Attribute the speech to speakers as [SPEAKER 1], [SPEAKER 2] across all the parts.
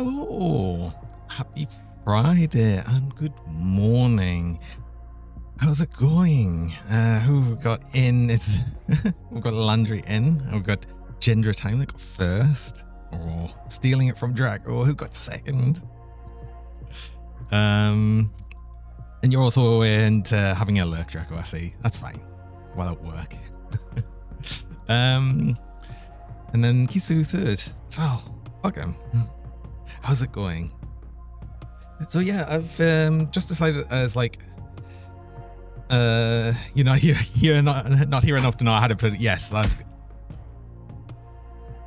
[SPEAKER 1] Hello, happy Friday and good morning. How's it going? Who we got in? We've got Landry in. We've got Gendra Time that got first. Oh, stealing it from Draco. Who got second? And you're also into having a lurk, Draco. I see. That's fine. While at work. And then Kisu third. So, welcome. How's it going? So yeah, I've just decided as like, you're not here enough to know how to put it. Yes,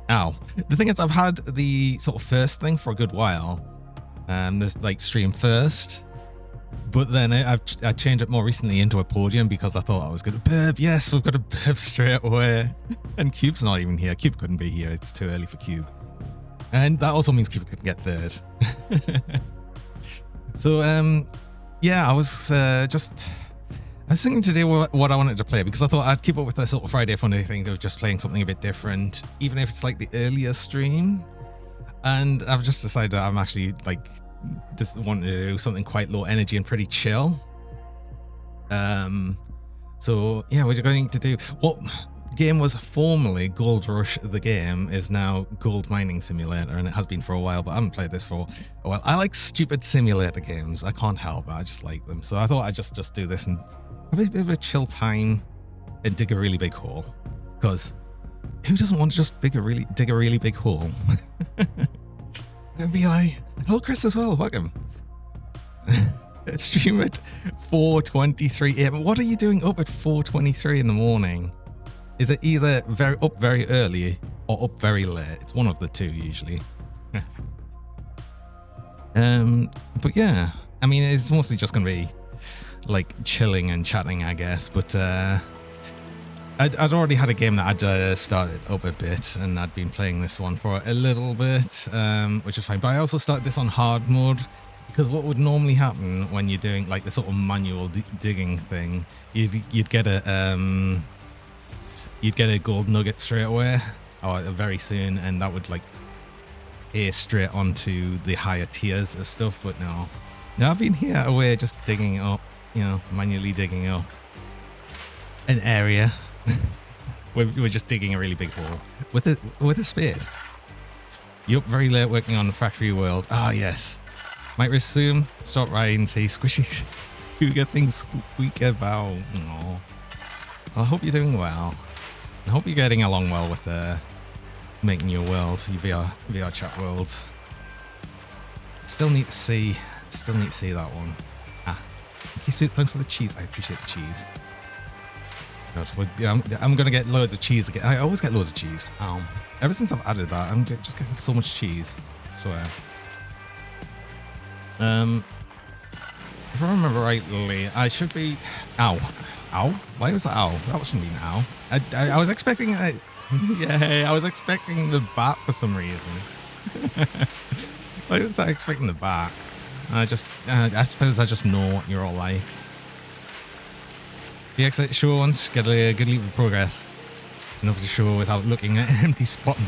[SPEAKER 1] ow. The thing is, I've had the sort of first thing for a good while. There's like stream first, but then I changed it more recently into a podium because I thought I was going to burp. Yes, we've got a burp straight away. And Cube's not even here. Cube couldn't be here. It's too early for Cube. And that also means Cube couldn't get third. So, yeah, I was thinking today what I wanted to play because I thought I'd keep up with the sort of Friday Funday thing of just playing something a bit different, even if it's like the earlier stream. And I've just decided I'm actually like just wanting to do something quite low energy and pretty chill. So yeah, we're going to do what game was formerly Gold Rush. The game is now Gold Mining Simulator, and it has been for a while, but I haven't played this for a while. I like stupid simulator games. I can't help it. I just like them. So I thought I'd just do this and have a bit of a chill time and dig a really big hole. Because who doesn't want to just dig a really big hole? And be like, hello Chris as well, welcome. Stream at 4:23 AM. What are you doing up at 4:23 in the morning? Is it either very early or up very late? It's one of the two usually. But yeah, I mean, it's mostly just gonna be like chilling and chatting, I guess. But I'd already had a game that I'd started up a bit, and I'd been playing this one for a little bit, which is fine. But I also started this on hard mode because what would normally happen when you're doing like the sort of manual digging thing, you'd get a gold nugget straight away or very soon, and that would like air straight onto the higher tiers of stuff. But no, I've been here away just digging up, manually digging up an area. We're just digging a really big hole with a spade. You're up very late working on the Factory World. Ah, yes. Might resume. Stop riding. See squishy. You get things squeak about. No. I hope you're doing well. I hope you're getting along well with making your world, your VR chat worlds. Still need to see that one. Thanks for the cheese. I appreciate the cheese. God, I'm gonna get loads of cheese again. I always get loads of cheese. Ever since I've added that, I'm just getting so much cheese. I swear. If I remember rightly, I should be. Ow! Why was that ow? That shouldn't be an ow. I was expecting. I was expecting the bat for some reason. Why was I expecting the bat? I suppose I just know what you're all like. The exit show once, get a good leap of progress. Enough to show without looking at an empty spot.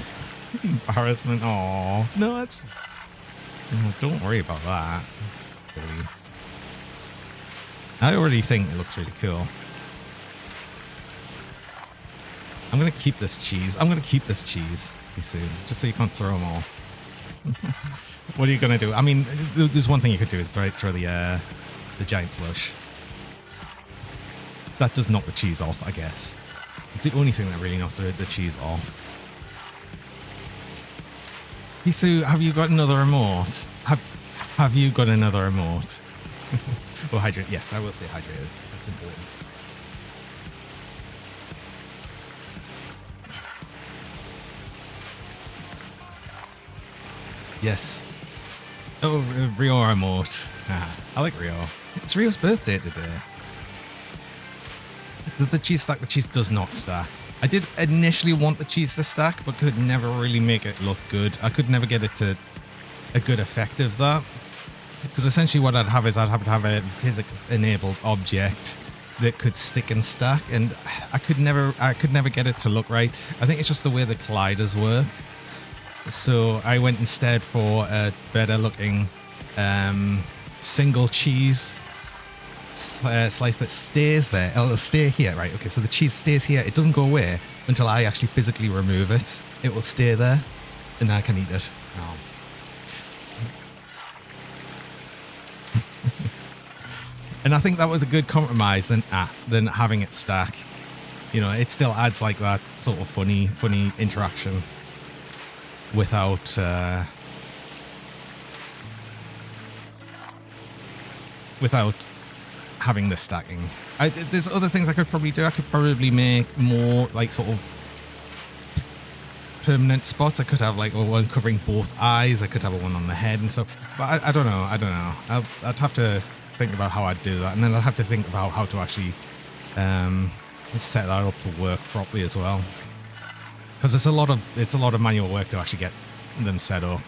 [SPEAKER 1] Embarrassment. Oh no, that's. Don't worry about that. Really. I already think it looks really cool. I'm gonna keep this cheese. Soon, just so you can't throw them all. What are you gonna do? I mean, there's one thing you could do is throw the giant flush. That does knock the cheese off, I guess. It's the only thing that really knocks the cheese off. Hisu, have you got another remote? Have you got another remote? Well, hydrate. Yes, I will say hydrators. That's important. Yes. Oh, Rio remote. I like Rio. It's Rio's birthday today. Does the cheese stack? The cheese does not stack. I did initially want the cheese to stack, but could never really make it look good. I could never get it to a good effect of that. Because essentially what I'd have is I'd have to have a physics-enabled object that could stick and stack, and I could never get it to look right. I think it's just the way the colliders work. So I went instead for a better looking single cheese slice that stays there. It'll stay here, right? Okay, so the cheese stays here. It doesn't go away until I actually physically remove it. It will stay there, and then I can eat it. Oh. And I think that was a good compromise than having it stack. You know, it still adds like that sort of funny interaction without having the stacking. There's other things I could probably do. I could probably make more like sort of permanent spots. I could have like one covering both eyes. I could have one on the head and stuff. But I don't know. I'd have to think about how I'd do that, and then I'd have to think about how to actually set that up to work properly as well. Because it's a lot of manual work to actually get them set up.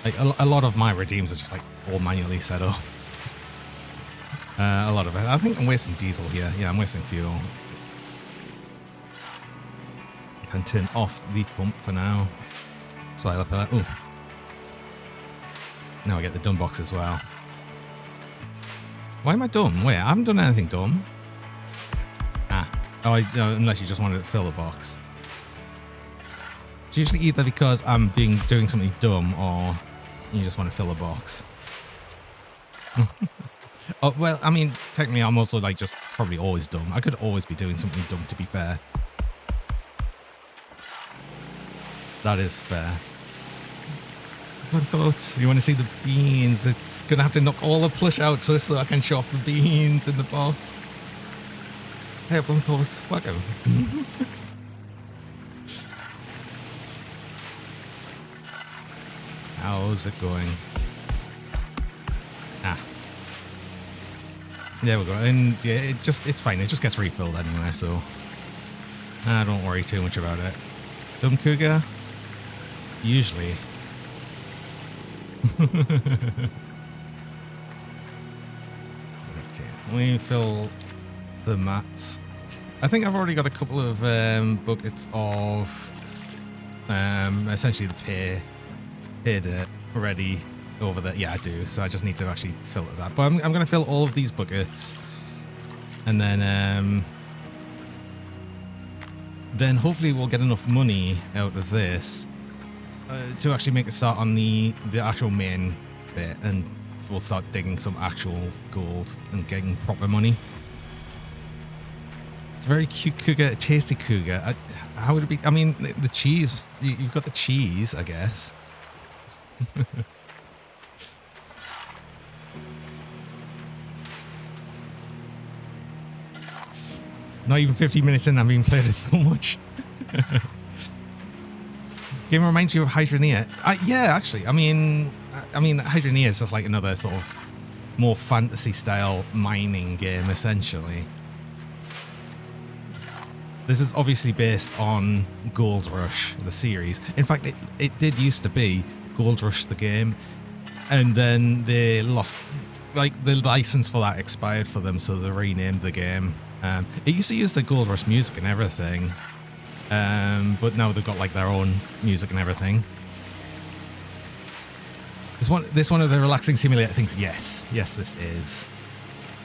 [SPEAKER 1] Like a lot of my redeems are just like all manually set up. A lot of it. I think I'm wasting diesel here. Yeah, I'm wasting fuel. I can turn off the pump for now. So I look at that. Ooh. Now I get the dumb box as well. Why am I dumb? Wait, I haven't done anything dumb. Oh, unless you just wanted to fill the box. It's usually either because I'm doing something dumb or you just want to fill a box. Oh, well, I mean, technically I'm also like just probably always dumb. I could always be doing something dumb, to be fair. That is fair. I thought you want to see the beans. It's going to have to knock all the plush out so I can show off the beans in the box. Hey, everyone thoughts. Welcome. How's it going? There we go. And yeah, it's fine. It just gets refilled anyway, so don't worry too much about it. Dumb Cougar? Usually. Okay, let me fill the mats. I think I've already got a couple of buckets of essentially the pay dirt ready over there. Yeah, I do. So I just need to actually fill that. But I'm going to fill all of these buckets, and then hopefully we'll get enough money out of this to actually make a start on the actual main bit, and we'll start digging some actual gold and getting proper money. It's a very cute cougar, a tasty cougar. How would it be? I mean, the cheese, you've got the cheese, I guess. Not even 15 minutes in, I've been playing it so much. Game reminds you of Hydroneer. Yeah, actually. I mean, Hydroneer is just like another sort of more fantasy-style mining game, essentially. This is obviously based on Gold Rush, the series. In fact, it did used to be Gold Rush, the game, and then they lost, like, the license for that expired for them, so they renamed the game. It used to use the Gold Rush music and everything, but now they've got like their own music and everything. This one of the relaxing simulator things. Yes, this is.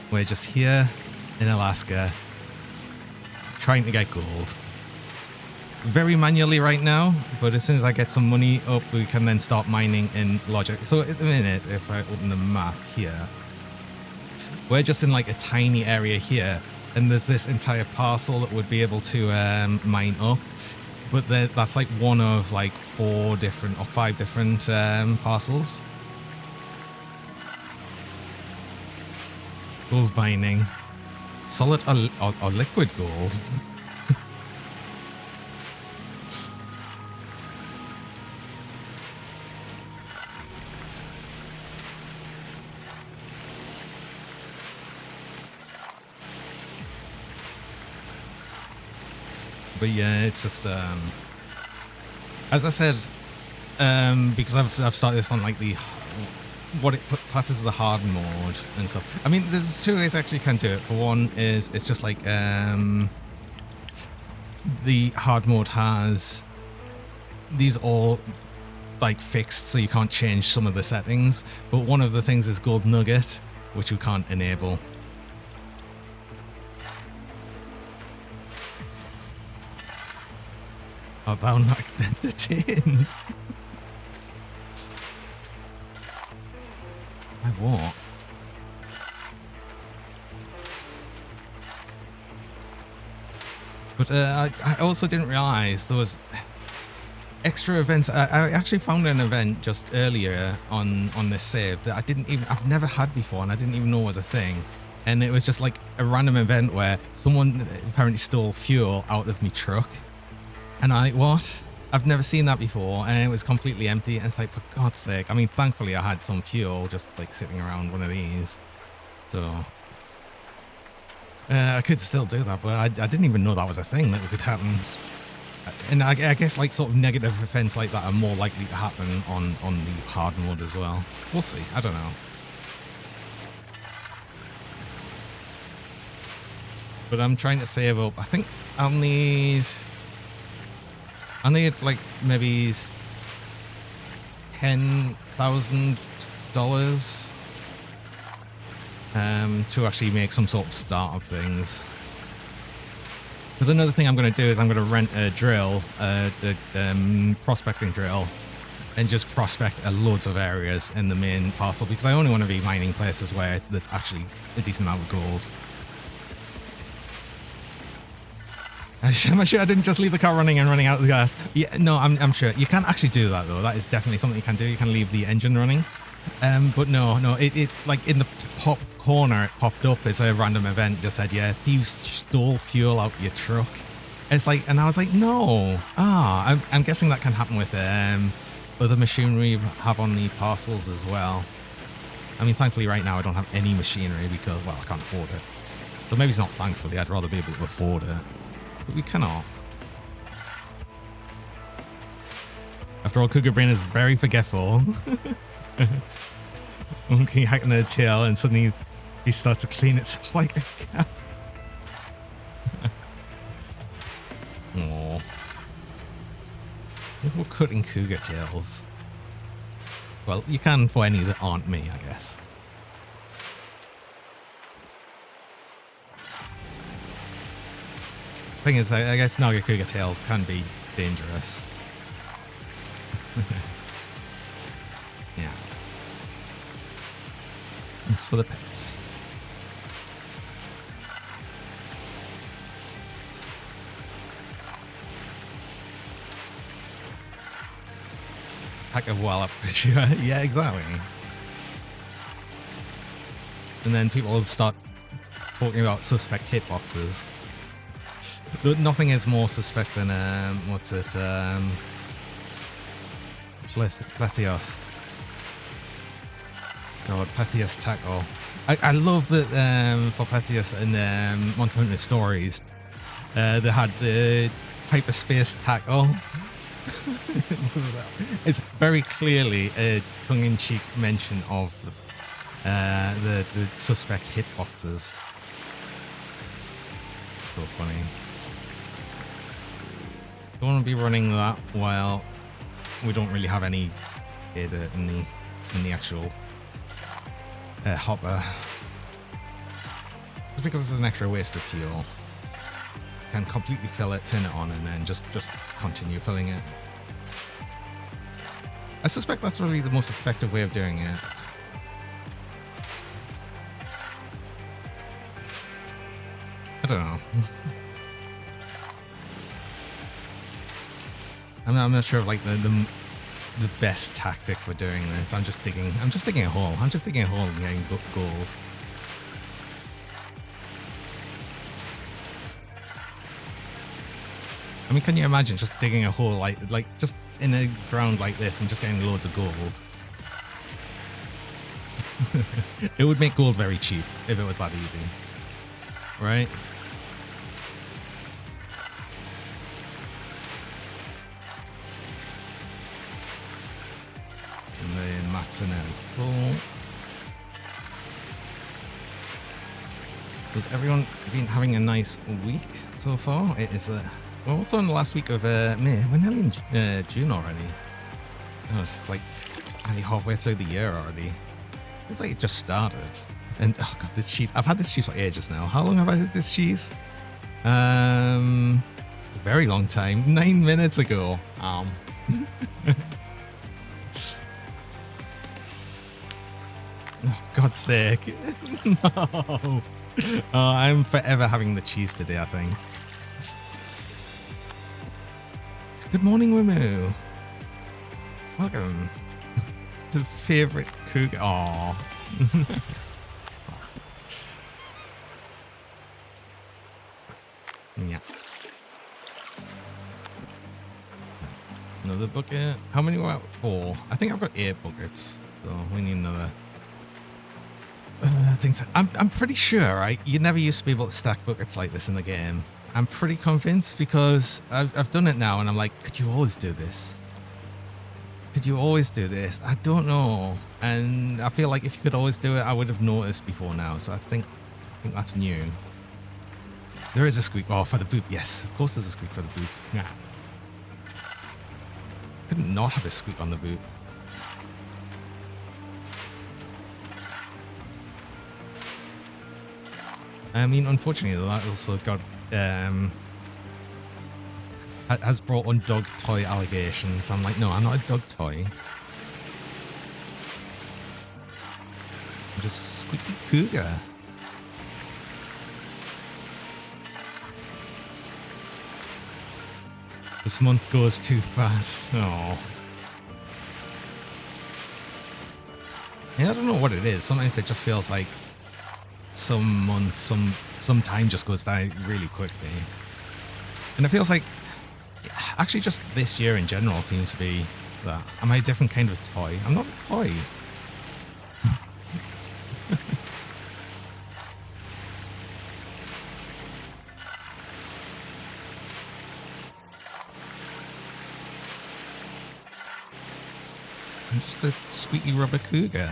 [SPEAKER 1] We're just here in Alaska, trying to get gold. Very manually right now, but as soon as I get some money up, we can then start mining in Logic. So at the minute, if I open the map here, we're just in like a tiny area here. And there's this entire parcel that would be able to mine up, but that's like one of like 4 different or 5 different parcels. Gold mining, solid or liquid gold. But yeah, it's just as I said, because I've started this on like what it classes as the hard mode and stuff. I mean, there's 2 ways actually you can do it. For one is it's just like the hard mode has these all like fixed, so you can't change some of the settings. But one of the things is gold nugget, which we can't enable. Oh, thou not entertained. I what? But I also didn't realize there was extra events. I actually found an event just earlier on this save that I've never had before, and I didn't even know was a thing. And it was just like a random event where someone apparently stole fuel out of my truck. And I, what? I've never seen that before, and it was completely empty. And it's like, for God's sake. I mean, thankfully I had some fuel just like sitting around one of these. So I could still do that, but I didn't even know that was a thing that could happen. And I guess like sort of negative events like that are more likely to happen on the hard mode as well. We'll see. I don't know. But I'm trying to save up. I think I'll need like maybe $10,000 to actually make some sort of start of things. Because another thing I'm going to do is I'm going to rent a drill, the prospecting drill, and just prospect loads of areas in the main parcel, because I only want to be mining places where there's actually a decent amount of gold. Am I sure I didn't just leave the car running and running out of gas? Yeah, no, I'm sure. You can actually do that, though. That is definitely something you can do. You can leave the engine running. But no, it like in the top corner, it popped up as a random event. Just said, yeah, thieves stole fuel out your truck. It's like, and I was like, no. I'm guessing that can happen with other machinery you have on the parcels as well. I mean, thankfully right now I don't have any machinery because, well, I can't afford it. But maybe it's not thankfully. I'd rather be able to afford it. But we cannot. After all, Cougar Brain is very forgetful. Monkey hacking their tail, and suddenly he starts to clean itself like a cat. Aww. We're cutting cougar tails. Well, you can for any that aren't me, I guess. Thing is, I guess Naga cougar tails can be dangerous. Yeah. It's for the pets. Pack of wallop for sure. Yeah, exactly. And then people will start talking about suspect hitboxes. Nothing is more suspect than what's it? Plethios. God, Plethios tackle. I love that for Plethios in Monster Hunter Stories, they had the hyperspace tackle. It's very clearly a tongue-in-cheek mention of the suspect hitboxes. So funny. Don't want to be running that while we don't really have any data in the actual hopper. Just because it's an extra waste of fuel. Can completely fill it, turn it on, and then just continue filling it. I suspect that's really the most effective way of doing it. I don't know. I'm not sure of like the best tactic for doing this. I'm just digging a hole. I'm just digging a hole and getting gold. I mean, can you imagine just digging a hole like just in a ground like this and just getting loads of gold? It would make gold very cheap if it was that easy, right? And then Matson full. Has everyone been having a nice week so far? It is a We're also in the last week of May. We're nearly in June already. Oh, it's just like nearly halfway through the year already. It's like it just started. And oh god, this cheese. I've had this cheese for ages now. How long have I had this cheese? A very long time. 9 minutes ago. Oh, for God's sake. No. I'm forever having the cheese today, I think. Good morning, Wimu. Welcome to the favorite cougar. Aww. Yeah. Another bucket. How many were out? 4. I think I've got 8 buckets, so we need another. Things. I'm pretty sure, right? You never used to be able to stack buckets like this in the game. I'm pretty convinced because I've done it now, and I'm like, could you always do this? Could you always do this? I don't know, and I feel like if you could always do it, I would have noticed before now. So I think that's new. There is a squeak. Oh, for the boot. Yes, of course there's a squeak for the boot. Yeah. Couldn't not have a squeak on the boot. I mean, unfortunately, that also got has brought on dog toy allegations. I'm like, no, I'm not a dog toy. I'm just a squeaky cougar. This month goes too fast. Oh. Yeah, I don't know what it is. Sometimes it just feels like some months, some time just goes by really quickly. And it feels like actually just this year in general seems to be that. Am I a different kind of toy? I'm not a toy. I'm just a squeaky rubber cougar.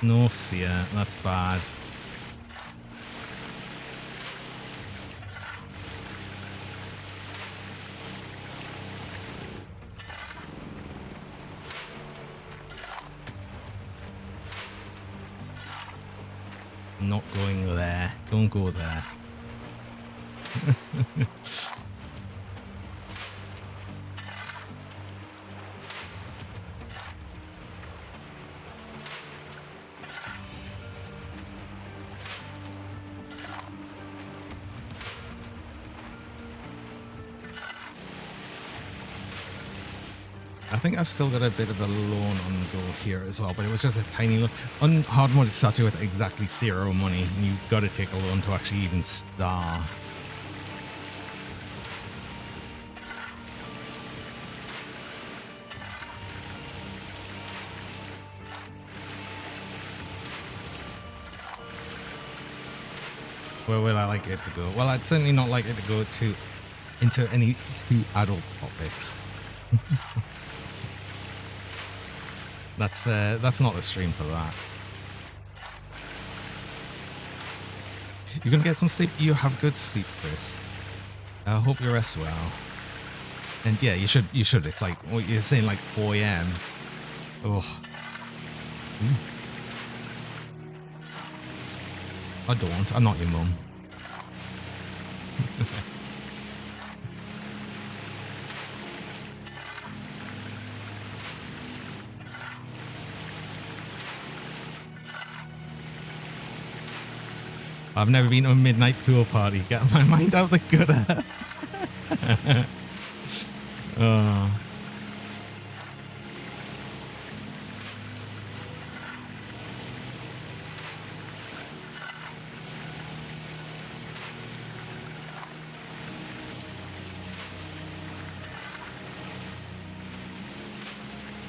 [SPEAKER 1] No, Sia, that's bad. Not going there. Don't go there. I think I've still got a bit of a loan on the go here as well, but it was just a tiny loan. On hard mode, it starts you with exactly 0 money, and you've got to take a loan to actually even start. Where would I like it to go? Well, I'd certainly not like it to go into any too adult topics. That's not the stream for that. You're gonna get some sleep. You have good sleep, Chris. I hope you rest well. And yeah, you should. It's like what you're saying, like 4 a.m. Oh. I don't. I'm not your mum. I've never been to a midnight pool party. Get my mind out the gutter. Oh.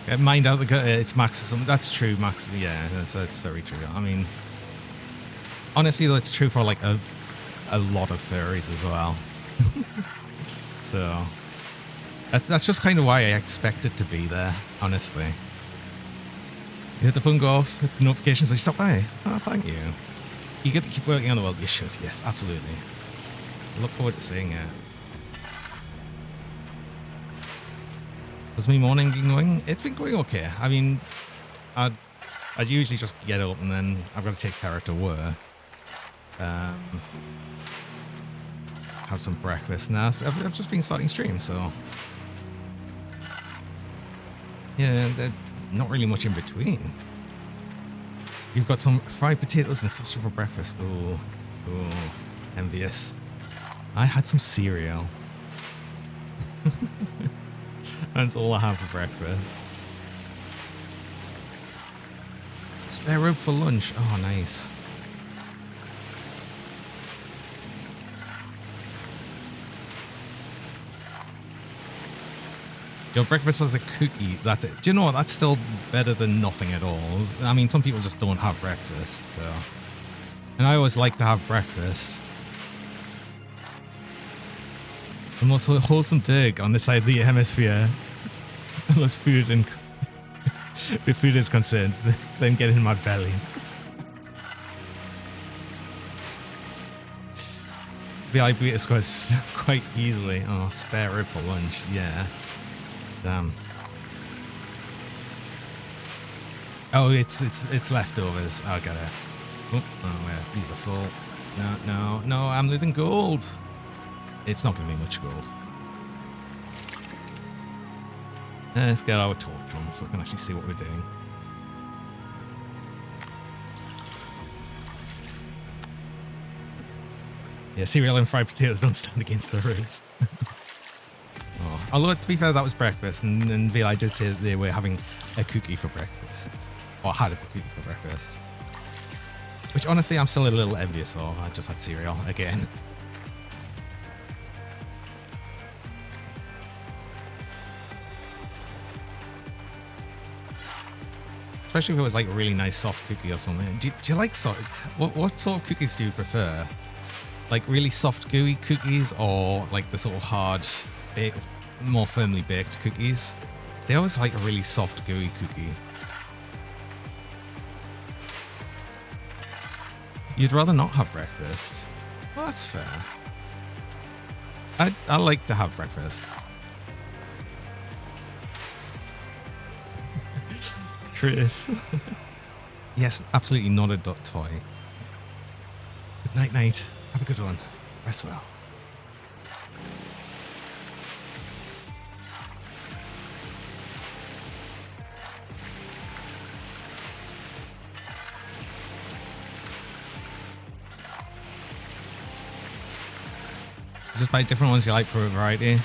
[SPEAKER 1] Get mind out the gutter. It's Max. That's true, Max. Yeah, that's very true. I mean, honestly, though, it's true for like a lot of furries as well. So that's just kind of why I expect it to be there, honestly. You hit the phone go off with the notifications and stop by. Oh, thank you. You get to keep working on the world. You should. Yes, absolutely. I look forward to seeing it. How's my morning been going? It's been going okay. I mean, I'd usually just get up and then I've got to take Tara to work. Have some breakfast. Now I've just been starting stream, so yeah, there's not really much in between. You've got some fried potatoes and sausage for breakfast. Oh, envious. I had some cereal. That's all I have for breakfast. Spare rib for lunch. Oh, nice. Your breakfast was a cookie. That's it. Do you know what? That's still better than nothing at all. I mean, some people just don't have breakfast, so. And I always like to have breakfast. The most wholesome dig on this side of the hemisphere. Unless food and if food is concerned, then get in my belly. The IB scores quite easily. Oh, spare rib for lunch. Yeah. Damn. Oh, it's leftovers. I'll get it. Oh, yeah, these are full. No, I'm losing gold. It's not going to be much gold. Let's get our torch on so we can actually see what we're doing. Yeah, cereal and fried potatoes don't stand against the ribs. Oh. Although, to be fair, that was breakfast, and VLI did say that they were having a cookie for breakfast. Or had a cookie for breakfast. Which, honestly, I'm still a little envious of. I just had cereal again. Especially if it was like a really nice soft cookie or something. Do you like soft? What sort of cookies do you prefer? Like really soft gooey cookies, or like the sort of hard, more firmly baked cookies? They always like a really soft gooey cookie. You'd rather not have breakfast? Well, that's fair. I like to have breakfast. Chris. Yes, absolutely not a dot toy. Good night. Have a good one. Rest well. Just buy different ones you like for a variety.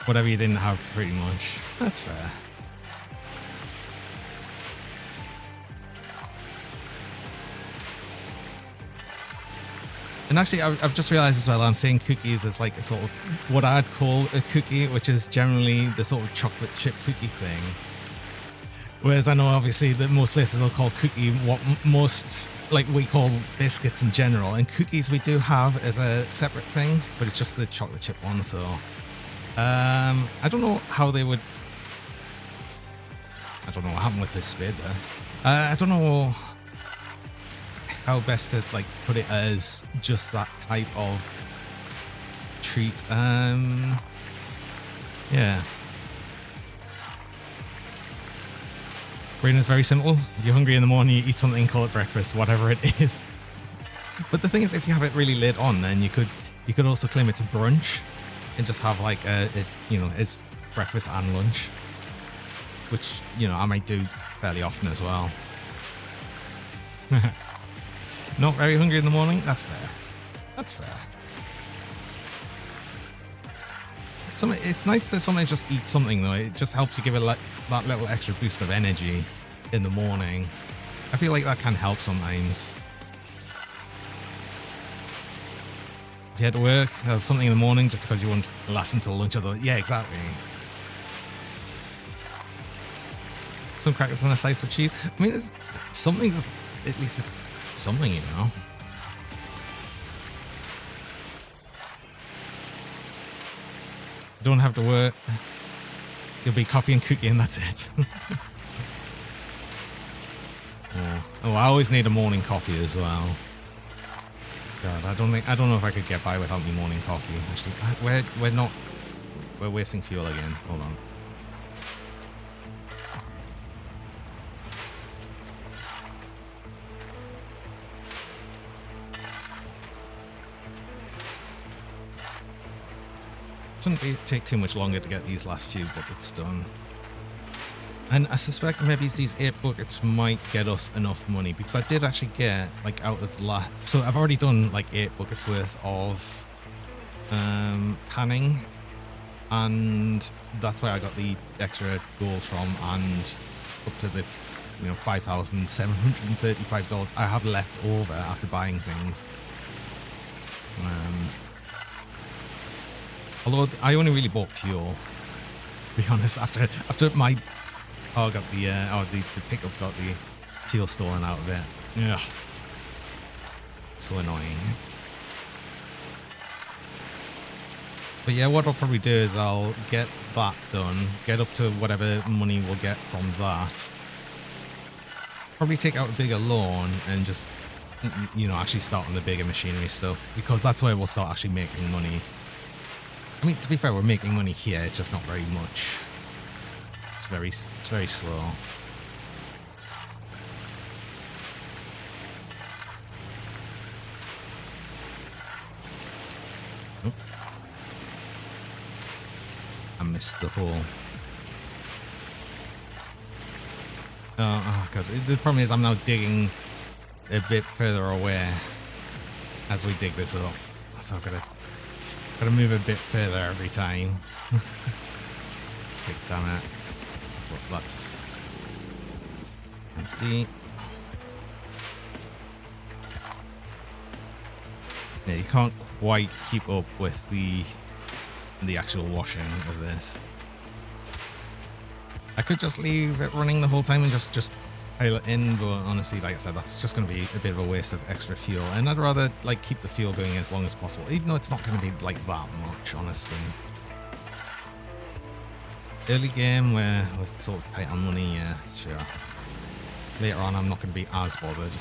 [SPEAKER 1] Whatever you didn't have, pretty much. That's fair. And actually, I've just realized as well, I'm saying cookies as like a sort of what I'd call a cookie, which is generally the sort of chocolate chip cookie thing. Whereas I know obviously that most places will call cookie what most like we call biscuits in general. And cookies we do have as a separate thing, but it's just the chocolate chip one. So I don't know how they would. I don't know what happened with this spade there. I don't know how best to like put it as just that type of treat. Yeah. Brain is very simple. If you're hungry in the morning, you eat something, call it breakfast, whatever it is. But the thing is, if you have it really late on, then you could also claim it's a brunch and just have like it's breakfast and lunch, which I might do fairly often as well. Not very hungry in the morning? That's fair. That's fair. It's nice to sometimes just eat something, though. It just helps you give it that little extra boost of energy in the morning. I feel like that can help sometimes. If you had to work, have something in the morning just because you want to last until lunch. Yeah, exactly. Some crackers and a slice of cheese. I mean, something's at least something, you know. Don't have to work. It'll be coffee and cookie and that's it. Oh, I always need a morning coffee as well. God, I don't know if I could get by without me morning coffee. Actually, we're wasting fuel again. Hold on. Shouldn't take too much longer to get these last few buckets done. And I suspect maybe these 8 buckets might get us enough money, because I did actually get, like, out of the last... So I've already done, like, 8 buckets worth of panning, and that's where I got the extra gold from, and up to the, you know, $5,735 I have left over after buying things. Although I only really bought fuel, to be honest, after my... Oh, I got the, the pickup got the fuel stolen out of it. Ugh. So annoying. But yeah, what I'll probably do is I'll get that done, get up to whatever money we'll get from that. Probably take out a bigger loan and just, you know, actually start on the bigger machinery stuff, because that's where we'll start actually making money. I mean, to be fair, we're making money here, it's just not very much. It's very slow. Oh. I missed the hole. Oh god, the problem is I'm now digging a bit further away as we dig this up, so I've gotta move a bit further every time. Take damn it. So that's empty. Yeah, you can't quite keep up with the actual washing of this. I could just leave it running the whole time and just pile it in, but honestly, like I said, that's just going to be a bit of a waste of extra fuel, and I'd rather like keep the fuel going as long as possible, even though it's not going to be like that much, honestly. Early game where we're sort of tight on money, yeah, sure. Later on, I'm not going to be as bothered.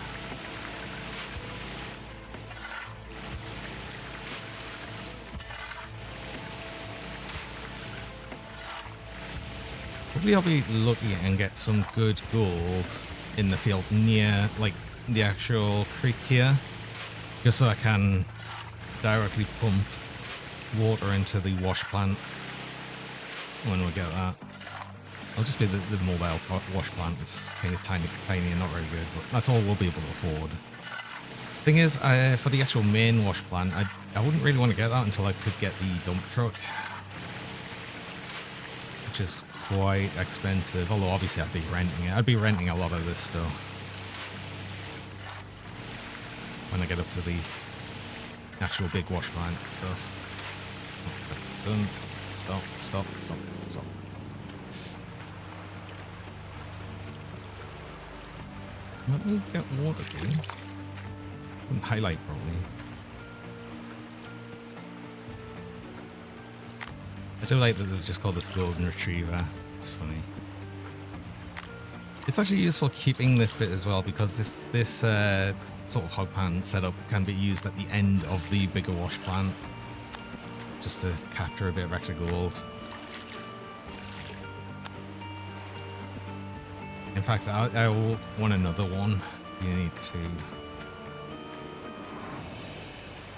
[SPEAKER 1] Hopefully I'll be lucky and get some good gold in the field near, like, the actual creek here, just so I can directly pump water into the wash plant when we get that. It'll just be the mobile wash plant. It's kind of tiny and not very good, but that's all we'll be able to afford. Thing is, for the actual main wash plant, I wouldn't really want to get that until I could get the dump truck, which is quite expensive, although obviously I'd be renting it. I'd be renting a lot of this stuff when I get up to the actual big wash plant stuff. Oh, that's done. Stop. Let me get water, please. Wouldn't highlight probably. I do like that they've just called this golden retriever. It's funny. It's actually useful keeping this bit as well, because this sort of hog pan setup can be used at the end of the bigger wash plant, just to capture a bit of extra gold. In fact, I will want another one. You need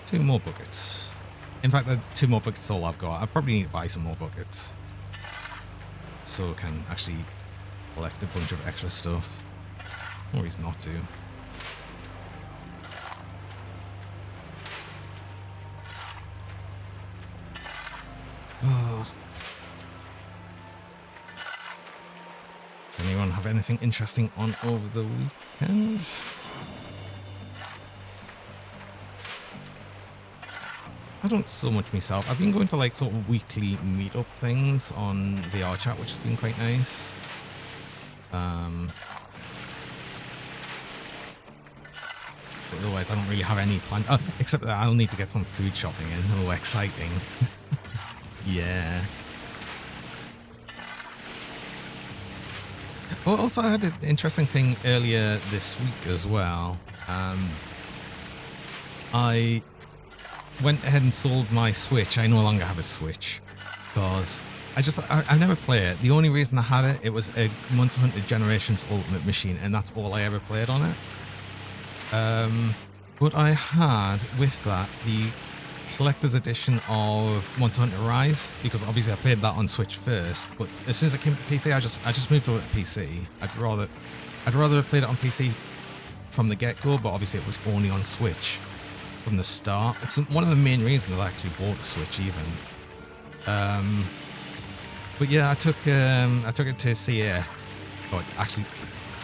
[SPEAKER 1] two more buckets. In fact, the 2 more buckets is all I've got. I probably need to buy some more buckets, so I can actually collect a bunch of extra stuff. No reason not to. Oh. Does anyone have anything interesting on over the weekend? I don't so much myself. I've been going to like sort of weekly meetup things on VR chat, which has been quite nice. But otherwise, I don't really have any plan. Oh, except that I'll need to get some food shopping in. Oh, exciting. Yeah. Well, also, I had an interesting thing earlier this week as well. I went ahead and sold my Switch. I no longer have a Switch because I never play it. The only reason I had it, it was a Monster Hunter Generations Ultimate machine, and that's all I ever played on it. But I had with that the collector's edition of Monster Hunter Rise, because obviously I played that on Switch first. But as soon as it came to PC, I just moved over to PC. I'd rather have played it on PC from the get-go, but obviously it was only on Switch from the start. It's one of the main reasons I actually bought a Switch even. But yeah, I took it to CEX. Oh, actually,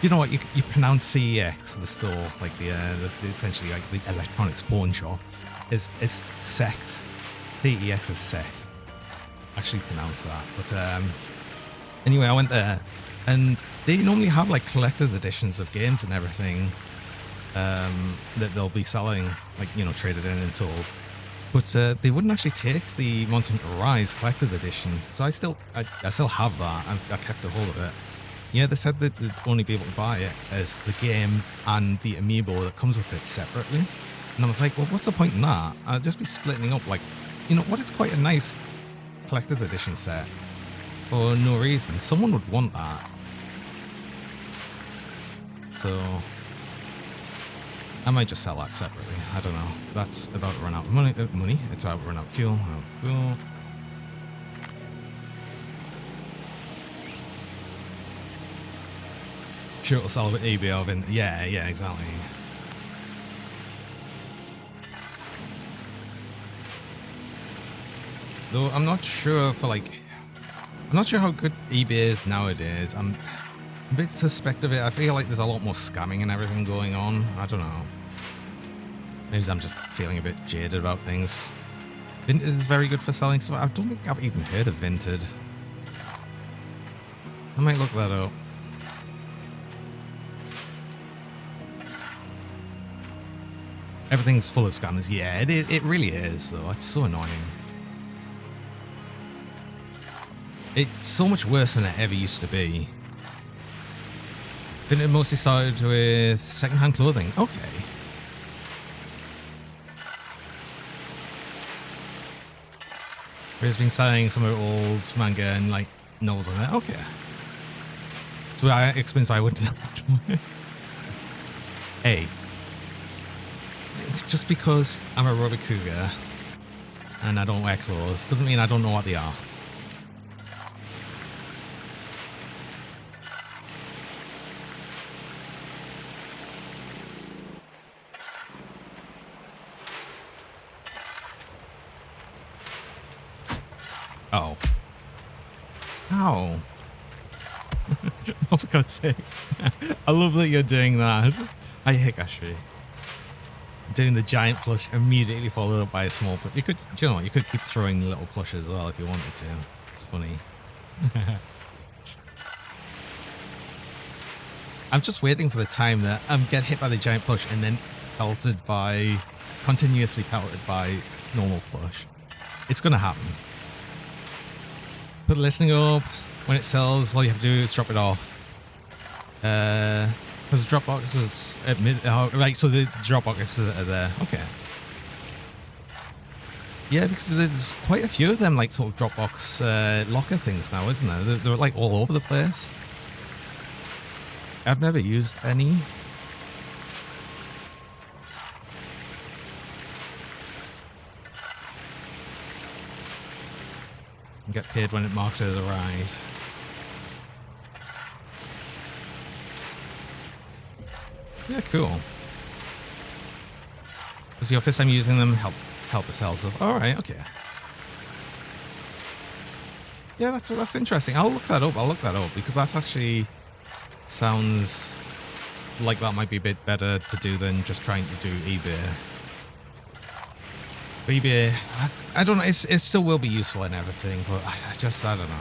[SPEAKER 1] you know what? You pronounce CEX, the store, like the essentially like the electronics pawn shop, is sex. CEX is sex. Actually pronounce that. But anyway, I went there, and they normally have like collector's editions of games and everything that they'll be selling, like, you know, traded in and sold. But they wouldn't actually take the Monster Hunter Rise collector's edition, so I still have that. I kept a hold of it. Yeah, they said that they'd only be able to buy it as the game and the amiibo that comes with it separately. And I was like, well, what's the point in that? I'll just be splitting up, like, you know, what is quite a nice collector's edition set for no reason. Someone would want that. So I might just sell that separately. I don't know. That's about to run out of money. It's about to run out of fuel. Sure, it'll sell with eBay oven. Yeah, exactly. Though I'm not sure how good eBay is nowadays. I'm a bit suspect of it. I feel like there's a lot more scamming and everything going on. I don't know. Maybe I'm just feeling a bit jaded about things. Vinted is very good for selling stuff. I don't think I've even heard of Vinted. I might look that up. Everything's full of scammers. Yeah, it really is, though. It's so annoying. It's so much worse than it ever used to be. Didn't it mostly started with secondhand clothing? Okay. It's been selling some of old manga and like novels on it. Okay. So I explains I wouldn't. Hey. It's just because I'm a rubber cougar and I don't wear clothes doesn't mean I don't know what they are. Oh. Ow. Oh, for God's sake. I love that you're doing that. I Hikashi. Doing the giant plush immediately followed up by a small plush. You could, you know what, you could keep throwing little plushes as well if you wanted to. It's funny. I'm just waiting for the time that I get hit by the giant plush and then continuously pelted by normal plush. It's gonna happen. Put the listing up. When it sells, all you have to do is drop it off. Because the Dropbox is right, so the Dropbox are there. Okay. Yeah, because there's quite a few of them, like sort of Dropbox locker things now, isn't there? They're like all over the place. I've never used any. Get paid when it marks as a ride. Yeah, cool. Was your first time using them? Help the sales of. All right, okay. Yeah, that's interesting. I'll look that up because that's actually sounds like that might be a bit better to do than just trying to do eBay. eBay, I don't know. It still will be useful and everything, but I don't know.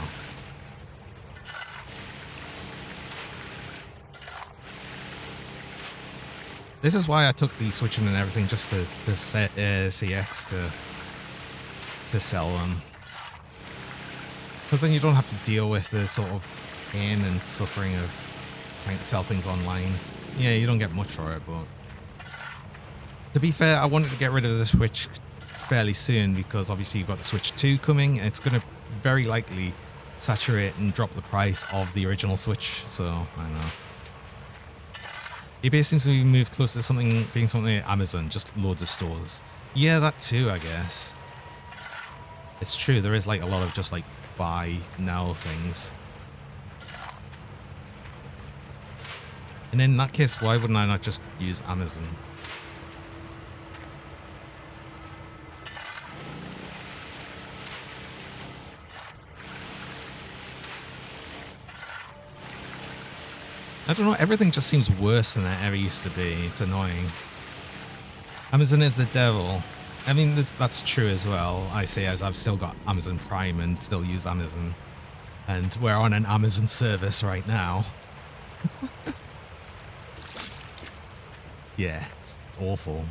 [SPEAKER 1] This is why I took the switching and everything, just to set CX to sell them. Because then you don't have to deal with the sort of pain and suffering of trying to sell things online. Yeah, you don't get much for it, but to be fair, I wanted to get rid of the Switch fairly soon because obviously you've got the Switch 2 coming. And it's going to very likely saturate and drop the price of the original Switch. So, I don't know. eBay seems to be moved closer to something being something like Amazon, just loads of stores. Yeah, that too, I guess. It's true, there is like a lot of just like buy now things. And in that case, why wouldn't I not just use Amazon? I don't know, everything just seems worse than it ever used to be. It's annoying. Amazon is the devil. I mean, that's true as well. I say as I've still got Amazon Prime and still use Amazon. And we're on an Amazon service right now. Yeah, it's awful.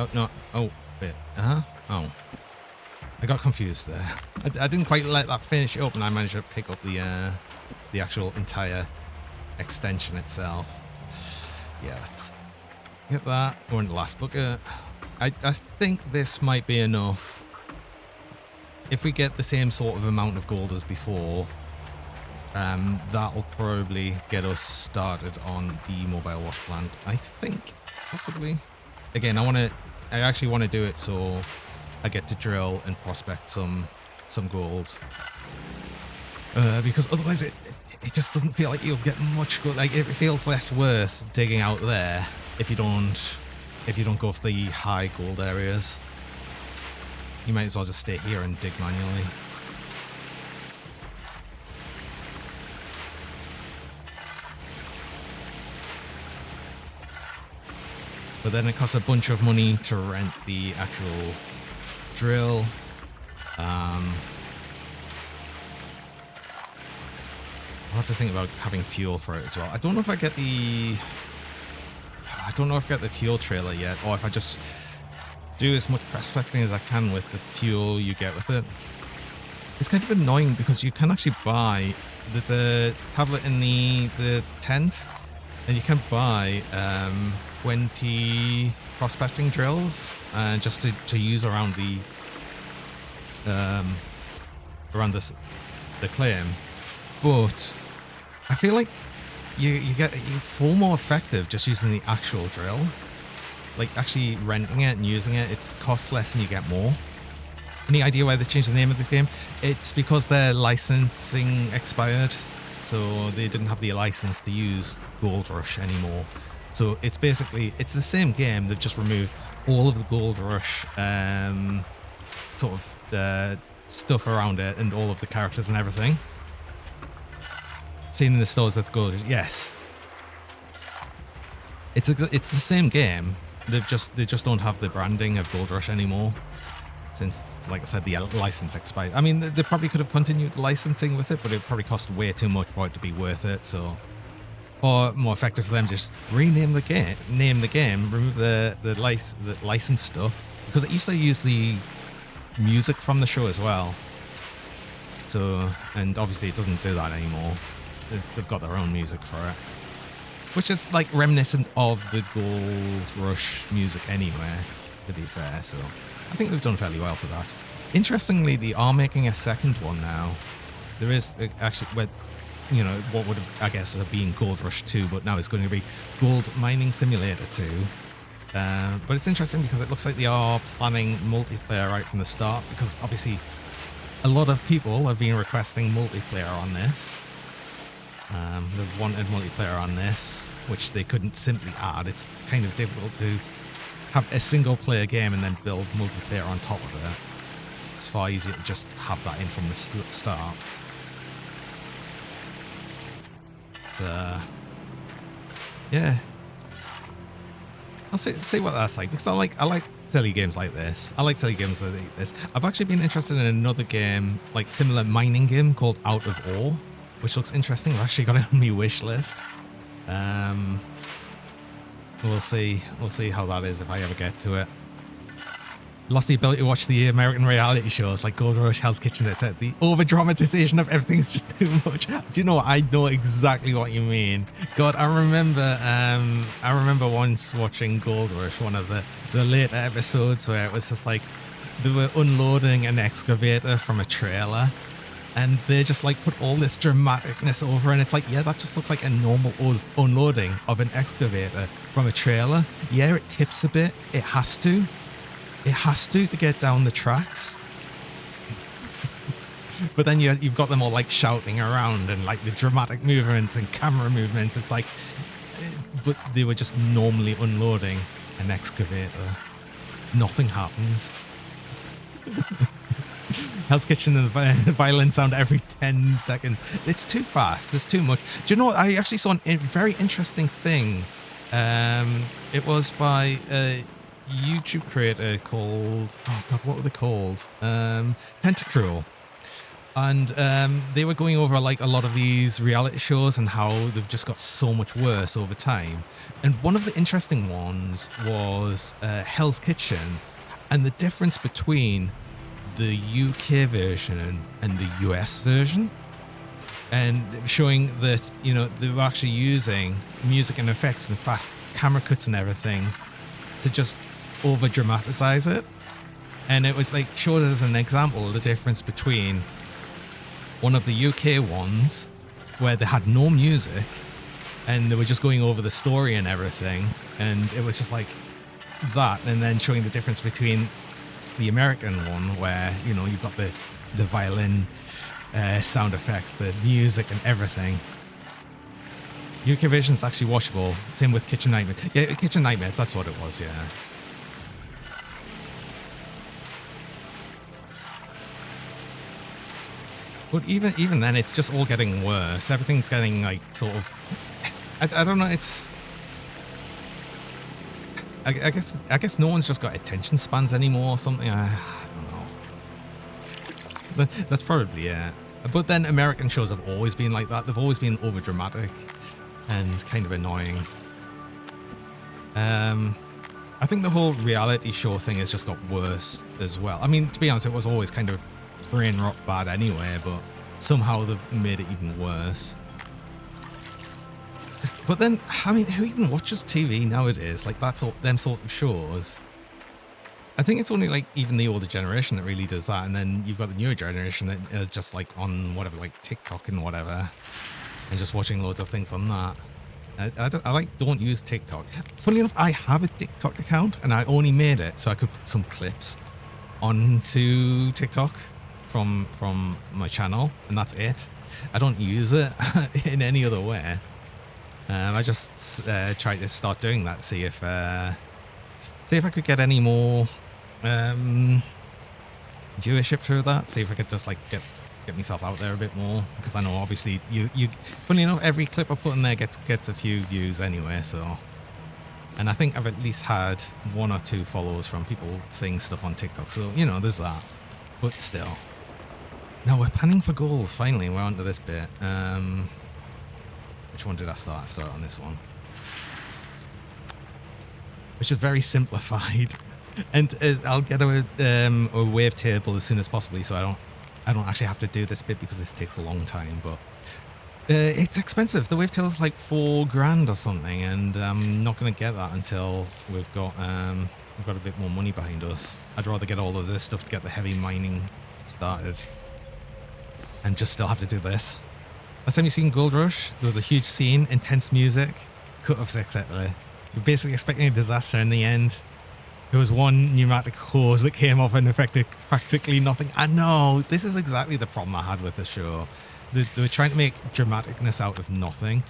[SPEAKER 1] Oh, no. Oh, wait. Oh. I got confused there. I didn't quite let that finish up, and I managed to pick up the actual entire extension itself. Yeah, let's get that. We're in the last bucket. I think this might be enough. If we get the same sort of amount of gold as before, that'll probably get us started on the mobile wash plant. I think, possibly. Again, I actually want to do it so I get to drill and prospect some gold. Because otherwise it just doesn't feel like you'll get much gold. Like, it feels less worth digging out there if you don't go for the high gold areas. You might as well just stay here and dig manually. But then it costs a bunch of money to rent the actual drill. I'll have to think about having fuel for it as well. I don't know if I get the fuel trailer yet, or if I just do as much prospecting as I can with the fuel you get with it. It's kind of annoying because you can actually buy, there's a tablet in the tent, and you can buy 20 prospecting drills just to use around the claim. But I feel like you're far more effective just using the actual drill. Like actually renting it and using it, it costs less and you get more. Any idea why they changed the name of this game? It's because their licensing expired, so they didn't have the license to use Gold Rush anymore. So it's basically, it's the same game, they've just removed all of the Gold Rush sort of stuff around it and all of the characters and everything. Seen in the stores with Gold Rush, yes. It's the same game, they just don't have the branding of Gold Rush anymore. Since, like I said, the license expired. I mean, they probably could have continued the licensing with it, but it probably cost way too much for it to be worth it, so... Or more effective for them, just rename the game, remove the licensed stuff, because it used to use the music from the show as well. So, and obviously it doesn't do that anymore. They've got their own music for it, which is like reminiscent of the Gold Rush music anyway, to be fair. So I think they've done fairly well for that. Interestingly, they are making a second one now. There is actually, you know, what would have, I guess, have been Gold Rush 2, but now it's going to be Gold Mining Simulator 2. But it's interesting because it looks like they are planning multiplayer right from the start, because obviously a lot of people have been requesting multiplayer on this. They've wanted multiplayer on this, which they couldn't simply add. It's kind of difficult to have a single player game and then build multiplayer on top of it. It's far easier to just have that in from the start. Yeah. I'll see what that's like, because I like silly games like this. I like silly games like this. I've actually been interested in another game, like similar mining game called Out of Ore, which looks interesting. I've actually got it on my wish list. We'll see how that is if I ever get to it. Lost the ability to watch the American reality shows like Gold Rush, Hell's Kitchen, etc. The over dramatization of everything's just too much. Do you know what? I know exactly what you mean. God, I remember once watching Gold Rush, one of the later episodes, where it was just like they were unloading an excavator from a trailer, and they just like put all this dramaticness over, and it's like, yeah, that just looks like a normal unloading of an excavator from a trailer. Yeah, it tips a bit. It has to. It has to get down the tracks. But then you've got them all like shouting around and like the dramatic movements and camera movements. It's like, but they were just normally unloading an excavator. Nothing happens. Hell's Kitchen and the violin sound every 10 seconds. It's too fast. There's too much. Do you know what? I actually saw a very interesting thing. It was by YouTube creator called, oh god, what were they called? Tentacruel. And they were going over like a lot of these reality shows and how they've just got so much worse over time. And one of the interesting ones was Hell's Kitchen, and the difference between the UK version and the US version, and showing that, you know, they were actually using music and effects and fast camera cuts and everything to just over dramatize it. And it was like showed as an example the difference between one of the UK ones where they had no music and they were just going over the story and everything, and it was just like that, and then showing the difference between the American one where, you know, you've got the violin sound effects, the music and everything. UK version's actually watchable. Same with Kitchen Nightmares. Yeah, Kitchen Nightmares, that's what it was, yeah. But even then, it's just all getting worse. Everything's getting like sort of, I don't know. It's, I guess no one's just got attention spans anymore or something. I don't know. But that's probably it. But then American shows have always been like that. They've always been over dramatic and kind of annoying. I think the whole reality show thing has just got worse as well. I mean, to be honest, it was always kind of brain rot bad anyway, but somehow they've made it even worse. But then, I mean, who even watches TV nowadays? Like them sort of shows. I think it's only like even the older generation that really does that, and then you've got the newer generation that is just like on whatever, like TikTok and whatever, and just watching loads of things on that. I don't use TikTok. Funny enough, I have a TikTok account, and I only made it so I could put some clips onto TikTok from my channel, and that's it. I don't use it in any other way. I just try to start doing that, see if I could get any more viewership through that, see if I could just like get myself out there a bit more, because I know obviously you funny enough, every clip I put in there gets a few views anyway, so. And I think I've at least had 1 or 2 follows from people saying stuff on TikTok, so you know, there's that. But still. Now we're panning for gold, finally, we're on to this bit. Which one did I start? I started on this one. Which is very simplified. And I'll get a wave table as soon as possible, so I don't actually have to do this bit because this takes a long time, but it's expensive. The wave table is like $4,000 or something, and I'm not going to get that until we've got a bit more money behind us. I'd rather get all of this stuff to get the heavy mining started and just still have to do this. Last time you seen Gold Rush, there was a huge scene, intense music, cut-offs, etc. You're basically expecting a disaster in the end. There was one pneumatic hose that came off and affected practically nothing. I know, this is exactly the problem I had with the show. They were trying to make dramaticness out of nothing.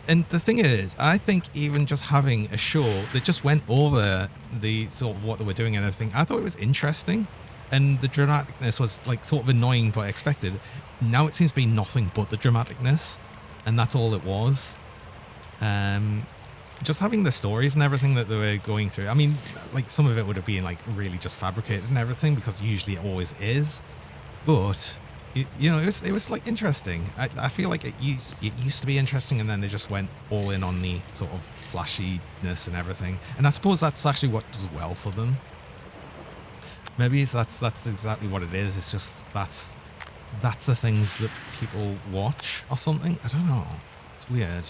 [SPEAKER 1] And the thing is, I think even just having a show that just went over the sort of what they were doing and everything, I thought it was interesting. And the dramaticness was like sort of annoying but expected. Now it seems to be nothing but the dramaticness. And that's all it was. just having the stories and everything that they were going through. I mean, like some of it would have been like really just fabricated and everything, because usually it always is. But you know, it was like interesting. I feel like it used to be interesting, and then they just went all in on the sort of flashiness and everything. And I suppose that's actually what does well for them. Maybe that's exactly what it is. It's just that's the things that people watch or something. I don't know. It's weird.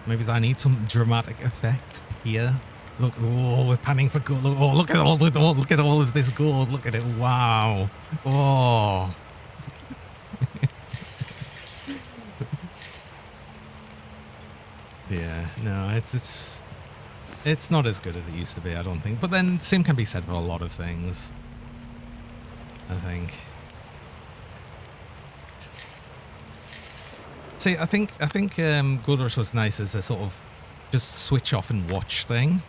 [SPEAKER 1] Maybe I need some dramatic effect here. Look, oh, we're panning for gold. Oh, look at all of this gold. Look at it. Wow. Oh. Yeah, no, it's not as good as it used to be, I don't think. But then same can be said for a lot of things, I think. See, I think Gold Rush was nice as a sort of just switch off and watch thing.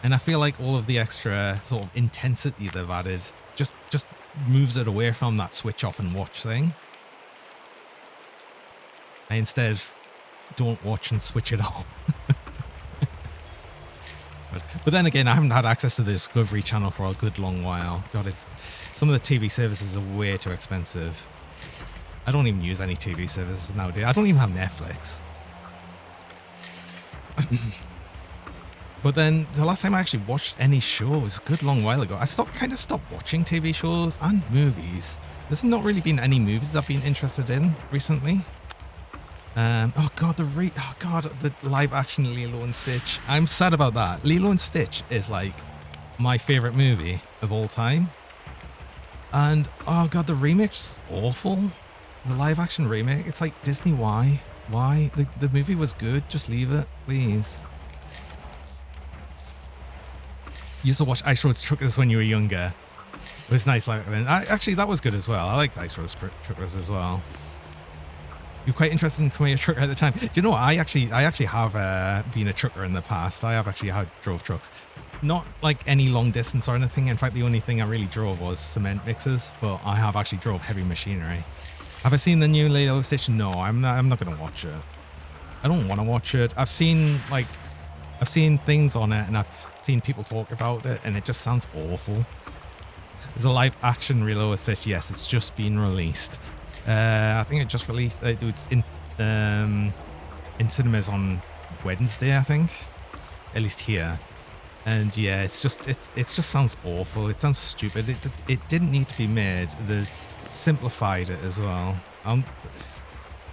[SPEAKER 1] And I feel like all of the extra sort of intensity they've added just moves it away from that switch off and watch thing. I instead don't watch and switch it off. But then again, I haven't had access to the Discovery Channel for a good long while. God, some of the TV services are way too expensive. I don't even use any TV services nowadays. I don't even have Netflix. But then the last time I actually watched any shows, a good long while ago, I kind of stopped watching TV shows and movies. There's not really been any movies I've been interested in recently. Oh god, the live action Lilo and Stitch. I'm sad about that. Lilo and Stitch is like my favorite movie of all time. And oh god, the remake's awful. The live action remake, it's like, Disney, why? Why? The movie was good, just leave it, please. You used to watch Ice Road Truckers when you were younger. It was nice like then. Actually, that was good as well. I liked Ice Road Truckers as well. You're quite interested in becoming a trucker at the time. Do you know what? I actually have been a trucker in the past. I have actually drove trucks. Not like any long distance or anything. In fact, the only thing I really drove was cement mixers, but I have actually drove heavy machinery. Have I seen the new Lilo and Stitch? No, I'm not going to watch it. I don't want to watch it. I've seen things on it, and I've seen people talk about it, and it just sounds awful. There's a live action Lilo and Stitch. Yes, it's just been released. I think it just released. It's in cinemas on Wednesday, I think. At least here. And yeah, it just sounds awful. It sounds stupid. It didn't need to be made. They simplified it as well.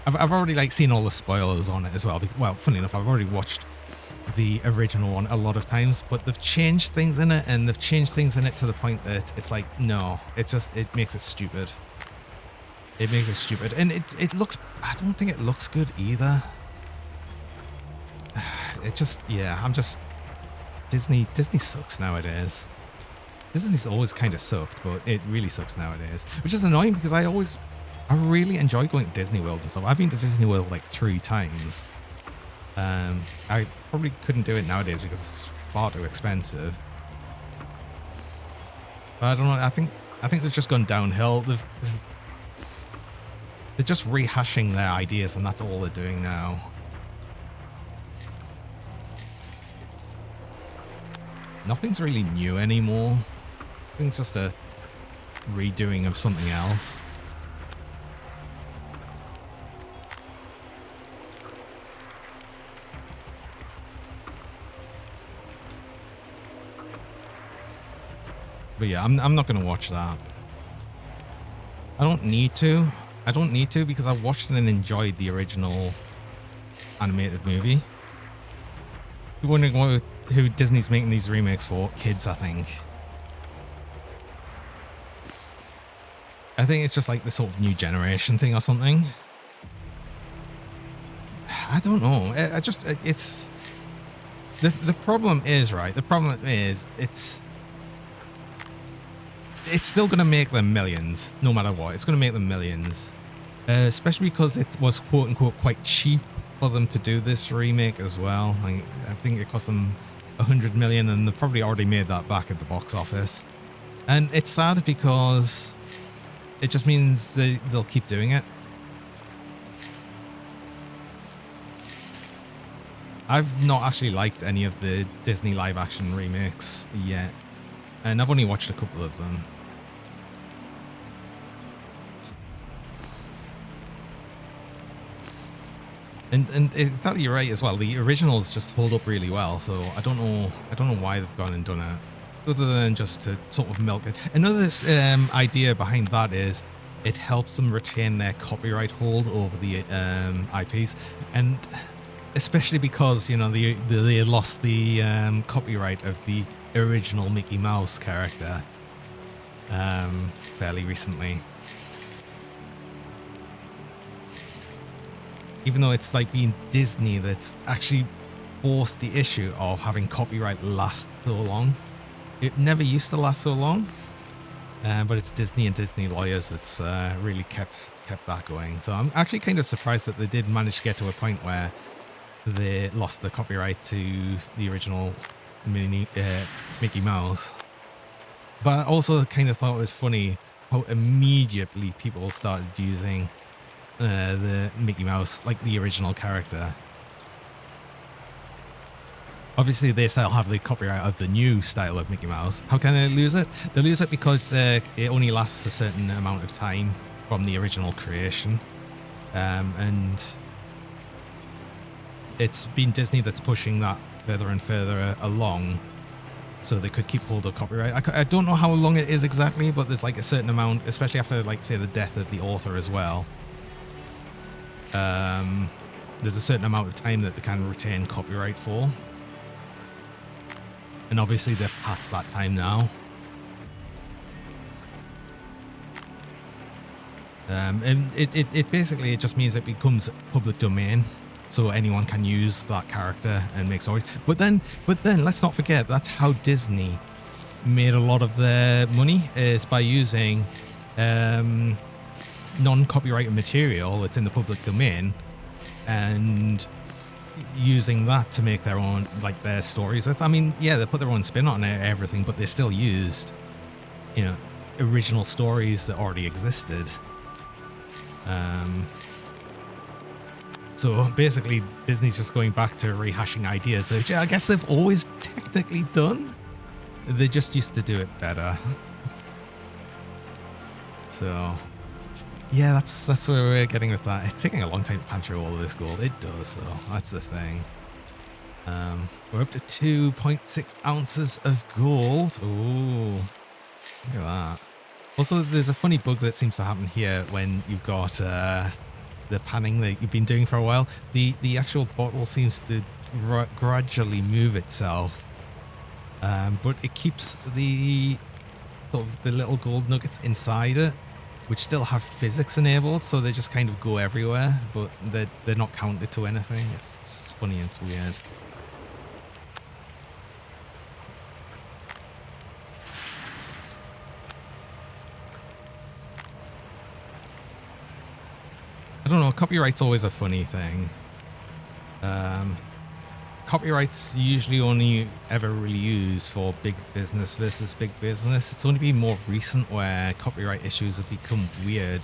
[SPEAKER 1] I've already like seen all the spoilers on it as well. Well, funny enough, I've already watched the original one a lot of times, but they've changed things in it, and they've changed things in it to the point that it's like, no, it makes it stupid. It makes it stupid, and it looks. I don't think it looks good either. It just, yeah, I'm just. Disney sucks nowadays. Disney's always kind of sucked, but it really sucks nowadays, which is annoying because I really enjoy going to Disney World and stuff. I've been to Disney World like 3 times. I probably couldn't do it nowadays because it's far too expensive. But I don't know. I think they've just gone downhill. They're just rehashing their ideas, and that's all they're doing now. Nothing's really new anymore. Everything's just a redoing of something else. But yeah, I'm not going to watch that. I don't need to. I don't need to because I watched and enjoyed the original animated movie. You're wondering who Disney's making these remakes for? Kids, I think. I think it's just like the sort of new generation thing or something. I don't know. It's the problem is, right? The problem is it's still going to make them millions, no matter what. It's going to make them millions, especially because it was quote unquote quite cheap for them to do this remake as well. I think it cost them 100 million, and they've probably already made that back at the box office. And it's sad because it just means they'll keep doing it. I've not actually liked any of the Disney live action remakes yet, and I've only watched a couple of them. And exactly, you're right as well. The originals just hold up really well, so I don't know why they've gone and done it, other than just to sort of milk it. Another idea behind that is it helps them retain their copyright hold over the IPs, and especially because, you know, they lost the copyright of the original Mickey Mouse character fairly recently. Even though it's like being Disney that's actually forced the issue of having copyright last so long. It never used to last so long, but it's Disney and Disney lawyers that's really kept that going. So I'm actually kind of surprised that they did manage to get to a point where they lost the copyright to the original Mickey Mouse. But I also kind of thought it was funny how immediately people started using the Mickey Mouse, like the original character. Obviously, they still have the copyright of the new style of Mickey Mouse. How can they lose it? They lose it because it only lasts a certain amount of time from the original creation. And it's been Disney that's pushing that further and further along so they could keep hold of copyright. I don't know how long it is exactly, but there's like a certain amount, especially after, like, say, the death of the author as well. There's a certain amount of time that they can retain copyright for. And obviously they've passed that time now. And it basically, it just means it becomes public domain. So anyone can use that character and make stories. But then let's not forget, that's how Disney made a lot of their money, is by using non-copyrighted material that's in the public domain and using that to make their own, like, their stories with. I mean, yeah, they put their own spin on everything, but they still used, you know, original stories that already existed. So basically Disney's just going back to rehashing ideas that I guess they've always technically done. They just used to do it better. So yeah, that's where we're getting with that. It's taking a long time to pan through all of this gold. It does, though. That's the thing. We're up to 2.6 ounces of gold. Ooh, look at that. Also, there's a funny bug that seems to happen here when you've got the panning that you've been doing for a while. The actual bottle seems to gradually move itself, but it keeps the sort of the little gold nuggets inside it, which still have physics enabled, so they just kind of go everywhere, but they're not counted to anything. It's funny and it's weird. I don't know, copyright's always a funny thing. Copyright's usually only ever really used for big business versus big business. It's only been more recent where copyright issues have become weird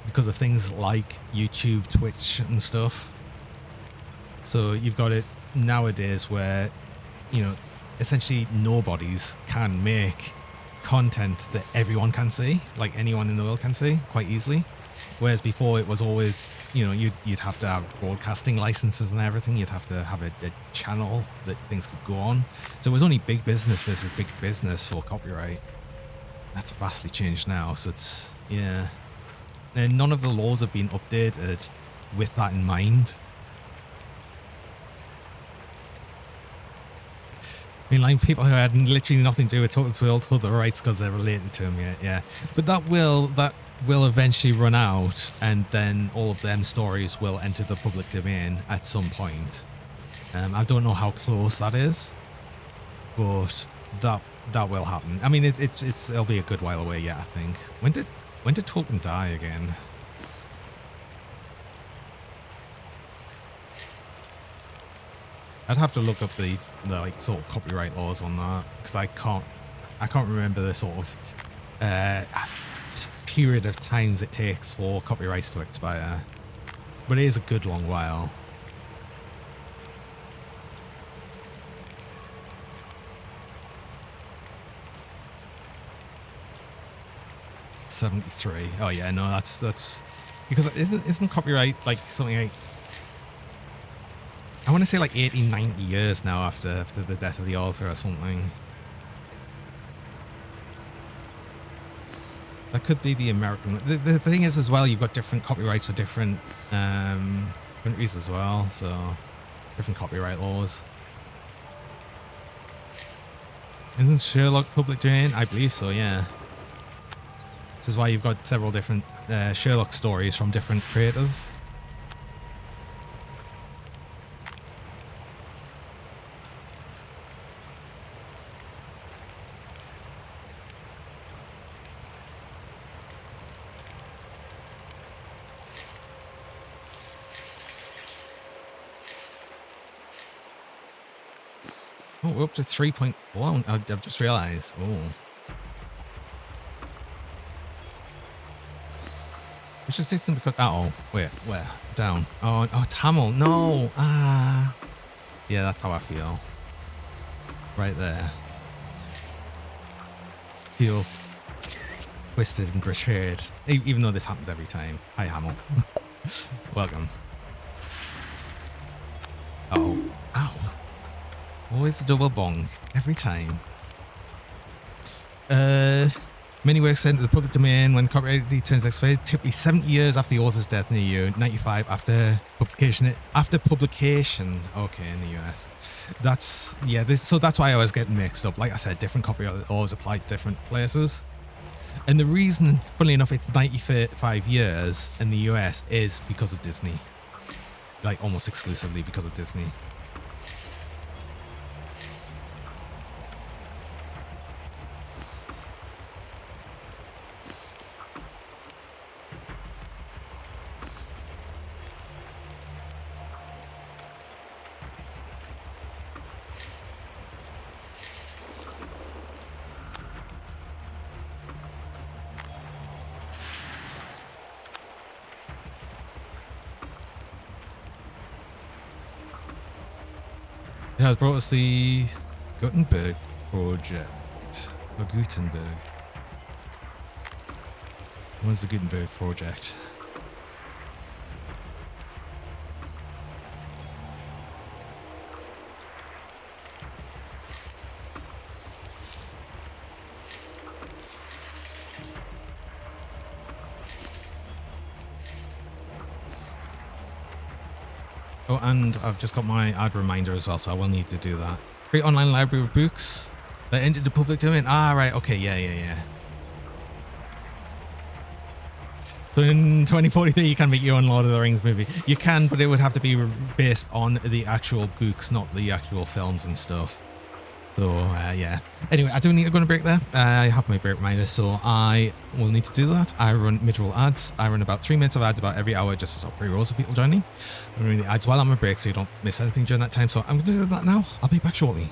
[SPEAKER 1] because of things like YouTube, Twitch and stuff. So you've got it nowadays where, you know, essentially nobodies can make content that everyone can see, like anyone in the world can see quite easily. Whereas before it was always, you know, you'd have to have broadcasting licenses and everything. You'd have to have a channel that things could go on. So it was only big business versus big business for copyright. That's vastly changed now. So it's, yeah. And none of the laws have been updated with that in mind. I mean, like, people who had literally nothing to do with Tolkien's world hold the rights because they're related to him, yeah. But that will eventually run out, and then all of them stories will enter the public domain at some point. I don't know how close that is, but that will happen. I mean, it'll be a good while away yet, I think. When did Tolkien die again? I'd have to look up the like sort of copyright laws on that, because I can't I can't remember the sort of period of times it takes for copyrights to expire, but it is a good long while. '73. Oh yeah, no, that's because isn't copyright like something like, I want to say like 80, 90 years now after the death of the author or something. That could be the American. The thing is as well, you've got different copyrights for different countries as well, so different copyright laws. Isn't Sherlock public domain? I believe so, yeah. Which is why you've got several different Sherlock stories from different creators. Oh, we're up to 3.4. I've just realised. Oh. Which is distant because. Oh, wait, where? Down. Oh, Tamil. No. Ah. Yeah, that's how I feel. Right there. Feel twisted and betrayed. Even though this happens every time. Hi, Hamill. Welcome. Oh. Ow. Always the double bong. Every time. Many works sent to the public domain when copyright turns expired, typically 70 years after the author's death in the EU, 95 after publication. Okay, in the US. That's, yeah, so that's why I was getting mixed up. Like I said, different copyright laws apply to different places. And the reason, funnily enough, it's 95 years in the US is because of Disney. Like, almost exclusively because of Disney. It has brought us the Gutenberg project. Or Gutenberg. What's the Gutenberg project? Oh, and I've just got my ad reminder as well, so I will need to do that. Great online library of books that entered the public domain. Ah, right. Okay. Yeah. So in 2043, you can make your own Lord of the Rings movie. You can, but it would have to be based on the actual books, not the actual films and stuff. So, yeah. Anyway, I do need to go on a break there. I have my break reminder, so I will need to do that. I run mid-roll ads. I run about 3 minutes of ads about every hour just to stop pre-rolls of people joining. I'm running the ads while I'm on a break so you don't miss anything during that time. So I'm going to do that now. I'll be back shortly.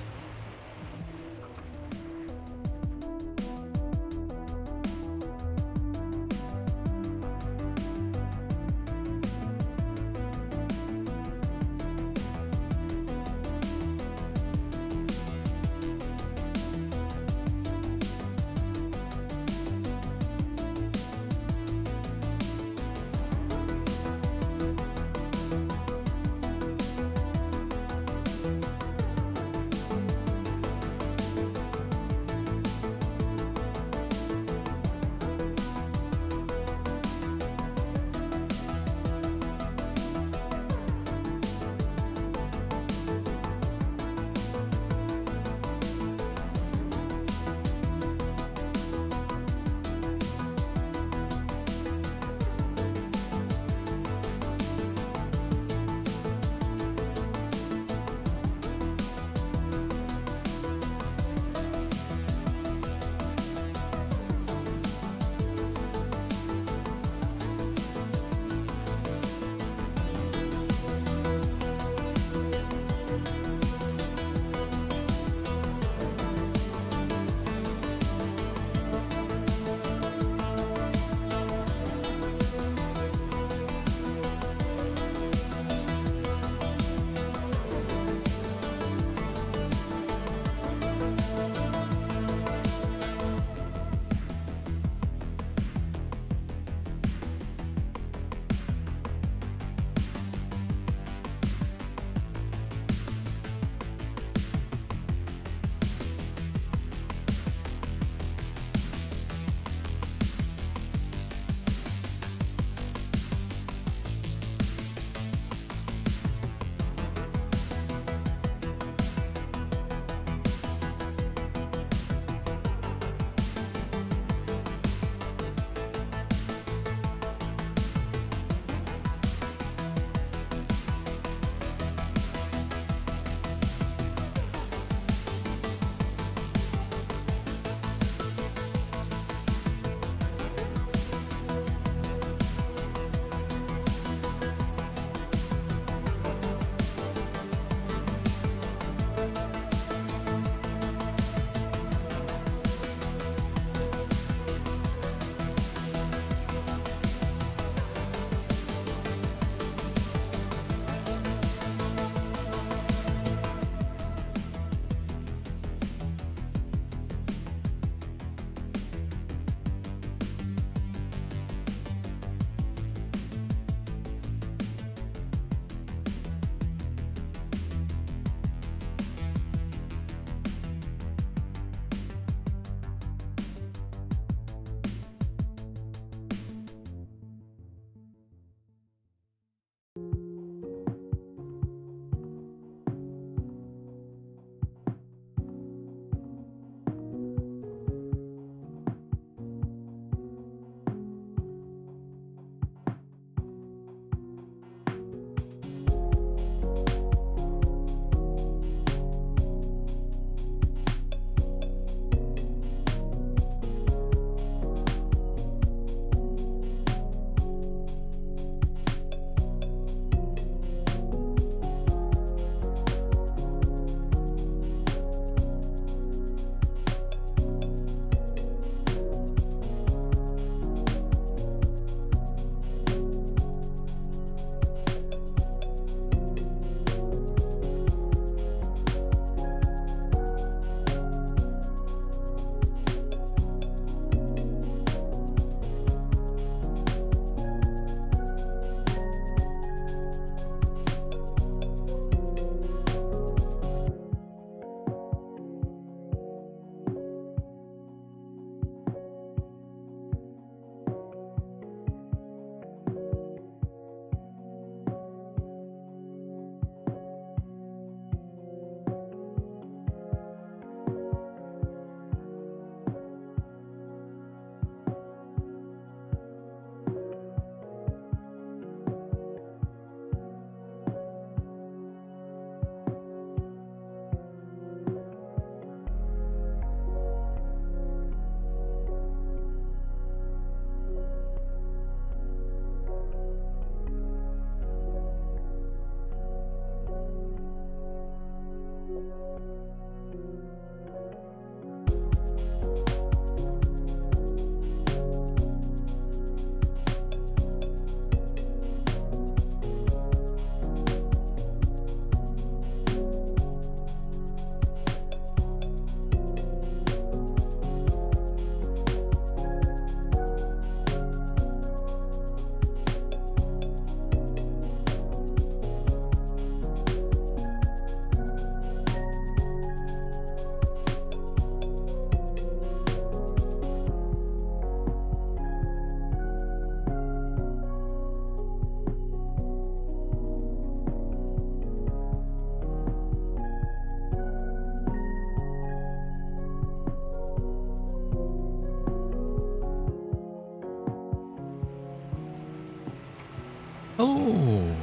[SPEAKER 1] Oh,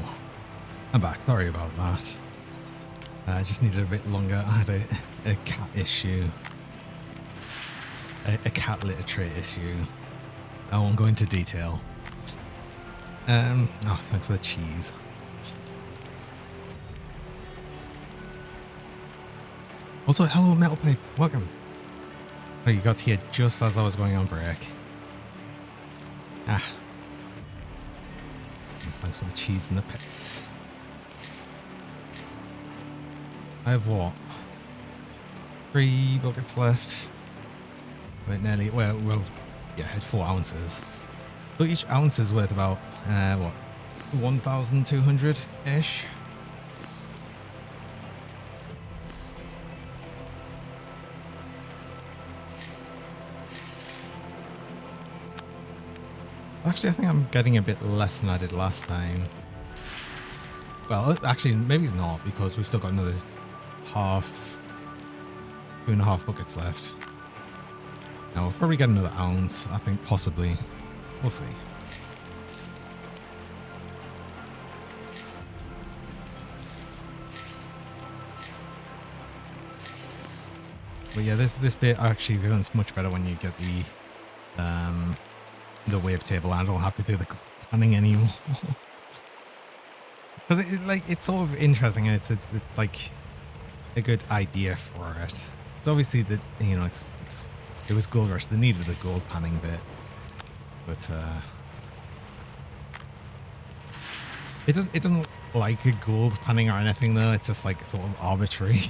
[SPEAKER 1] I'm back. Sorry about that. I just needed a bit longer. I had a cat issue. A cat litter tray issue. I won't go into detail. Oh, thanks for the cheese. Also, hello, Metal Pipe. Welcome. Oh, you got here just as I was going on break. Ah. Thanks for the cheese and the pets. I have what? 3 buckets left. Wait, nearly. Well, yeah, I had 4 ounces. So each ounce is worth about, what? 1,200-ish? Actually, I think I'm getting a bit less than I did last time. Well, actually, maybe it's not, because we've still got another 2.5 buckets left. Now, we'll probably get another ounce, I think, possibly. We'll see. But yeah, this bit actually feels much better when you get the wavetable. I don't have to do the panning anymore. Because it's sort of interesting, and it's like a good idea for it. It's obviously that, you know, it was Gold Rush. They needed the gold panning bit, but it doesn't like a gold panning or anything though. It's just like sort of arbitrary.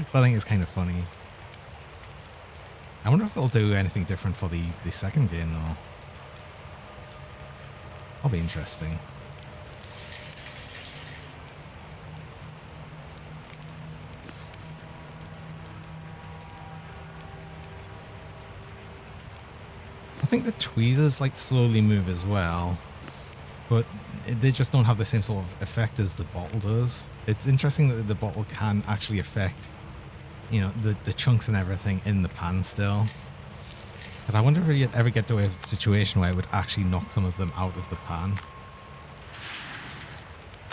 [SPEAKER 1] So I think it's kind of funny. I wonder if they'll do anything different for the second game though. That'll be interesting. I think the tweezers like slowly move as well, but they just don't have the same sort of effect as the bottle does. It's interesting that the bottle can actually affect, you know, the chunks and everything in the pan still. But I wonder if you'd ever get to a situation where it would actually knock some of them out of the pan.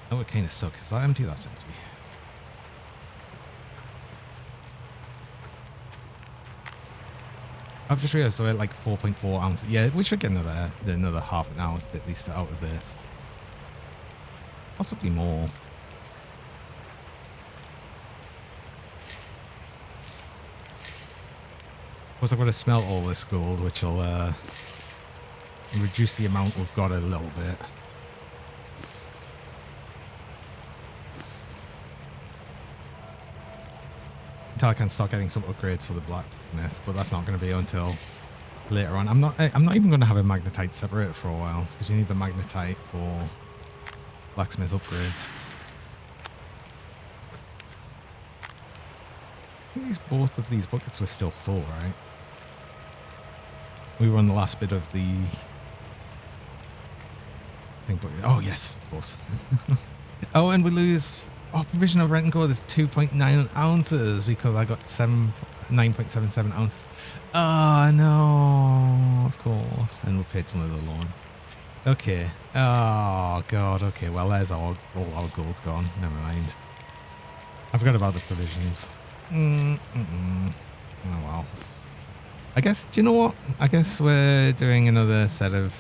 [SPEAKER 1] That would kind of suck. Is that empty? That's empty. I've just realized we're at like 4.4 ounces. Yeah, we should get another half an ounce at least out of this. Possibly more. Of course, I've got to smelt all this gold, which will reduce the amount we've got a little bit. Until I can start getting some upgrades for the blacksmith, but that's not going to be until later on. I'm not even going to have a magnetite separate for a while, because you need the magnetite for blacksmith upgrades. I think both of these buckets were still full, right? We were on the last bit of the thing, but oh yes, of course. Oh, and we lose. Oh, provision of rent and gold is 2.9 ounces because I got 9.77 ounces. Oh no, of course. And we paid some of the loan. Okay. Oh god. Okay. Well, there's all our gold's gone. Never mind. I forgot about the provisions. Oh well. I guess. Do you know what? I guess we're doing another set of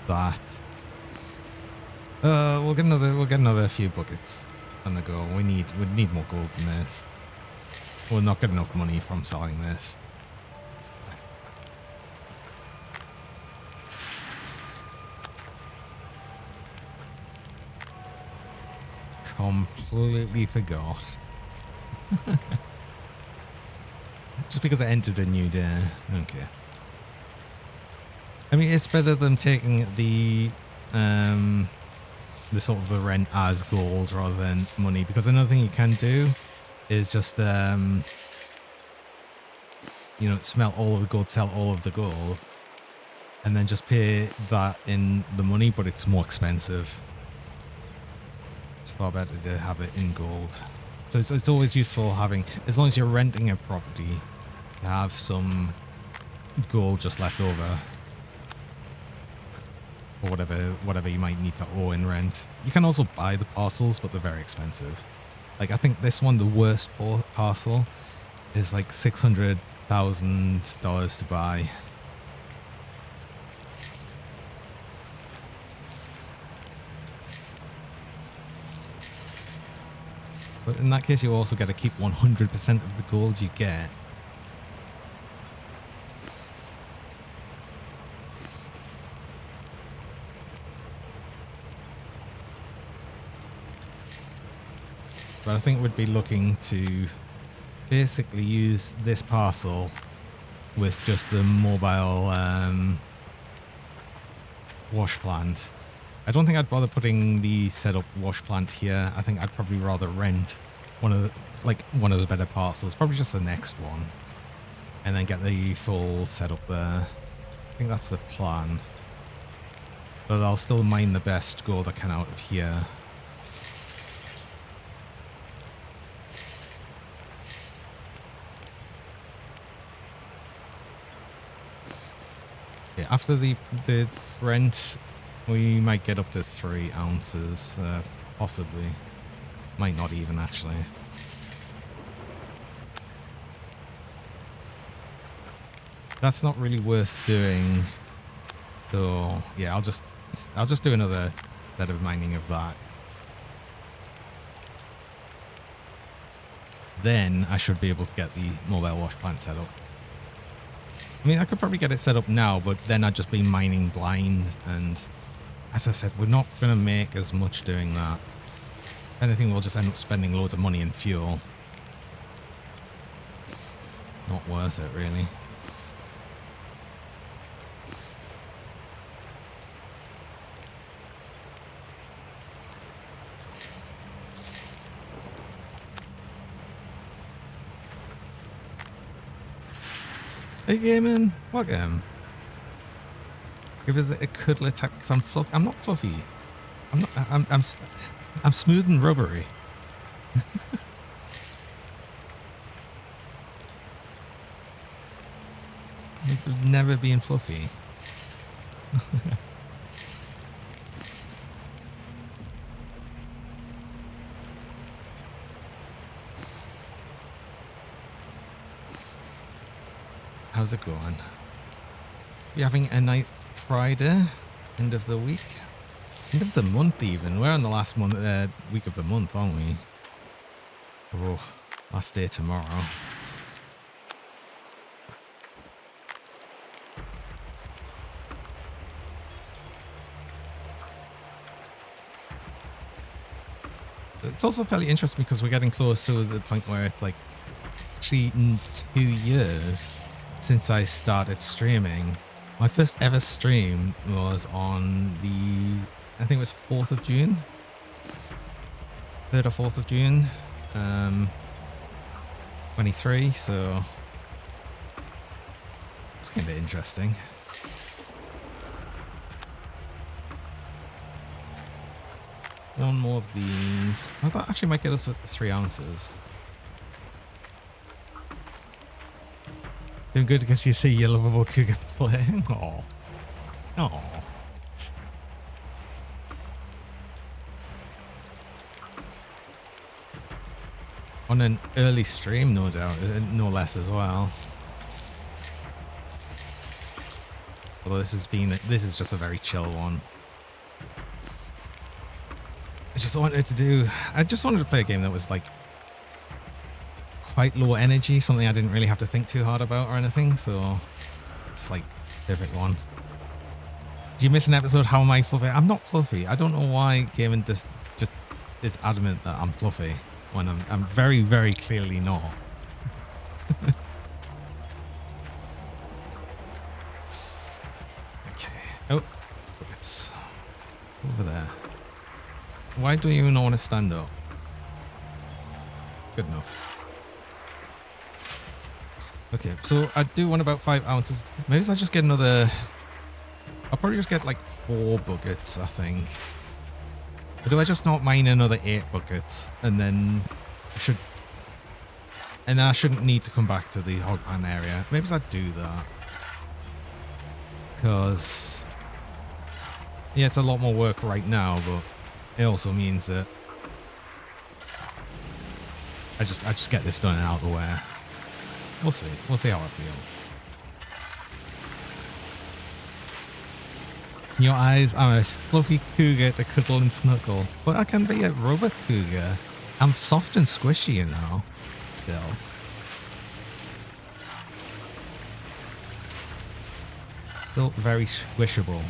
[SPEAKER 1] that. We'll get another few buckets on the go. We need more gold than this. We'll not get enough money from selling this. Completely forgot. Just because I entered a new day. Okay. I mean, it's better than taking the sort of the rent as gold rather than money, because another thing you can do is just you know, smelt all of the gold, sell all of the gold, and then just pay that in the money, but it's more expensive. It's far better to have it in gold. So it's always useful having, as long as you're renting a property, to have some gold just left over. or whatever you might need to owe in rent. You can also buy the parcels, but they're very expensive. Like, I think this one, the worst parcel, is like $600,000 to buy. But in that case, you also get to keep 100% of the gold you get. But I think we'd be looking to basically use this parcel with just the mobile wash plant. I don't think I'd bother putting the setup wash plant here. I think I'd probably rather rent one of the better parcels, probably just the next one, and then get the full setup there. I think that's the plan. But I'll still mine the best gold I can out of here. Yeah, after the rent, we might get up to 3 ounces, possibly. Might not even, actually. That's not really worth doing. So yeah, I'll just do another bit of mining of that. Then I should be able to get the mobile wash plant set up. I mean, I could probably get it set up now, but then I'd just be mining blind, and as I said, we're not going to make as much doing that. If anything, we'll just end up spending loads of money in fuel. Not worth it, really. Hey, gaming, welcome. Give us a cuddle attack because I'm fluffy. I'm not fluffy. I'm smooth and rubbery. You've never been fluffy. How's it going? You having a nice Friday? End of the week? End of the month even. We're on the last week of the month, aren't we? Oh, last day tomorrow. It's also fairly interesting because we're getting close to the point where it's like actually 2 years since I started streaming. My first ever stream was on the, I think it was 4th of June. 3rd or 4th of June. 23, so it's kind of interesting. One more of these. I thought actually might get us with 3 ounces. Doing good because you see your lovable cougar playing. Aww. Aww. On an early stream, no doubt, no less as well. Although this is just a very chill one. I just wanted to play a game that was like quite low energy, something I didn't really have to think too hard about or anything, so it's like perfect one. Did you miss an episode? How am I fluffy? I'm not fluffy. I don't know why gaming just is adamant that I'm fluffy when I'm very, very clearly not. Okay. Oh, it's over there. Why do you not want to stand up? Good enough. Okay, so I do want about 5 ounces. Maybe if I just get another... I'll probably just get like 4 buckets, I think. Or do I just not mine another 8 buckets and then I shouldn't need to come back to the hogman area? Maybe I do that. Because Yeah, it's a lot more work right now, but it also means that I just get this done and out of the way. We'll see. We'll see how I feel. In your eyes, I'm a fluffy cougar to cuddle and snuggle, but I can be a rubber cougar. I'm soft and squishy, you know. Still. Still very squishable.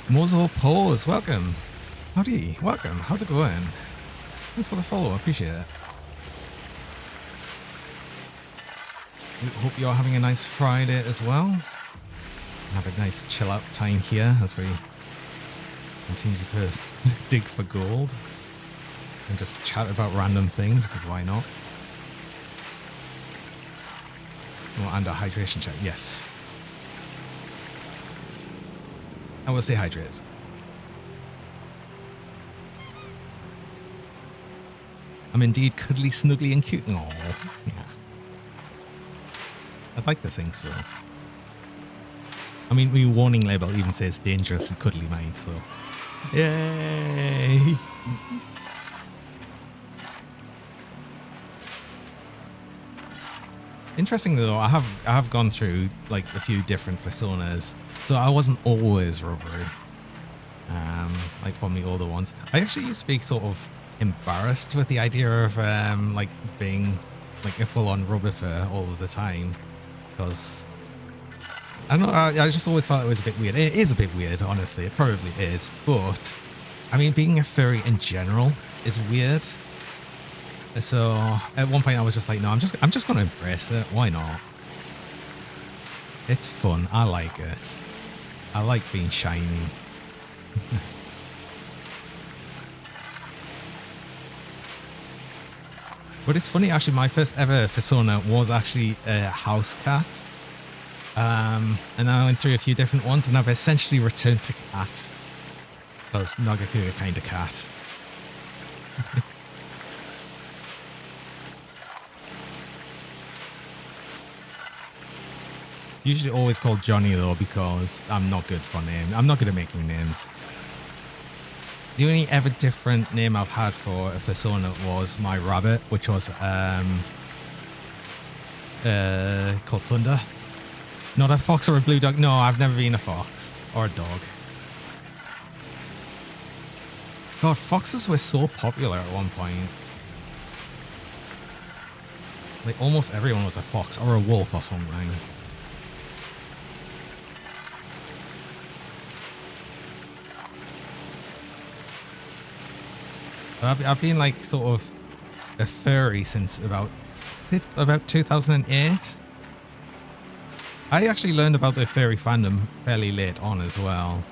[SPEAKER 1] Muzzle Pause, welcome. Howdy, welcome. How's it going? Thanks for the follow, appreciate it. Hope you're having a nice Friday as well. Have a nice chill out time here as we continue to dig for gold and just chat about random things, because why not? Oh, and a hydration check, yes. I will stay hydrated. I'm indeed cuddly, snuggly, and cute. Aww. Yeah. I'd like to think so. I mean, the warning label even says dangerous and cuddly mind, so. Yay! Interesting though, I have gone through like a few different personas, so I wasn't always rubbery. Like from the older ones, I actually used to be sort of embarrassed with the idea of like being like a full-on rubber fur all of the time, because I don't know. I just always thought it was a bit weird. It is a bit weird, honestly. It probably is, but I mean, being a furry in general is weird. So at one point I was just like, no, I'm just gonna embrace it. Why not? It's fun. I like it. I like being shiny. But it's funny, actually, my first ever persona was actually a house cat. And I went through a few different ones, and I've essentially returned to cat. Because Nagakuga kind of cat. Usually always called Johnny though, because I'm not good for names. I'm not good at making names. The only ever different name I've had for a persona was my rabbit, which was called Thunder. Not a fox or a blue dog. No, I've never been a fox or a dog. God, foxes were so popular at one point. Like almost everyone was a fox or a wolf or something. I've been like sort of a furry since about 2008. I actually learned about the furry fandom fairly late on as well.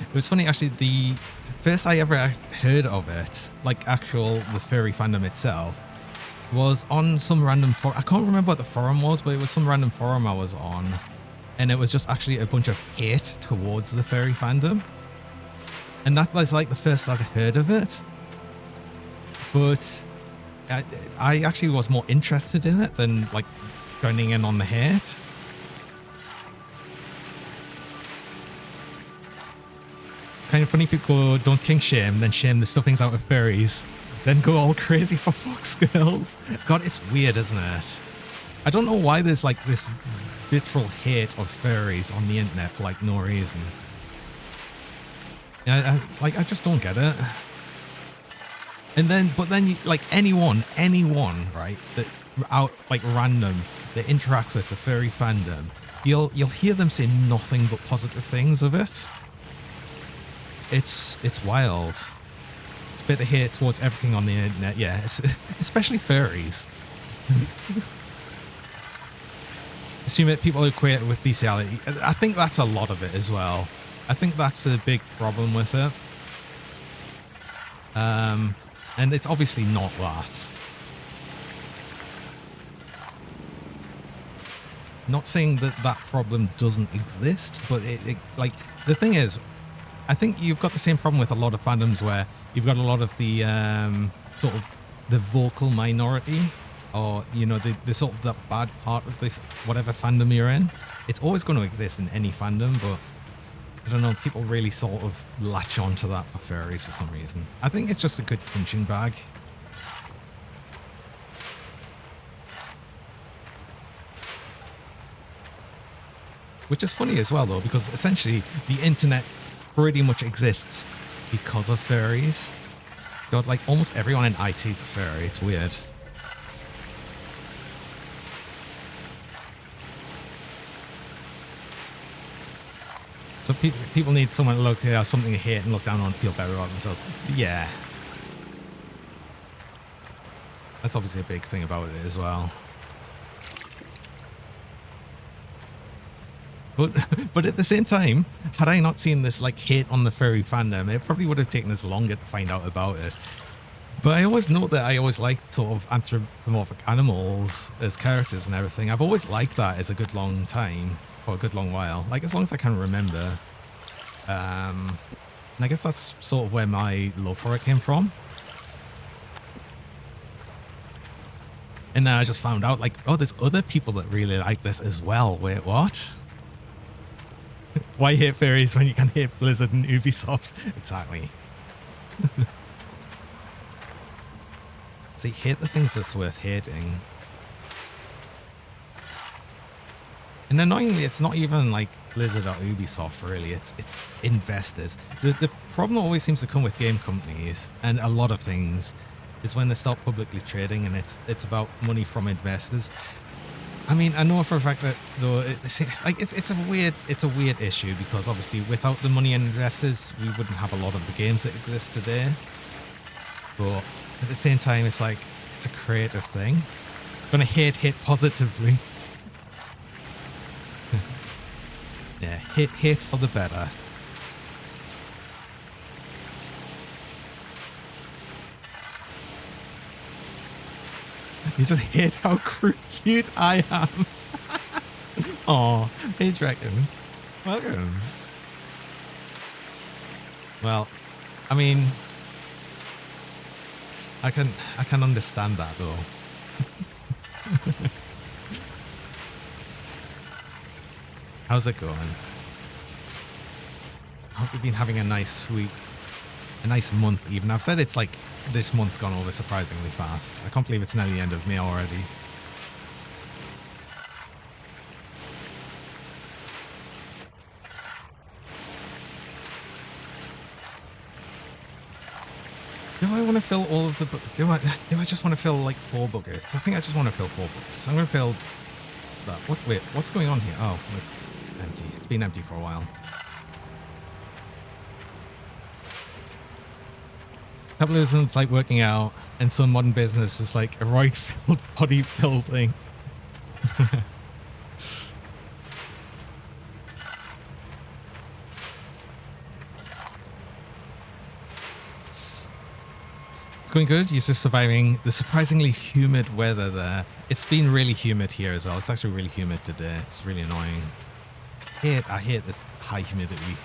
[SPEAKER 1] It was funny, actually, the first I ever heard of it, like the furry fandom itself, was on some random forum. I can't remember what the forum was, but it was some random forum I was on. And it was just actually a bunch of hate towards the furry fandom. And that was like the first I'd heard of it. But I actually was more interested in it than like joining in on the hate. It's kind of funny people don't kink shame, then shame the stuffings out of furries, then go all crazy for fox girls. God, it's weird, isn't it? I don't know why there's like this literal hate of furries on the internet for like no reason. Yeah, I just don't get it. And then, but then you, like anyone, right, that out like random that interacts with the furry fandom, you'll hear them say nothing but positive things of it. It's wild. It's a bit of hate towards everything on the internet, yeah, especially furries. Assume that people equate it with bestiality. I think that's a lot of it as well. I think that's a big problem with it. And it's obviously not that. Not saying that that problem doesn't exist, but it like the thing is, I think you've got the same problem with a lot of fandoms where you've got a lot of the sort of the vocal minority, or you know the sort of that bad part of the whatever fandom you're in. It's always going to exist in any fandom, but I don't know, people really sort of latch onto that for furries for some reason. I think it's just a good punching bag. Which is funny as well, though, because essentially the internet pretty much exists because of furries. God, like almost everyone in IT is a furry. It's weird. So people need someone to look at something to hate and look down on and feel better about themselves. Yeah. That's obviously a big thing about it as well. But at the same time, had I not seen this like hate on the furry fandom, it probably would have taken us longer to find out about it. But I always know that I always liked sort of anthropomorphic animals as characters and everything. I've always liked that as a good long time, or a good long while, like as long as I can remember. And I guess that's sort of where my love for it came from. And then I just found out like, oh, there's other people that really like this as well. Wait, what? Why hate furries when you can hate Blizzard and Ubisoft? Exactly. See, hate the things that's worth hating. And annoyingly, it's not even like Blizzard or Ubisoft, really. It's investors. The problem always seems to come with game companies and a lot of things is when they start publicly trading and it's about money from investors. I mean, I know for a fact that though it's a weird issue because obviously without the money and investors, we wouldn't have a lot of the games that exist today. But at the same time, it's like it's a creative thing. I'm gonna hate positively. Yeah, hate for the better. You just hate how cute I am. Aw, hey Dragon. Welcome. Well, I mean, I can understand that though. How's it going? I hope you've been having a nice week. A nice month even. I've said it's like this month's gone over surprisingly fast. I can't believe it's nearly the end of May already. Do I want to fill all of the do I just want to fill like 4 buckets? I think I just want to fill 4 buckets. So I'm going to fill that. What's going on here? Oh, it's empty. It's been empty for a while. Capitalism's like working out, and some modern business is like a right-filled bodybuilding. It's going good. You're just surviving the surprisingly humid weather there. It's been really humid here as well. It's actually really humid today. It's really annoying. I hate this high humidity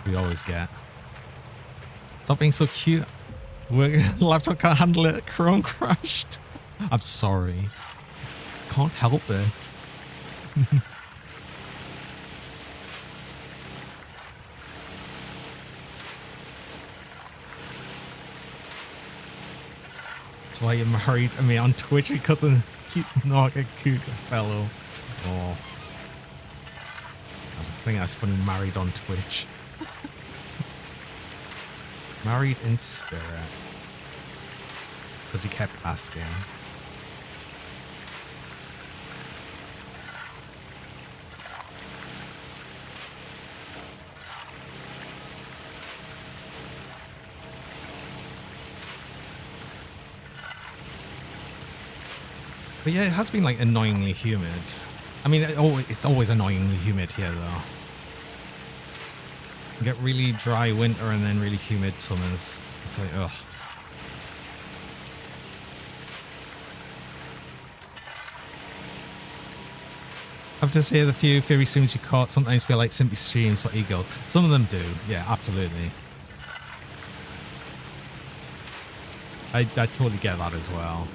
[SPEAKER 1] we always get. Stop being so cute. Laptop can't handle it. Chrome crashed. I'm sorry. Can't help it. That's why you married me on Twitch because of not a cute fellow. Oh. I think that's funny. Married on Twitch. Married in spirit. Because he kept asking. But yeah, it has been like annoyingly humid. I mean, it's always annoyingly humid here though. Get really dry winter and then really humid summers. It's like, ugh. I have to say the few theory streams you caught sometimes feel like simply streams for ego. Some of them do, yeah, absolutely. I totally get that as well.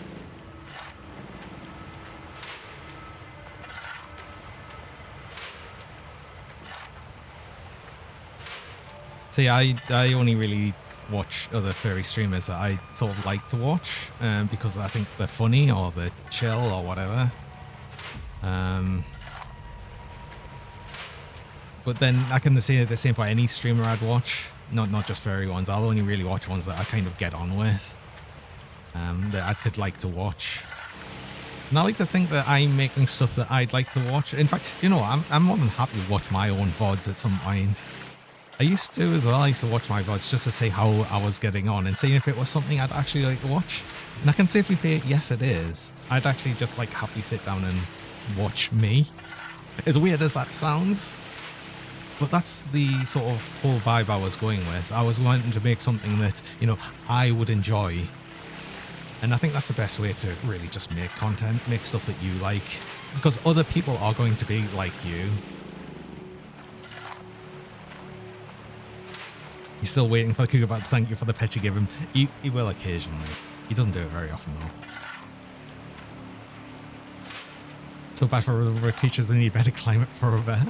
[SPEAKER 1] See, I only really watch other furry streamers that I sort of like to watch because I think they're funny or they're chill or whatever. But then I can say the same for any streamer I'd watch, not just furry ones. I'll only really watch ones that I kind of get on with, that I could like to watch. And I like to think that I'm making stuff that I'd like to watch. In fact, you know, I'm more than happy to watch my own VoDs at some point. I used to as well. I used to watch my VoDs just to see how I was getting on and seeing if it was something I'd actually like to watch. And I can safely say, yes, it is. I'd actually just like happily sit down and watch me. As weird as that sounds. But that's the sort of whole vibe I was going with. I was wanting to make something that, you know, I would enjoy. And I think that's the best way to really just make content, make stuff that you like. Because other people are going to be like you. He's still waiting for the Kookabat to thank you for the pet you give him. He will occasionally. He doesn't do it very often though. So bad for rubber creatures, they need better climate for a bear.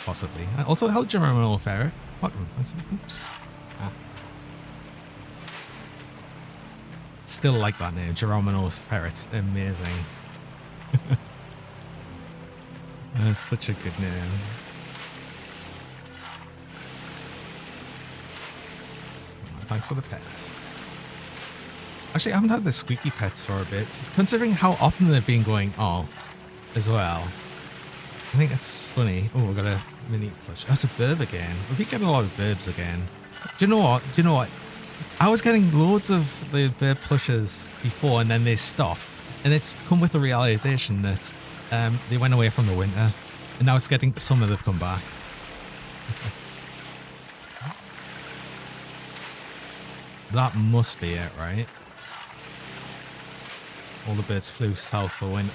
[SPEAKER 1] Possibly. Also, hello, Geronimo Ferret. Welcome. Thanks for the poops. Ah. Still like that name, Geronimo Ferret. Amazing. That's such a good name. Thanks for the pets. Actually, I haven't had the squeaky pets for a bit, considering how often they've been going on as well. I think it's funny. Oh, we've got a mini plush. That's a burb again. We've been getting a lot of burbs again. Do you know what? Do you know what? I was getting loads of the burb plushes before and then they stopped. And it's come with the realization that they went away from the winter. And now it's getting to summer, they've come back. That must be it, right? All the birds flew south for winter.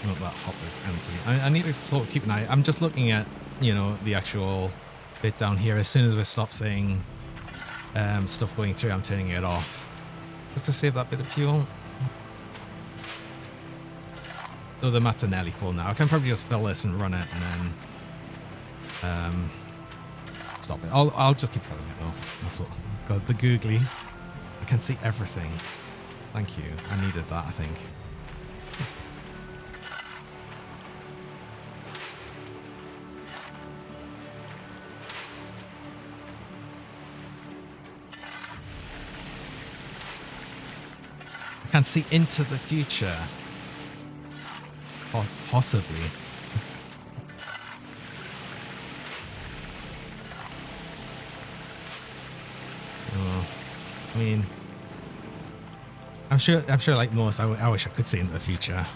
[SPEAKER 1] Oh, that hopper's empty. I need to sort of keep an eye. I'm just looking at, you know, the actual bit down here. As soon as we stop seeing stuff going through, I'm turning it off. Just to save that bit of fuel. Though the mats are nearly full now. I can probably just fill this and run it and then stop it. I'll just keep filling it though. That's what. God, the googly. I can see everything. Thank you. I needed that, I think. I can see into the future. Possibly. Oh, I mean, I'm sure like most, I wish I could see into the future.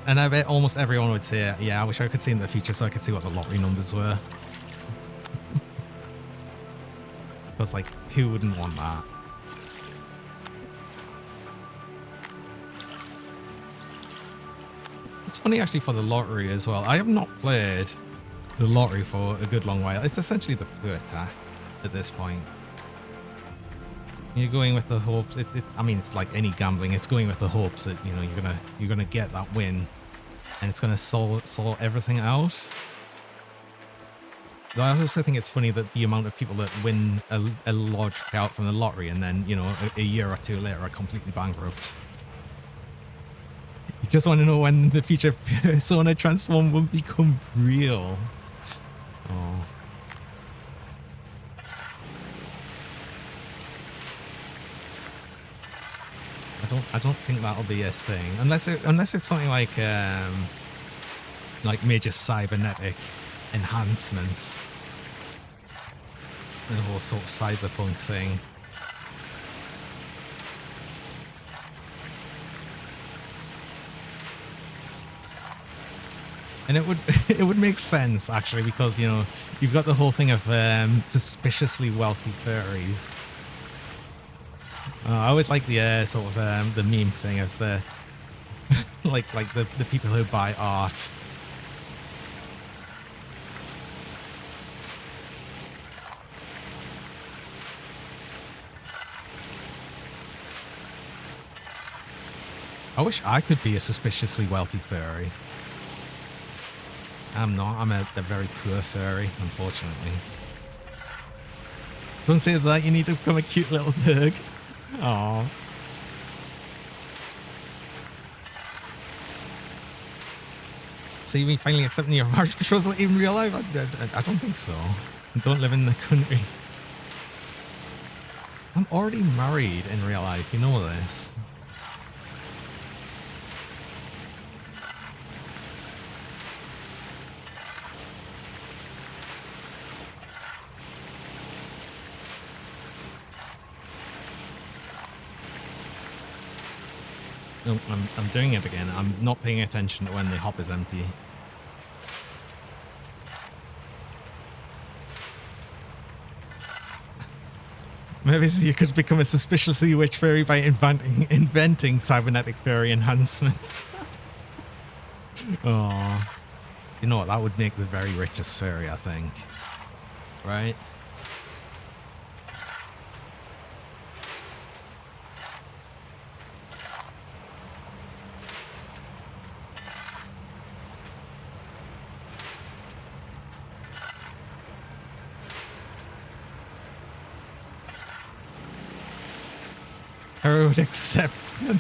[SPEAKER 1] And I bet almost everyone would say, yeah, I wish I could see into the future so I could see what the lottery numbers were. Because, like, who wouldn't want that? It's funny actually for the lottery as well. I have not played the lottery for a good long while. It's essentially the poo attack at this point. You're going with the hopes. I mean, it's like any gambling. It's going with the hopes that, you know, you're gonna get that win, and it's gonna sort everything out. Though I also think it's funny that the amount of people that win a large payout from the lottery and then, you know, a year or two later are completely bankrupt. You just want to know when the future Persona transform will become real. Oh. I don't think that'll be a thing unless it's something like major cybernetic enhancements. The whole sort of cyberpunk thing. And it would it would make sense actually, because you know you've got the whole thing of suspiciously wealthy furries. I always like the sort of the meme thing of the like the people who buy art. I wish I could be a suspiciously wealthy furry. I'm not. I'm a very poor furry, unfortunately. Don't say that. You need to become a cute little pig. Aww. So you mean finally accepting your marriage proposal in real life? I don't think so. I don't live in the country. I'm already married in real life. You know this. No, I'm doing it again. I'm not paying attention to when the hop is empty. Maybe you could become a suspiciously rich furry by inventing cybernetic furry enhancement. Oh, you know what? That would make the very richest furry, I think. Right? Terra would accept. I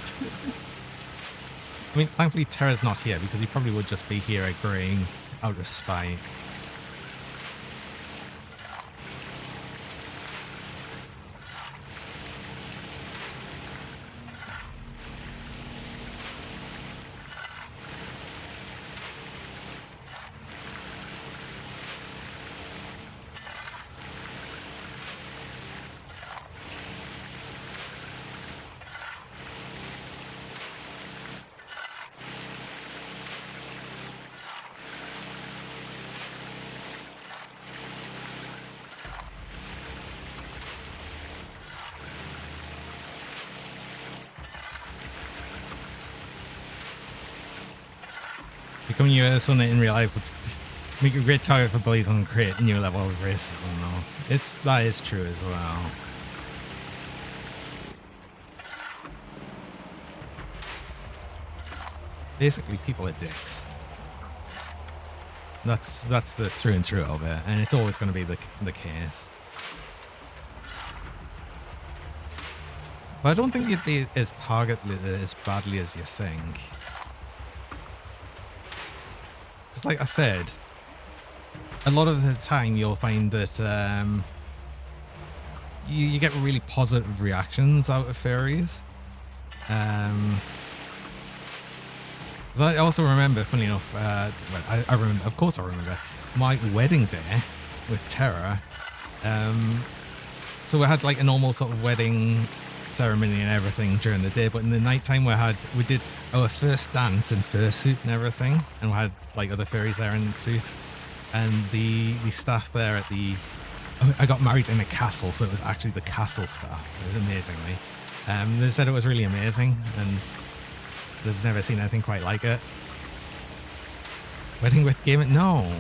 [SPEAKER 1] mean, thankfully Terra's not here, because he probably would just be here agreeing out of spite. Becoming a son in real life would make you a great target for bullies and create a new level of racism. No, that is true as well. Basically, people are dicks. That's the through and through of it, and it's always going to be the case. But I don't think it'd be as targeted as badly as you think. Just like I said, a lot of the time you'll find that you get really positive reactions out of furries. I also remember, funny enough, well, I remember, of course I remember, my wedding day with Terra. So we had like a normal sort of wedding ceremony and everything during the day, but in the nighttime we did our first dance in fursuit and everything, and we had like other furries there in suit, and the staff there at I got married in a castle, so it was actually the castle staff, amazingly. They said it was really amazing, and they've never seen anything quite like it. Wedding with gaming? No.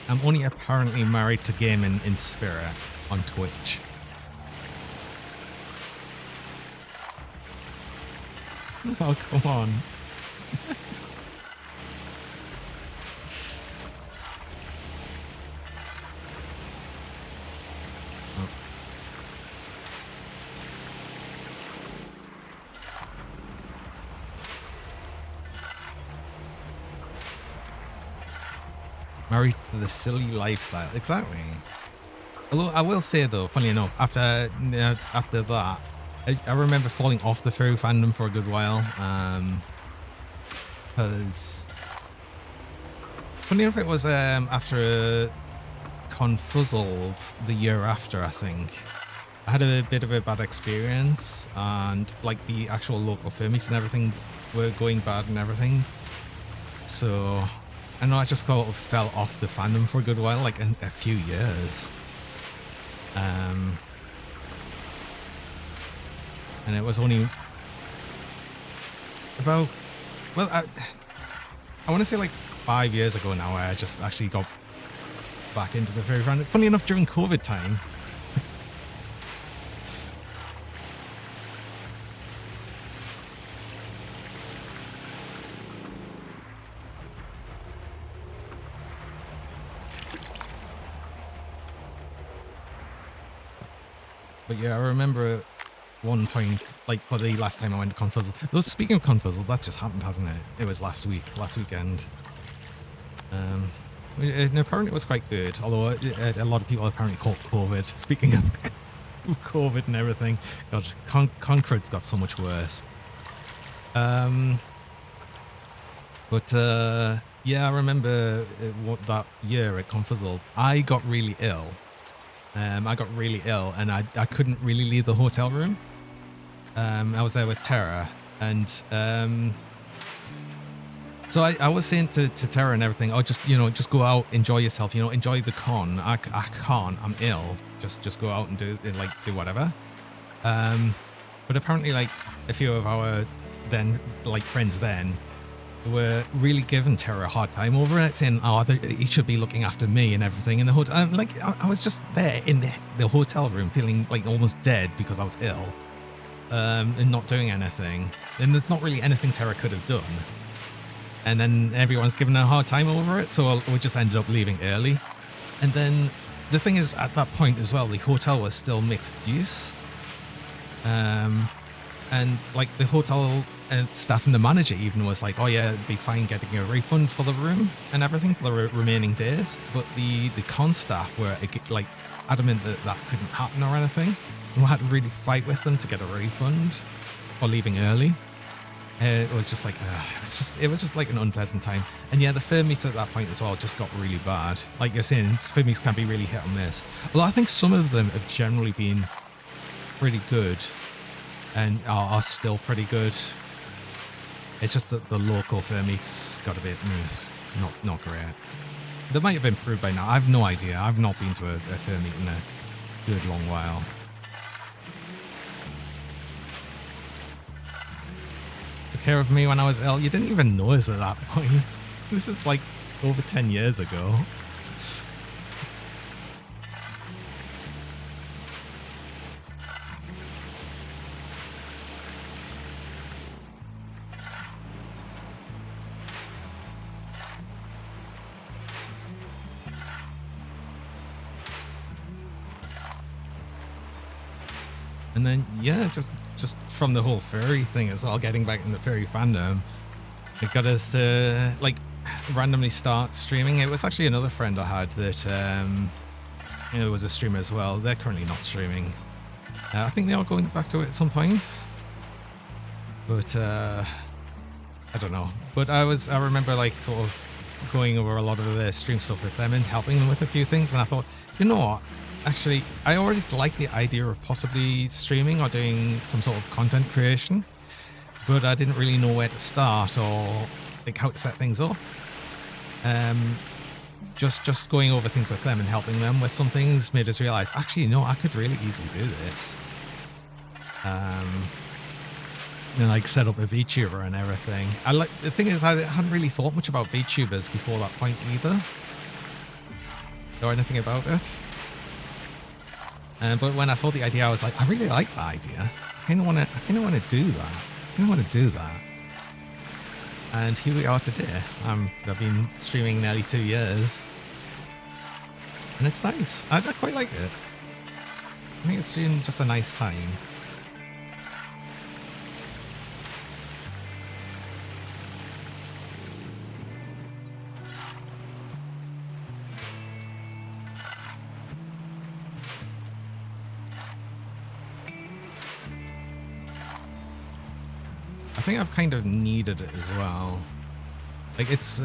[SPEAKER 1] I'm only apparently married to gaming in spirit on Twitch. Oh, come on. Married to the silly lifestyle. Exactly. Although I will say though, funny enough, after that, I remember falling off the furry fandom for a good while. because funny enough, it was after Confuzzled the year after, I think. I had a bit of a bad experience, and like the actual local firmies and everything were going bad and everything. So I know I just kind of fell off the fandom for a good while, like in a few years. And it was only about, well, I want to say like 5 years ago now, I just actually got back into the fairy fandom. Funny enough, during COVID time. But yeah, I remember at one point, like for the last time I went to Confuzzle. Speaking of Confuzzle, that just happened, hasn't it? It was last weekend. And apparently it was quite good, although a lot of people apparently caught COVID. Speaking of COVID and everything, God, Concord's got so much worse. Yeah, I remember that year at Confuzzled, I got really ill. And I couldn't really leave the hotel room. I was there with Tara, and so I was saying to Tara and everything, oh, just go out, enjoy yourself, enjoy the con. I can't, I'm ill. Just go out and do whatever. But apparently, like, a few of our friends were really giving Tara a hard time over it, saying, oh, he should be looking after me and everything in the hotel. I was just there in the hotel room feeling like almost dead because I was ill, and not doing anything. And there's not really anything Tara could have done. And then everyone's giving her a hard time over it, so we just ended up leaving early. And then the thing is, at that point as well, the hotel was still mixed use. And like the hotel staff and the manager even was like, oh yeah, it'd be fine getting a refund for the room and everything for the remaining days. But the con staff were like adamant that couldn't happen or anything. And we had to really fight with them to get a refund or leaving early. It was just like, it was just like an unpleasant time. And yeah, the firm meets at that point as well just got really bad. Like you're saying, firm meets can be really hit or miss. Although I think some of them have generally been pretty good and are still pretty good. It's just that the local firm meets got a bit not great. They might have improved by now. I've no idea. I've not been to a firm meet in a good long while. Took care of me when I was ill. You didn't even know us at that point. This is like over 10 years ago. And then, yeah, just from the whole furry thing as well, getting back in the furry fandom, it got us to, like, randomly start streaming. It was actually another friend I had that, was a streamer as well. They're currently not streaming. I think they are going back to it at some point. But, I don't know. But I remember, like, sort of going over a lot of their stream stuff with them and helping them with a few things. And I thought, you know what? Actually, I already like the idea of possibly streaming or doing some sort of content creation, but I didn't really know where to start or like how to set things up. Just going over things with them and helping them with some things made us realize, actually, no, I could really easily do this. And like set up a VTuber and everything. The thing is, I hadn't really thought much about VTubers before that point either, or anything about it. But when I saw the idea, I was like, I really like that idea. I kind of want to do that. And here we are today. I've been streaming nearly 2 years, and it's nice. I quite like it. I think it's been just a nice time. I think I've kind of needed it as well. Like it's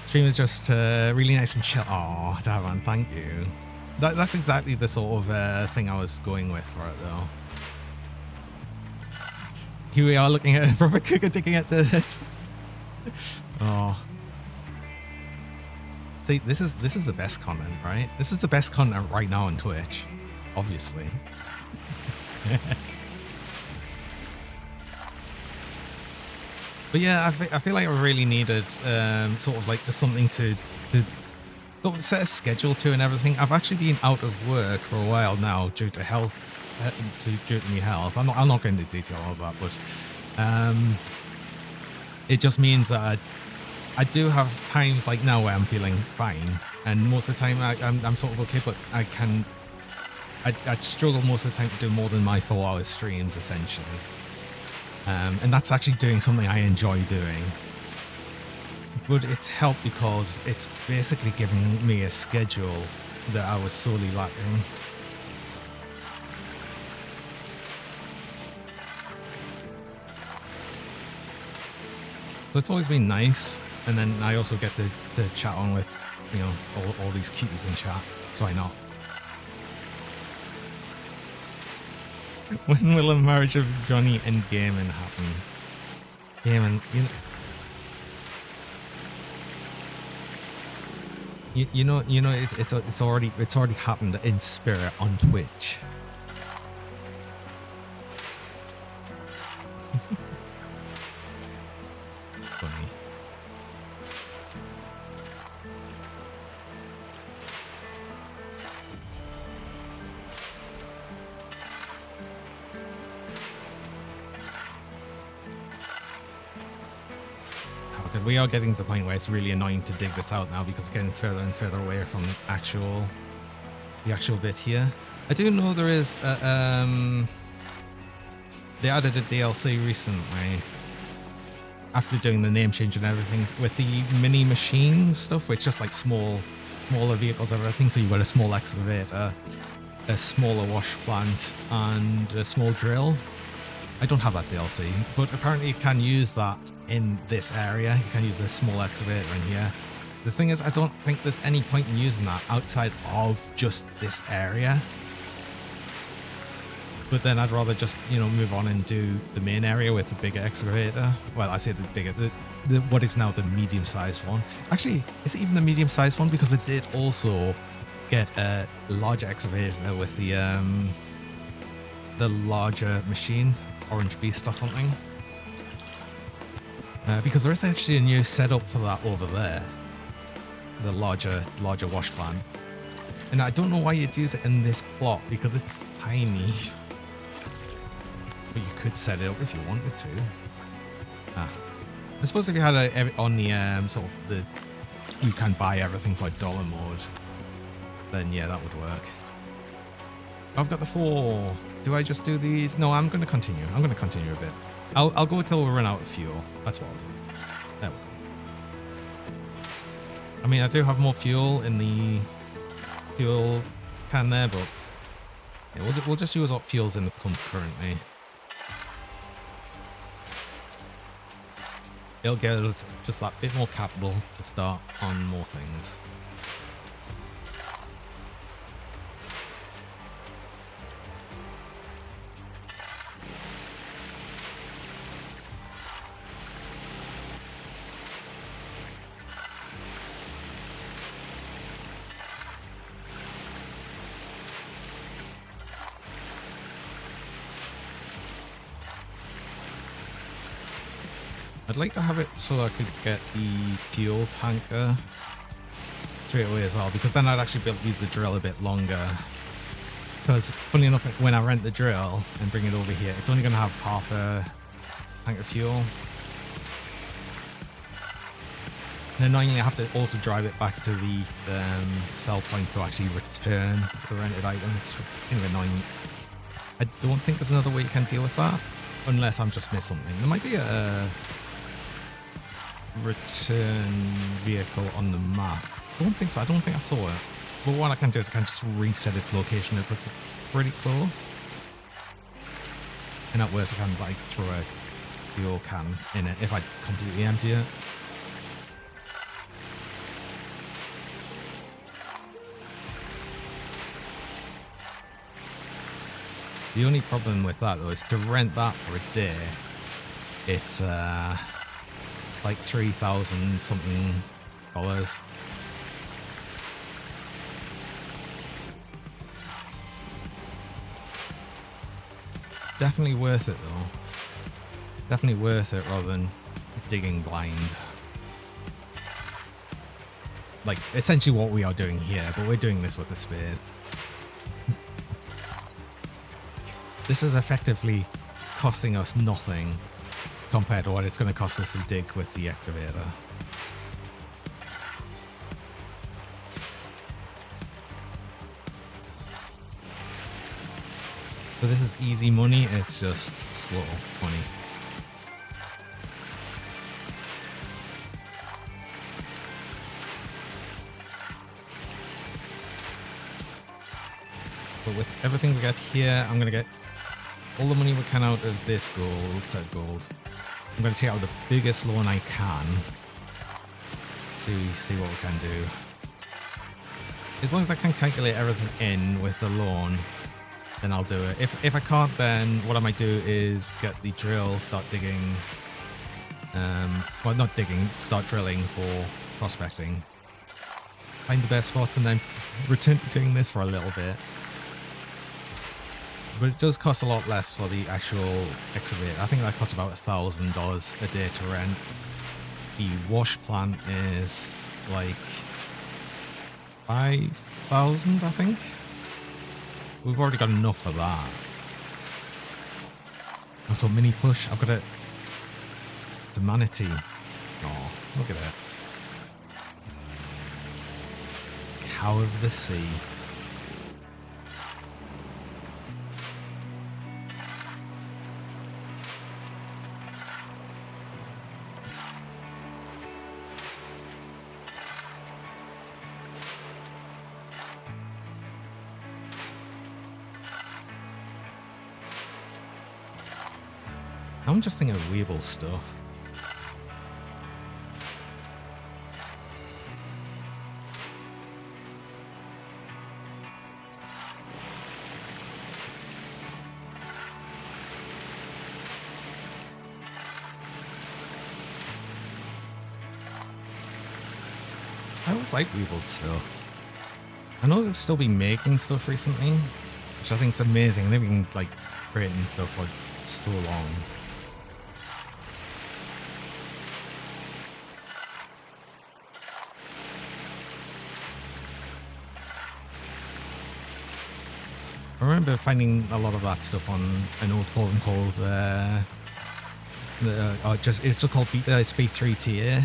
[SPEAKER 1] stream is just really nice and chill. Oh, Darren, thank you. That's exactly the sort of thing I was going with for it, though. Here we are looking at Robert Cooker digging at dirt. Oh. See, this is the best content, right? This is the best content right now on Twitch, obviously. But yeah, I feel like I really needed sort of like just something to sort of set a schedule to and everything. I've actually been out of work for a while now due to health, due to my health. I'm not going into detail of that, but it just means that I do have times like now where I'm feeling fine, and most of the time I'm sort of okay, but I'd struggle most of the time to do more than my 4-hour streams essentially. And that's actually doing something I enjoy doing. But it's helped because it's basically giving me a schedule that I was sorely lacking. So it's always been nice. And then I also get to chat on with, you know, all these cuties in chat. So why not? When will a marriage of Johnny and Gaiman happen? Gaiman, you know, it's already happened in spirit on Twitch. Funny. We are getting to the point where it's really annoying to dig this out now because it's getting further and further away from the actual bit here. I do know there is they added a DLC recently after doing the name change and everything with the mini machines stuff, which just like smaller vehicles and everything. So you've got a small excavator, a smaller wash plant, and a small drill. I don't have that DLC, but apparently you can use that in this area. You can use this small excavator in here. The thing is, I don't think there's any point in using that outside of just this area. But then I'd rather just, you know, move on and do the main area with the bigger excavator. Well, I say the bigger, the what is now the medium-sized one. Actually, is it even the medium-sized one? Because they did also get a larger excavator with the larger machine. Orange Beast or something, because there is actually a new setup for that over there, the larger wash plant, and I don't know why you'd use it in this plot because it's tiny, but you could set it up if you wanted to. I suppose if you had it on the sort of the you can buy everything for $1 mode, then yeah, that would work. I've got the 4. Do I just do these? No, I'm going to continue. I'm going to continue a bit. I'll go until we run out of fuel. That's what I'll do. There we go. I mean, I do have more fuel in the fuel can there, but yeah, we'll just use what fuel's in the pump currently. It'll get us just that bit more capital to start on more things. I'd like to have it so I could get the fuel tanker straight away as well, because then I'd actually be able to use the drill a bit longer. Because funny enough, when I rent the drill and bring it over here, it's only going to have half a tank of fuel. And annoyingly, I have to also drive it back to the sell point to actually return the rented item. It's kind of annoying. I don't think there's another way you can deal with that, unless I'm just missed something. There might be a return vehicle on the map. I don't think so. I don't think I saw it. But what I can do is I can just reset its location. It puts it pretty close. And at worst, I can like throw a fuel can in it if I completely empty it. The only problem with that though is to rent that for a day. It's like $3,000 something. Definitely worth it though. Definitely worth it rather than digging blind. Like essentially what we are doing here, but we're doing this with a spade. This is effectively costing us nothing compared to what it's going to cost us to dig with the excavator. But this is easy money, it's just slow money. But with everything we got here, I'm going to get all the money we can out of this gold. I'm going to take out the biggest loan I can to see what we can do. As long as I can calculate everything in with the loan, then I'll do it. If I can't, then what I might do is get the drill, start digging. Well, not digging, start drilling for prospecting. Find the best spots and then return to doing this for a little bit. But it does cost a lot less for the actual excavator. I think that costs about $1,000 a day to rent. The wash plant is like 5,000, I think. We've already got enough for that. Also, mini plush. I've got the manatee. Oh, look at it. Cow of the sea. I'm just thinking of Weeble stuff. I always like Weeble stuff. I know they've still been making stuff recently, which I think is amazing. They've been like creating stuff for so long. I remember finding a lot of that stuff on an old forum called it's just called Speed 3 tier,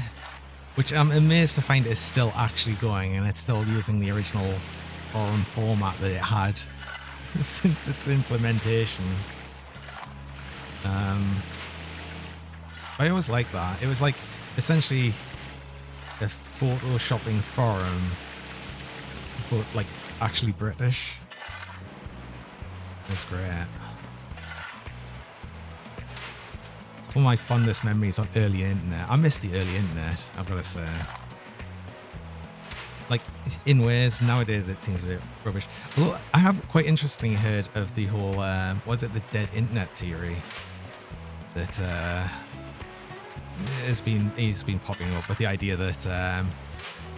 [SPEAKER 1] which I'm amazed to find is still actually going, and it's still using the original forum format that it had since its implementation. I always liked that. It was like essentially a photoshopping forum, but like actually British. That's great. One of my fondest memories on early internet. I miss the early internet, I've got to say. Like, in ways, nowadays it seems a bit rubbish. Although I have quite interestingly heard of the whole, was it the dead internet theory? That has been popping up with the idea that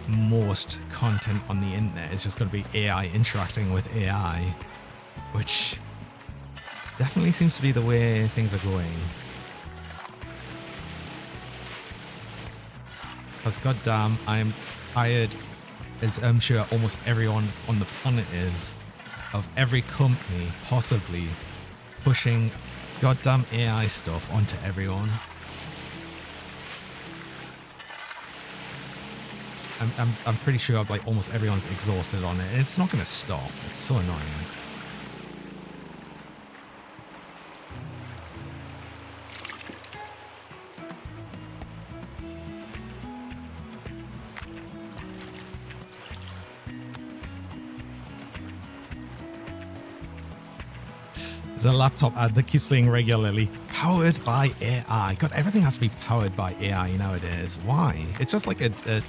[SPEAKER 1] most content on the internet is just going to be AI interacting with AI. Which definitely seems to be the way things are going. Because goddamn, I'm tired, as I'm sure almost everyone on the planet is, of every company possibly pushing goddamn AI stuff onto everyone. I'm pretty sure like almost everyone's exhausted on it, and it's not going to stop. It's so annoying. There's a laptop ad that keeps playing regularly. Powered by AI. God, everything has to be powered by AI nowadays. Why? It's just like it's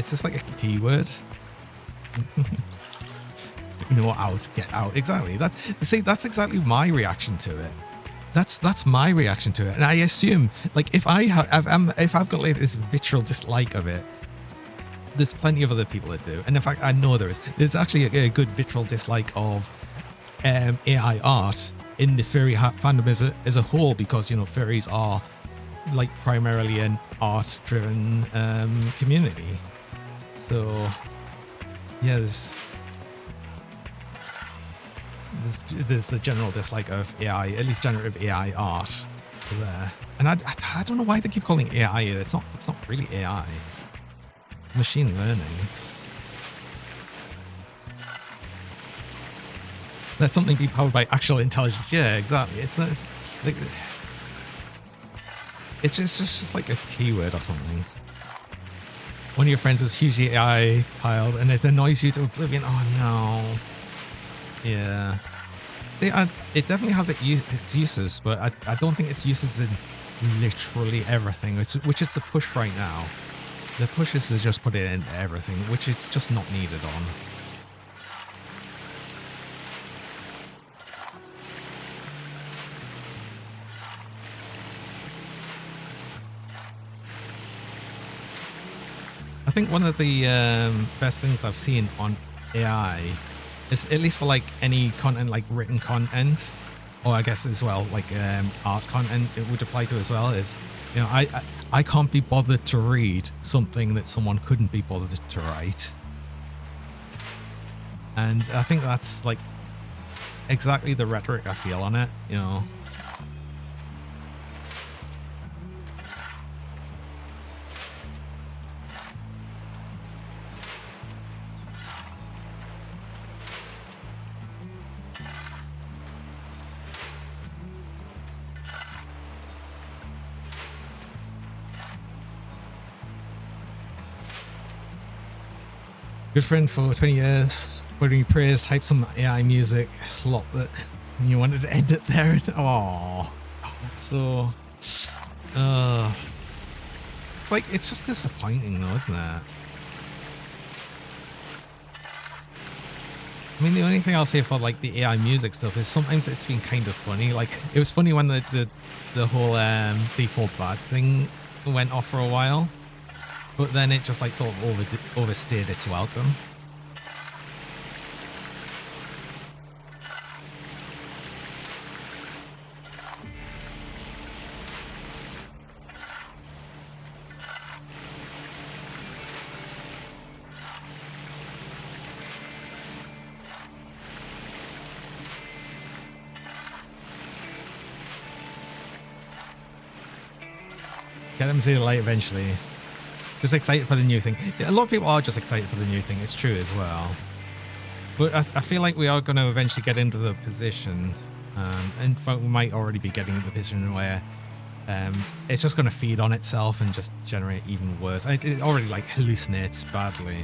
[SPEAKER 1] just like a keyword. No, out, get out. Exactly. That's exactly my reaction to it. That's my reaction to it. And I assume, like, if I've got like this visceral dislike of it, there's plenty of other people that do. And in fact, I know there's actually a good visceral dislike of AI art in the furry fandom as a whole, because, you know, furries are like primarily an art driven community. So yeah, there's the general dislike of AI, at least generative AI art there. And I don't know why they keep calling AI. It's not really AI. Machine learning. Let something be powered by actual intelligence. Yeah, exactly. It's like, it's just like a keyword or something. One of your friends is hugely AI piled and it annoys you to oblivion. Oh no. Yeah. It definitely has its uses, but I don't think its uses in literally everything, which is the push right now. The push is to just put it in everything, which it's just not needed on. I think one of the best things I've seen on AI is, at least for like any content, like written content, or I guess as well like art content it would apply to as well, is, you know, I can't be bothered to read something that someone couldn't be bothered to write. And I think that's like exactly the rhetoric I feel on it, you know. Good friend for 20 years, putting praise, type some AI music, slop it, and you wanted to end it there. Oh, that's so. It's like, it's just disappointing though, isn't it? I mean, the only thing I'll say for like the AI music stuff is sometimes it's been kind of funny. Like, it was funny when the whole default bad thing went off for a while. But then it just like sort of overstayed its welcome. Get them to see the light eventually. Just excited for the new thing. Yeah, a lot of people are just excited for the new thing. It's true as well. But I feel like we are going to eventually get into the position. In fact, we might already be getting into the position where it's just going to feed on itself and just generate even worse. It already like hallucinates badly.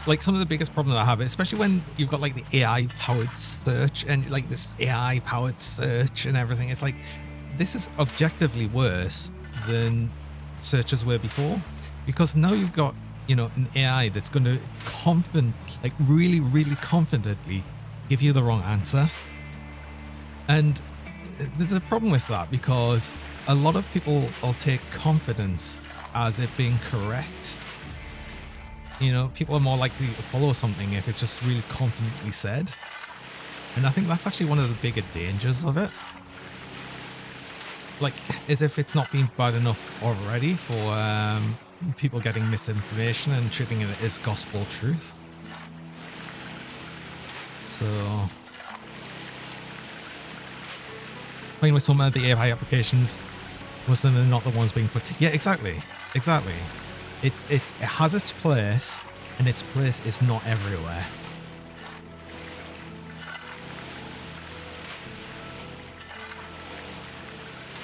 [SPEAKER 1] Like some of the biggest problems I have, especially when you've got like the AI powered search and like this AI powered search and everything. It's like, this is objectively worse than searches were before, because now you've got, you know, an AI that's going to really, really confidently give you the wrong answer. And there's a problem with that, because a lot of people will take confidence as it being correct. You know, people are more likely to follow something if it's just really confidently said. And I think that's actually one of the bigger dangers of it. Like, as if it's not been bad enough already for people getting misinformation and treating it as gospel truth. So, playing with some of the AI applications, most of them are not the ones being put. Yeah, exactly. It has its place, and its place is not everywhere.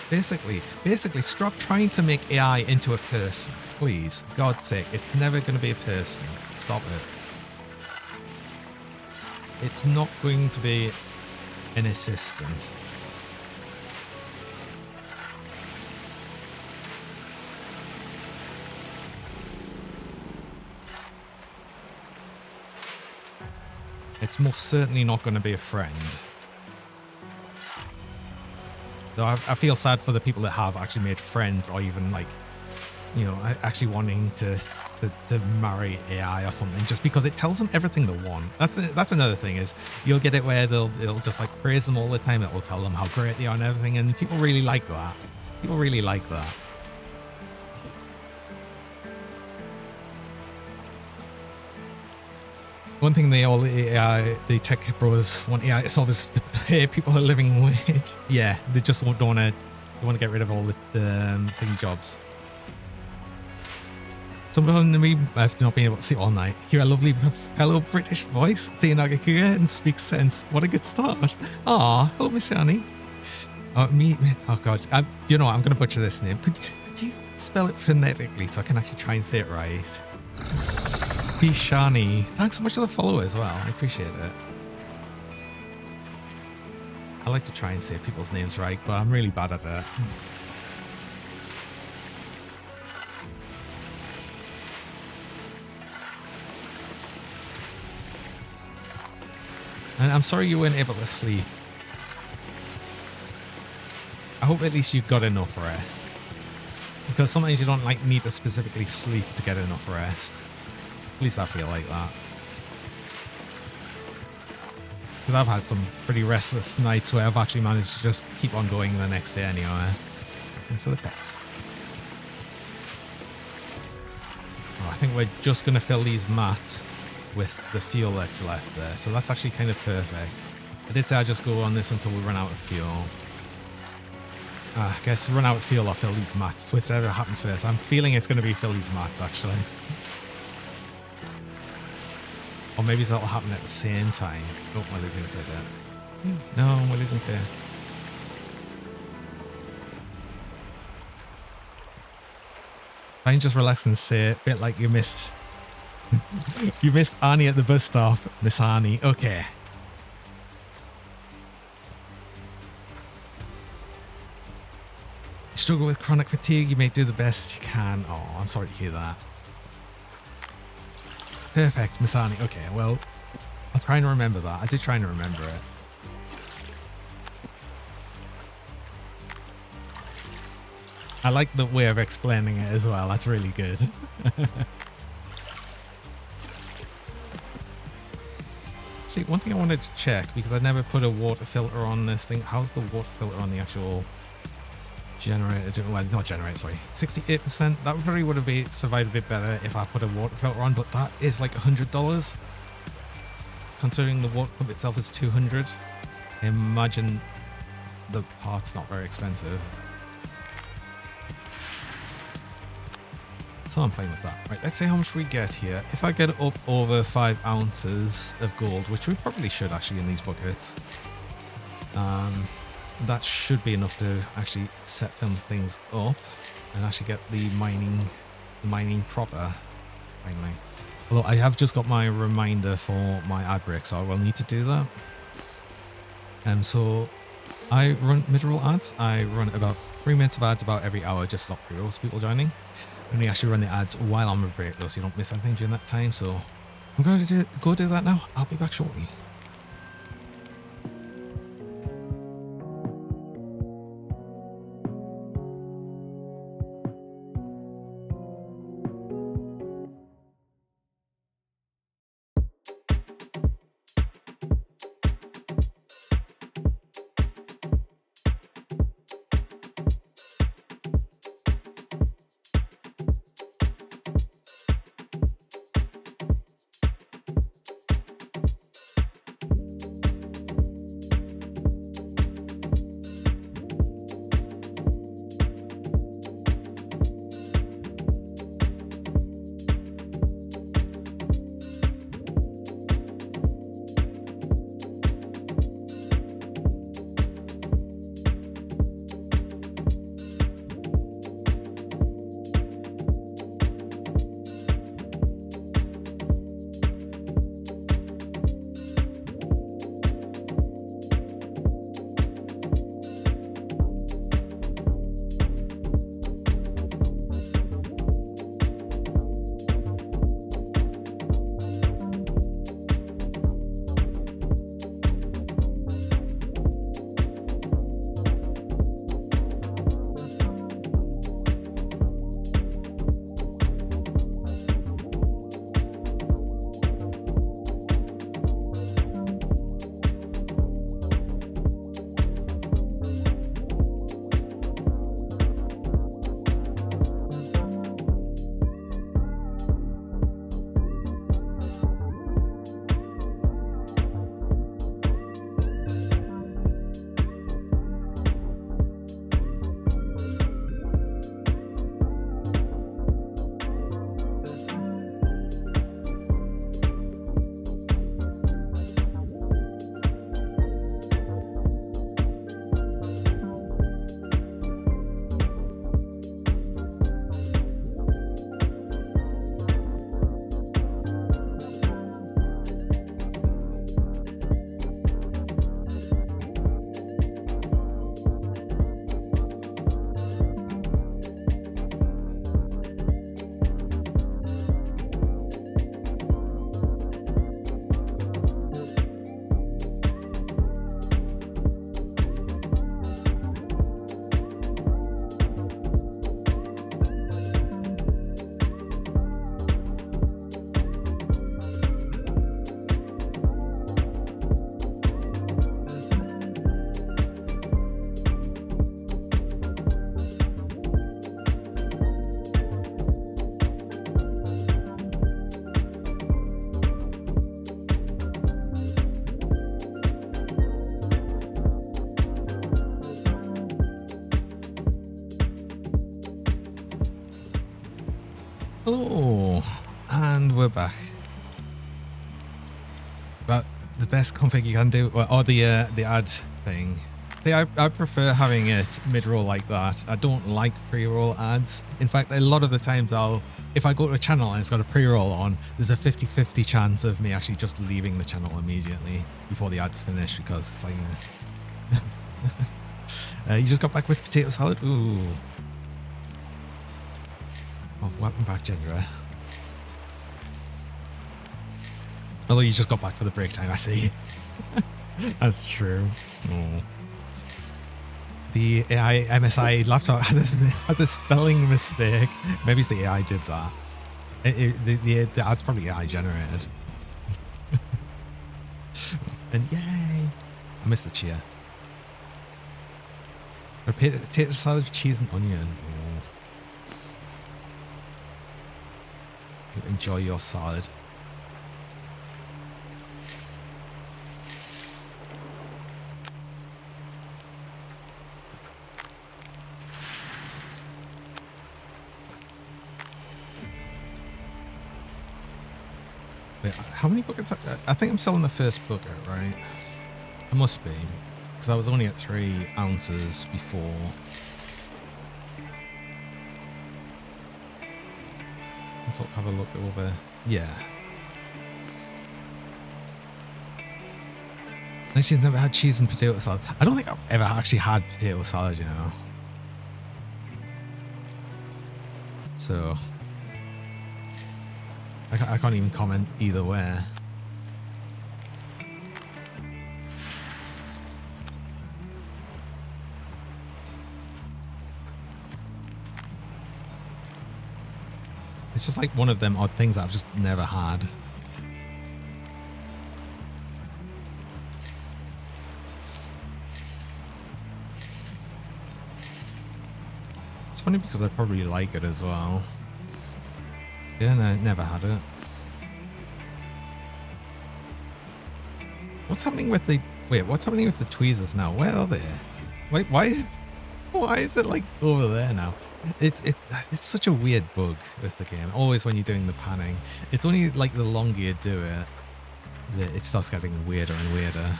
[SPEAKER 1] Basically, stop trying to make AI into a person. Please, God's sake, it's never going to be a person. Stop it. it's not going to be an assistant. It's most certainly not going to be a friend. Though I feel sad for the people that have actually made friends, or even like, you know, actually wanting to marry AI or something, just because it tells them everything they want. That's another thing, is you'll get it where it'll just like praise them all the time. It will tell them how great they are and everything, and people really like that. People really like that. One thing the tech bros want AI to solve is to pay people a living wage. Yeah, they just don't want to get rid of all the thingy jobs. Someone to me, I've not been able to see all night. Hear a lovely fellow British voice saying Nagakuya and speak sense. What a good start. Ah, hello, Miss Shani. Oh god, you know, I'm going to butcher this name. Could you spell it phonetically so I can actually try and say it right? Bishani. Thanks so much for the follow as well. I appreciate it. I like to try and say people's names right, but I'm really bad at it. And I'm sorry you weren't able to sleep. I hope at least you got enough rest. Because sometimes you don't like need to specifically sleep to get enough rest. At least I feel like that. Because I've had some pretty restless nights where I've actually managed to just keep on going the next day anyway. And so the pets. Oh, I think we're just going to fill these mats with the fuel that's left there. So that's actually kind of perfect. I did say I'd just go on this until we run out of fuel. I guess run out of fuel or fill these mats. Whichever happens first. I'm feeling it's going to be fill these mats actually. Or maybe that'll happen at the same time. Oh, we're losing K there. No, we're losing K. I can just relax and say it, a bit like you missed. You missed Arnie at the bus stop, Miss Arnie. Okay. Struggle with chronic fatigue, you may do the best you can. Oh, I'm sorry to hear that. Perfect, Miss Arnie. Okay, well, I'll try and remember that. I did try and remember it. I like the way of explaining it as well. That's really good. Actually, one thing I wanted to check, because I never put a water filter on this thing. How's the water filter on the actual generator? Well, not generator, sorry. 68%. That probably would have survived a bit better if I put a water filter on, but that is like $100. Considering the water pump itself is $200. Imagine the part's not very expensive. So I'm fine with that. Right, let's see how much we get here. If I get up over 5 ounces of gold, which we probably should actually in these buckets, that should be enough to actually set things up and actually get the mining proper finally. Although I have just got my reminder for my ad break, so I will need to do that. So I run mid-roll ads. I run about 3 minutes of ads about every hour, just to stop pre-rolls people joining. And they actually run the ads while I'm on break though, so you don't miss anything during that time. So I'm going to go do that now. I'll be back shortly. Hello, and we're back. But the best config you can do, or the ad thing. See, I prefer having it mid-roll like that. I don't like pre-roll ads. In fact, a lot of the times if I go to a channel and it's got a pre-roll on, there's a 50-50 chance of me actually just leaving the channel immediately before the ad's finished, because it's like, you just got back with potato salad? Ooh. Oh, welcome back, Gendra. Although you just got back for the break time, I see. That's true. Oh. The AI MSI laptop has a spelling mistake. Maybe it's the AI did that. The ad's probably AI generated. And yay! I missed the cheer. Potato salad with cheese and onion. Oh. Enjoy your salad. Wait, how many buckets? I think I'm still in the first bucket, right? I must be, because I was only at 3 ounces before. Let's have a look over. Yeah. She's never had cheese and potato salad. I don't think I've ever actually had potato salad, you know. So I can't even comment either way. It's just like one of them odd things that I've just never had. It's funny because I probably like it as well. Yeah, no, never had it. What's happening with the... Wait, what's happening with the tweezers now? Where are they? Wait, why is it like over there now? It's such a weird bug with the game. Always when you're doing the panning. It's only like the longer you do it that it starts getting weirder and weirder.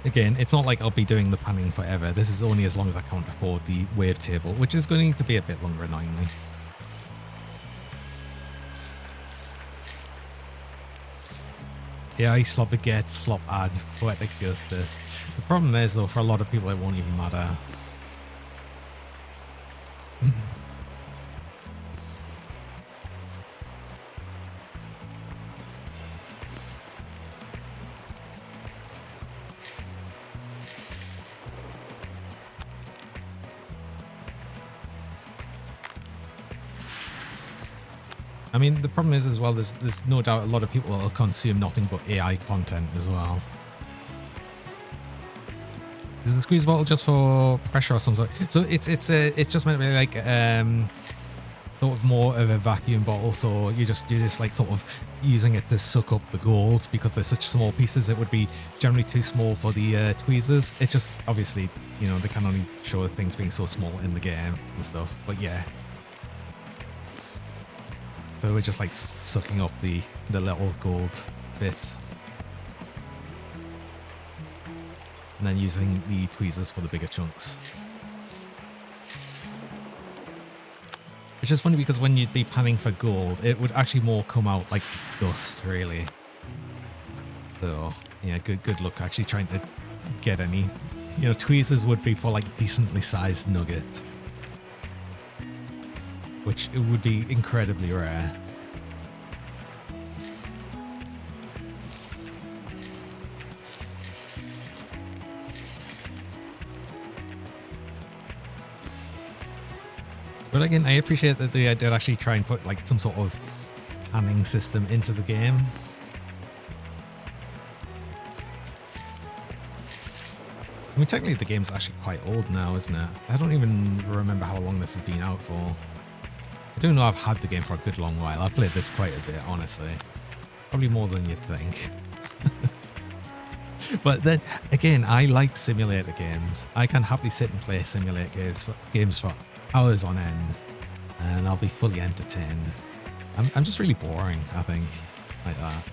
[SPEAKER 1] Again, it's not like I'll be doing the panning forever. This is only as long as I can't afford the wavetable, which is going to be a bit longer, annoyingly. Yeah, I slop baguette, slop ad, poetic justice. The problem is, though, for a lot of people, it won't even matter. I mean, the problem is as well, there's no doubt a lot of people that will consume nothing but AI content as well. Is the squeeze bottle just for pressure or something? So it's just meant to be like sort of more of a vacuum bottle. So you're just like sort of using it to suck up the gold because they're such small pieces. It would be generally too small for the tweezers. It's just obviously, you know, they can only show things being so small in the game and stuff. But yeah. So we're just like sucking up the little gold bits. And then using the tweezers for the bigger chunks. Which is funny because when you'd be panning for gold, it would actually more come out like dust, really. So, yeah, good luck actually trying to get any. You know, tweezers would be for like decently sized nuggets. Which it would be incredibly rare. But again, I appreciate that they did actually try and put like some sort of panning system into the game. I mean, technically the game's actually quite old now, isn't it? I don't even remember how long this has been out for. I do know I've had the game for a good long while. I've played this quite a bit, honestly. Probably more than you'd think. But then again, I like simulator games. I can happily sit and play simulator games for hours on end, and I'll be fully entertained. I'm just really boring, I think, like that.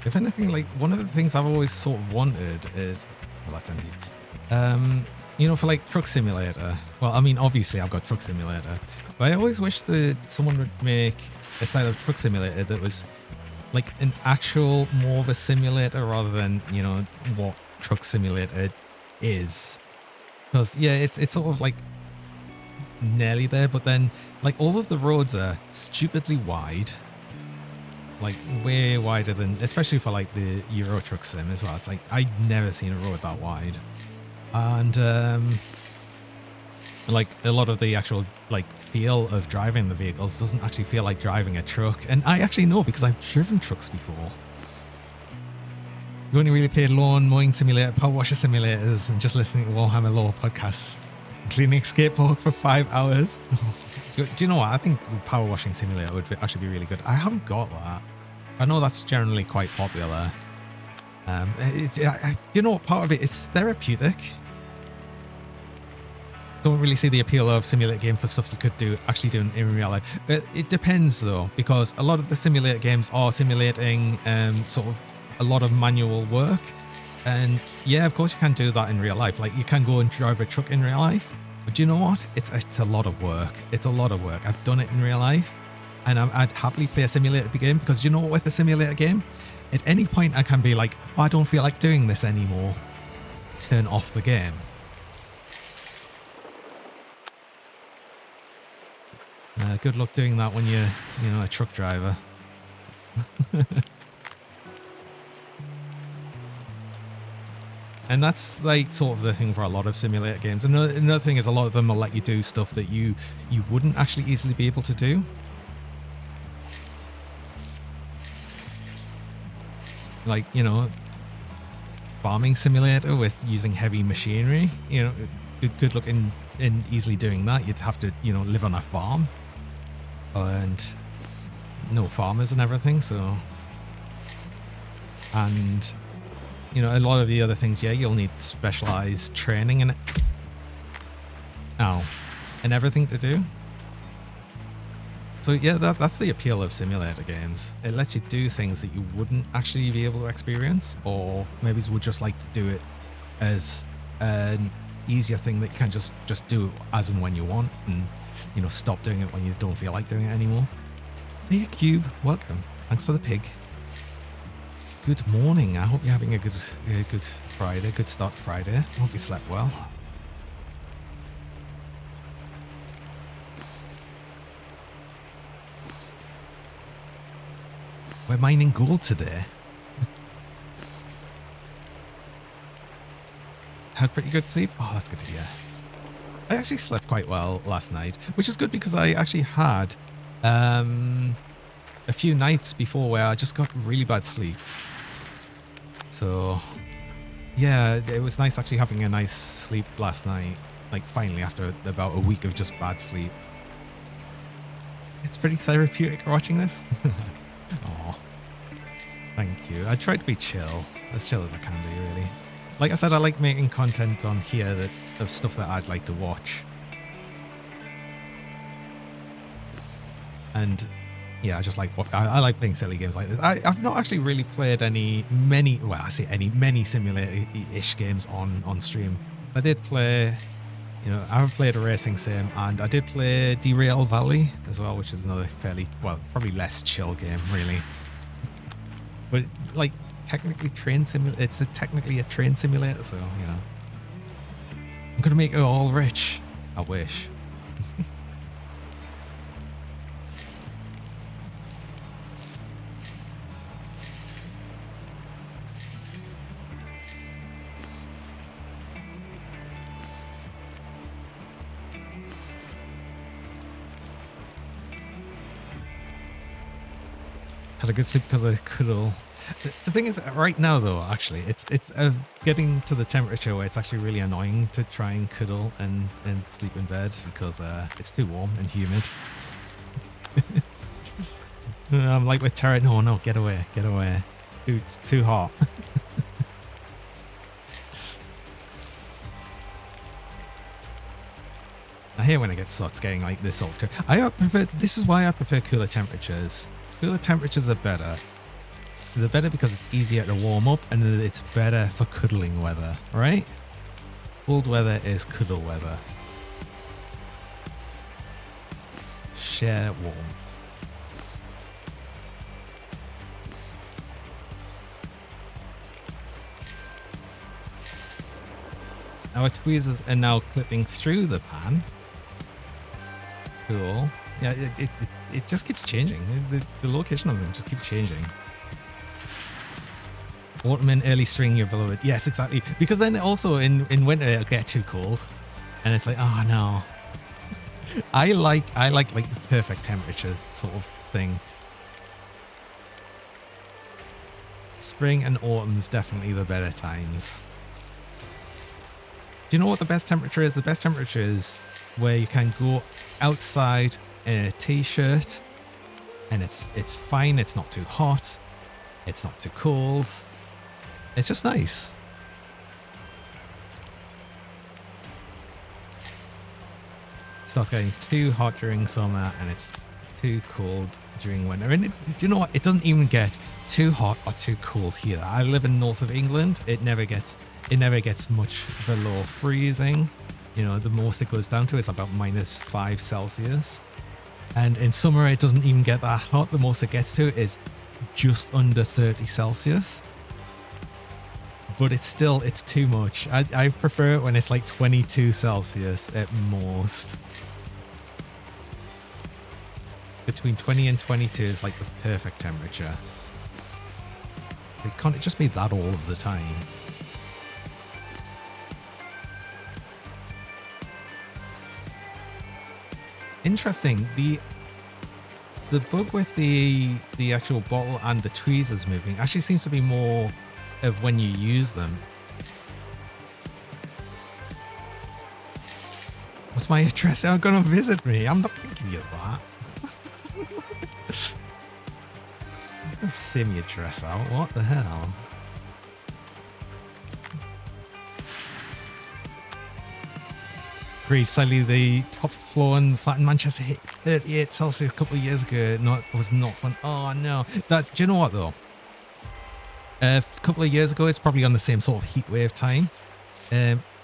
[SPEAKER 1] If anything, like one of the things I've always sort of wanted is, well, that's empty. You know, for like Truck Simulator. Well, I mean, obviously I've got Truck Simulator, but I always wish that someone would make a side of Truck Simulator that was like an actual more of a simulator rather than, you know, what Truck Simulator is. Because yeah, it's sort of like nearly there, but then like all of the roads are stupidly wide. Like way wider than, especially for like the Euro Truck Sim as well. It's like I'd never seen a road that wide, and like a lot of the actual like feel of driving the vehicles doesn't actually feel like driving a truck. And I actually know because I've driven trucks before. You only really played lawn mowing simulator, power washer simulators, and just listening to Warhammer Lore podcasts, cleaning skateboard for 5 hours. Do you know what? I think the power washing simulator would actually be really good. I haven't got that. I know that's generally quite popular. You know what? Part of it is therapeutic. Don't really see the appeal of simulator game for stuff you could actually do in real life. It depends though, because a lot of the simulator games are simulating sort of a lot of manual work. And yeah, of course you can do that in real life. Like you can go and drive a truck in real life. But do you know what? It's a lot of work. It's a lot of work. I've done it in real life, and I'd happily play a simulator game because you know what? With a simulator game, at any point I can be like, oh, I don't feel like doing this anymore. Turn off the game. Good luck doing that when you're, you know, a truck driver. And that's like sort of the thing for a lot of simulator games. Another thing is a lot of them will let you do stuff that you wouldn't actually easily be able to do. Like, you know, farming simulator with using heavy machinery. You know, good luck in easily doing that. You'd have to, you know, live on a farm. And no farmers and everything, so. And you know, a lot of the other things, yeah, you'll need specialized training and and everything to do. So yeah, that's the appeal of simulator games. It lets you do things that you wouldn't actually be able to experience, or maybe would just like to do it as an easier thing that you can just do as and when you want, and you know, stop doing it when you don't feel like doing it anymore. Hey Cube, welcome. Thanks for the pig. Good morning. I hope you're having a good Friday, good start to Friday. I hope you slept well. We're mining gold today. Had pretty good sleep? Oh, that's good to hear. I actually slept quite well last night, which is good because I actually had a few nights before where I just got really bad sleep. So yeah, it was nice actually having a nice sleep last night, like finally after about a week of just bad sleep. It's pretty therapeutic watching this. Oh, thank you. I try to be chill as I can be, really. Like I said, I like making content on here of stuff that I'd like to watch. And yeah, I just like I like playing silly games like this. I've not actually really played many simulator-ish games on stream. I did play, you know, I have played a racing sim, and I did play Derail Valley as well, which is another fairly, well, probably less chill game, really. But like technically it's technically a train simulator, so you know, I'm gonna make it all rich. I wish. Had a good sleep because I cuddle. The thing is, right now though, actually, it's getting to the temperature where it's actually really annoying to try and cuddle and sleep in bed because it's too warm and humid. I'm like with Tara, no, get away. It's too hot. I hate when it starts getting like this sort of this is why I prefer cooler temperatures. Cooler temperatures are better. They're better because it's easier to warm up and it's better for cuddling weather, right? Cold weather is cuddle weather. Share warm. Our tweezers are now clipping through the pan. Cool. Yeah, it just keeps changing. The location of them just keeps changing. Autumn and early spring, you're beloved. Yes, exactly. Because then also in winter it'll get too cold, and it's like, oh no. I like the perfect temperatures sort of thing. Spring and autumn's definitely the better times. Do you know what the best temperature is? The best temperature is where you can go outside in a t-shirt and it's fine. It's not too hot. It's not too cold. It's just nice. It starts getting too hot during summer and it's too cold during winter. And do you know what? It doesn't even get too hot or too cold here. I live in north of England. It never gets much below freezing. You know, the most it goes down to is about -5 Celsius. And in summer, it doesn't even get that hot. The most it gets to is just under 30 Celsius. But it's too much. I prefer it when it's like 22 Celsius at most. Between 20 and 22 is like the perfect temperature. It can't just be that all of the time. Interesting. The bug with the actual bottle and the tweezers moving actually seems to be more of when you use them. What's my address? Are you gonna visit me? I'm not gonna give you that. Sim your dress out. What the hell? Sadly, the top floor and flat in Manchester hit 38 Celsius a couple of years ago. No, it was not fun. Oh no! Do you know what though? A couple of years ago, it's probably on the same sort of heat wave time.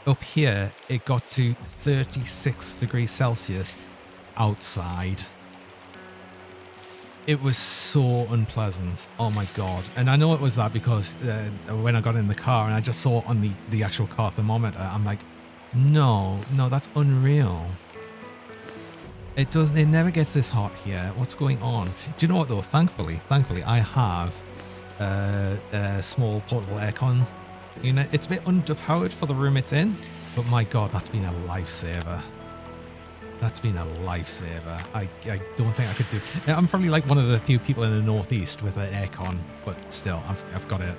[SPEAKER 1] Up here, it got to 36 degrees Celsius outside. It was so unpleasant. Oh my god! And I know it was that because when I got in the car and I just saw it on the actual car thermometer, I'm like, no, that's unreal. It never gets this hot here. What's going on? Do you know what though? Thankfully, I have a small portable aircon unit. It's a bit underpowered for the room it's in, but my god, that's been a lifesaver. That's been a lifesaver. I don't think I could do. I'm probably like one of the few people in the northeast with an aircon, but still, I've got it.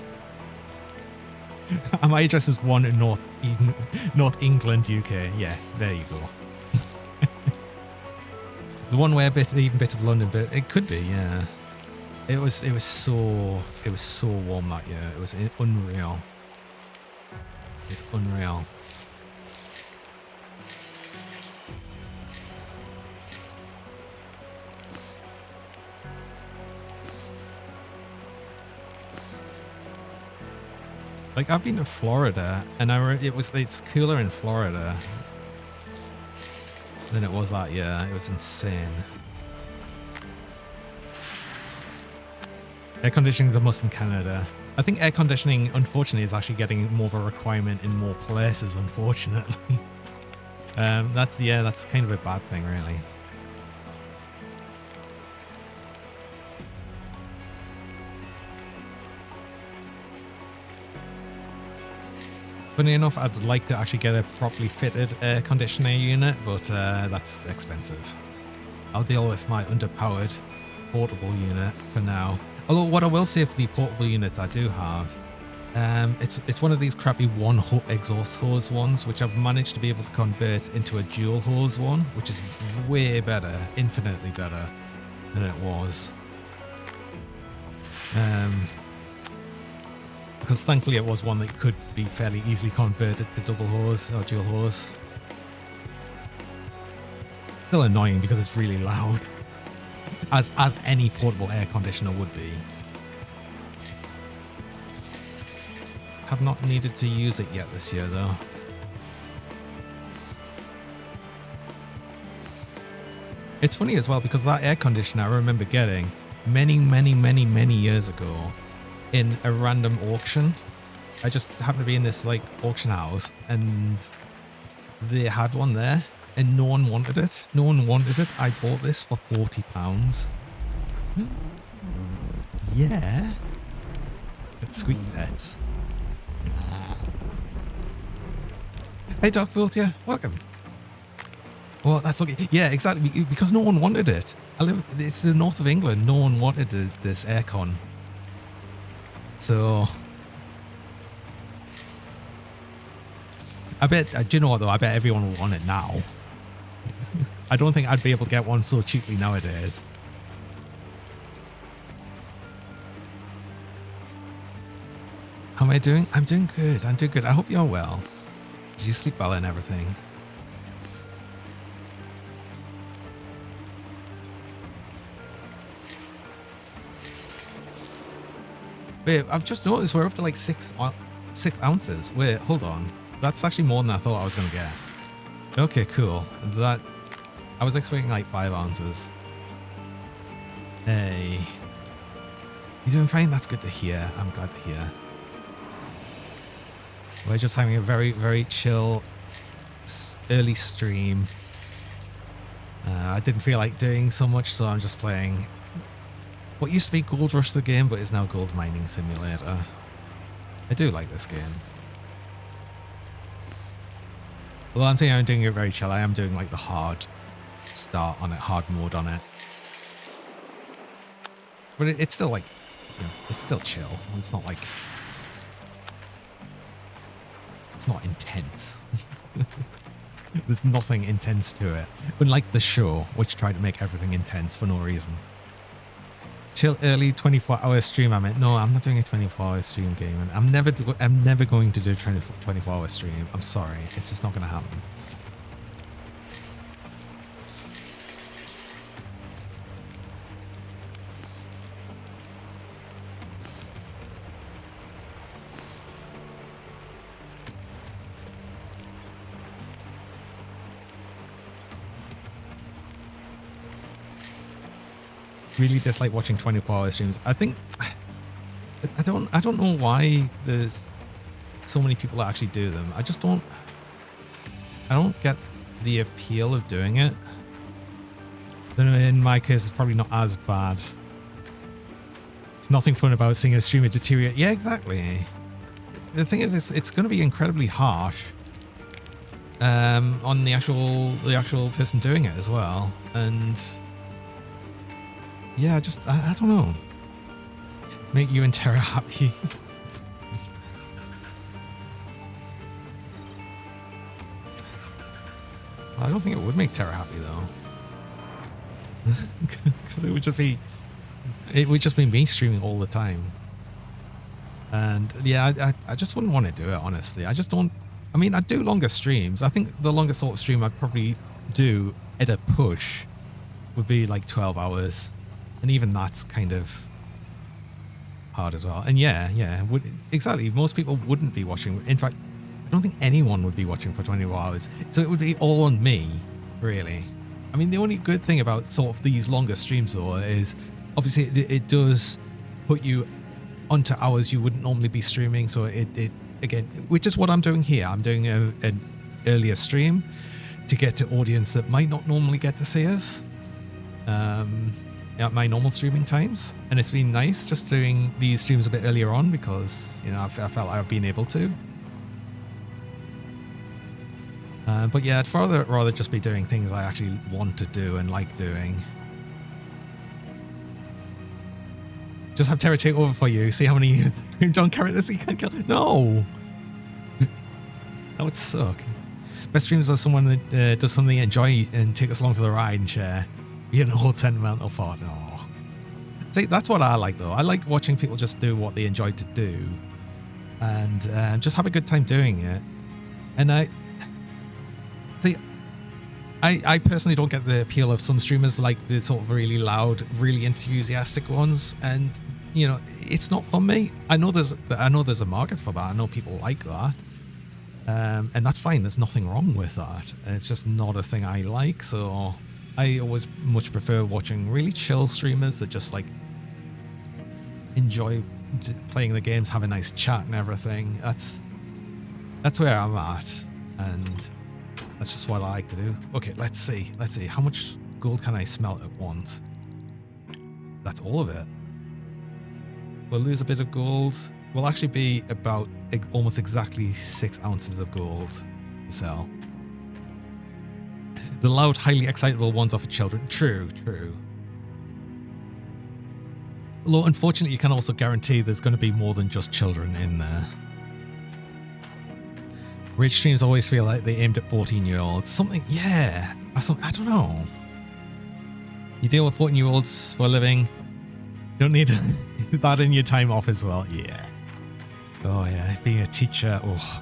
[SPEAKER 1] My address is 1 in North England, UK. Yeah, there you go. The one way even bit of London, but it could be, yeah. It was so warm that year. It was unreal. It's unreal. Like, I've been to Florida, and it's cooler in Florida than it was that year. It was insane. Air conditioning is a must in Canada. I think air conditioning, unfortunately, is actually getting more of a requirement in more places, unfortunately. That's kind of a bad thing, really. Funny enough, I'd like to actually get a properly fitted air conditioner unit, but that's expensive. I'll deal with my underpowered portable unit for now. Although what I will say for the portable units I do have, it's one of these crappy one exhaust hose ones, which I've managed to be able to convert into a dual hose one, which is way better, infinitely better than it was. Because thankfully it was one that could be fairly easily converted to double hose or dual hose. Still annoying because it's really loud, as any portable air conditioner would be. Have not needed to use it yet this year though. It's funny as well because that air conditioner I remember getting many years ago in a random auction. I just happened to be in this like auction house and they had one there and no one wanted it. No one wanted it. I bought this for £40. Yeah. It's squeaky pets. Hey Doc Voltia, welcome. Well, that's okay. Yeah, exactly. Because no one wanted it. It's the north of England. No one wanted this aircon. So I bet, do you know what though? I bet everyone will want it now. I don't think I'd be able to get one so cheaply nowadays. How am I doing? I'm doing good. I'm doing good. I hope you're well. Did you sleep well and everything? Wait, I've just noticed we're up to like 6 ounces. Wait, hold on. That's actually more than I thought I was going to get. Okay, cool. That I was expecting like 5 ounces. Hey. You doing fine? That's good to hear. I'm glad to hear. We're just having a very chill early stream. I didn't feel like doing so much, so I'm just playing what used to be Gold Rush the game, but is now Gold Mining Simulator. I do like this game. Well, I'm saying I'm doing it very chill. I am doing like the hard start on it, hard mode on it. But it's still like, you know, it's still chill. It's not like, it's not intense. There's nothing intense to it. Unlike the show, which tried to make everything intense for no reason. Chill early 24-hour stream. I meant, no, I'm not doing a 24-hour stream game, and I'm never going to do a 24-hour stream. I'm sorry, it's just not going to happen. Really dislike watching 24-hour streams. I think I don't know why there's so many people that actually do them. I don't get the appeal of doing it. In my case, it's probably not as bad. There's nothing fun about seeing a streamer deteriorate. Yeah, exactly. The thing is, it's going to be incredibly harsh on the actual person doing it as well, and. Yeah, I don't know. Make you and Terra happy. Well, I don't think it would make Terra happy though. Because it would just be me streaming all the time. And yeah, I just wouldn't want to do it, honestly. I just don't. I mean, I do longer streams. I think the longest sort of stream I'd probably do at a push would be like 12 hours. And even that's kind of hard as well. And yeah, exactly. Most people wouldn't be watching. In fact, I don't think anyone would be watching for 24 hours. So it would be all on me, really. I mean, the only good thing about sort of these longer streams, though, is obviously it does put you onto hours you wouldn't normally be streaming. So it again, which is what I'm doing here. I'm doing an earlier stream to get to audience that might not normally get to see us. At my normal streaming times, and it's been nice just doing these streams a bit earlier on because, you know, I felt like I've been able to. But yeah, I'd rather just be doing things I actually want to do and like doing. Just have Terra take over for you. See how many John characters you can kill. No. That would suck. Best streamers are someone that does something they enjoy and take us along for the ride and share. You know, whole sentimental thought. Oh. See, that's what I like though. I like watching people just do what they enjoy to do and just have a good time doing it. And I personally don't get the appeal of some streamers, like the sort of really loud, really enthusiastic ones. And you know, it's not for me. I know there's a market for that. I know people like that. And that's fine. There's nothing wrong with that. It's just not a thing I like. So I always much prefer watching really chill streamers that just like enjoy playing the games, have a nice chat and everything. That's where I'm at. And that's just what I like to do. Okay, let's see. How much gold can I smelt at once? That's all of it. We'll lose a bit of gold. We'll actually be about almost exactly 6 ounces of gold to sell. The loud, highly excitable ones are for children. True. Although, unfortunately, you can also guarantee there's going to be more than just children in there. Rich streams always feel like they aimed at 14-year-olds. Something, yeah. I don't know. You deal with 14-year-olds for a living. You don't need that in your time off as well. Yeah. Oh, yeah. Being a teacher. Oh.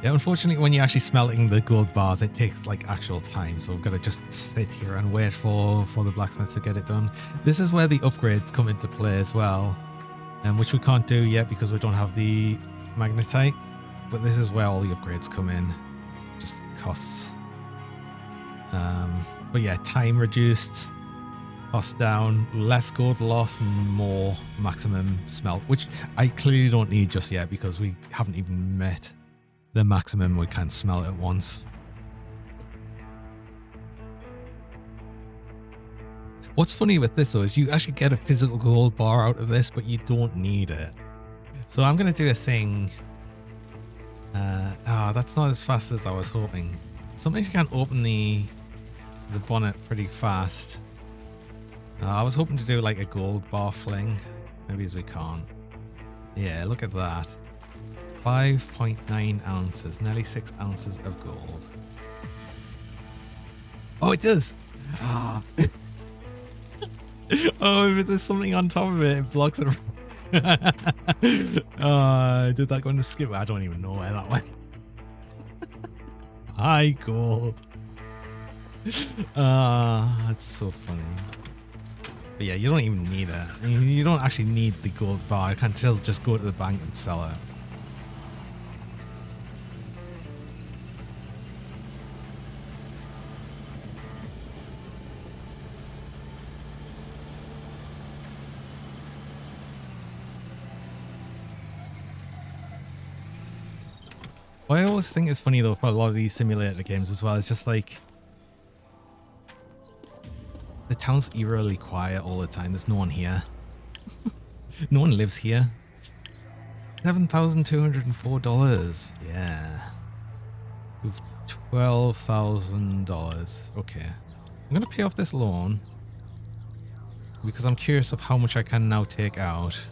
[SPEAKER 1] Yeah, unfortunately, when you're actually smelting the gold bars, it takes like actual time. So we've got to just sit here and wait for the blacksmith to get it done. This is where the upgrades come into play as well, which we can't do yet because we don't have the magnetite. But this is where all the upgrades come in. Just costs. But yeah, time reduced, cost down, less gold loss, and more maximum smelt, which I clearly don't need just yet because we haven't even met the maximum we can smelt at once. What's funny with this though is you actually get a physical gold bar out of this, but you don't need it. So I'm going to do a thing. That's not as fast as I was hoping. Sometimes you can't open the bonnet pretty fast. I was hoping to do like a gold bar fling. Maybe as we can't. Yeah, look at that. 5.9 ounces, nearly 6 ounces of gold. Oh, it does. Oh, if there's something on top of it, it blocks it. Did that go in the skip? I don't even know where that went. Hi, gold. That's so funny. But yeah, you don't even need it. I mean, you don't actually need the gold bar. You can still just go to the bank and sell it. What I always think is funny though for a lot of these simulator games as well, it's just like the town's eerily quiet all the time. There's no one here. No one lives here. $7,204. Yeah. With $12,000. Okay. I'm going to pay off this loan because I'm curious of how much I can now take out.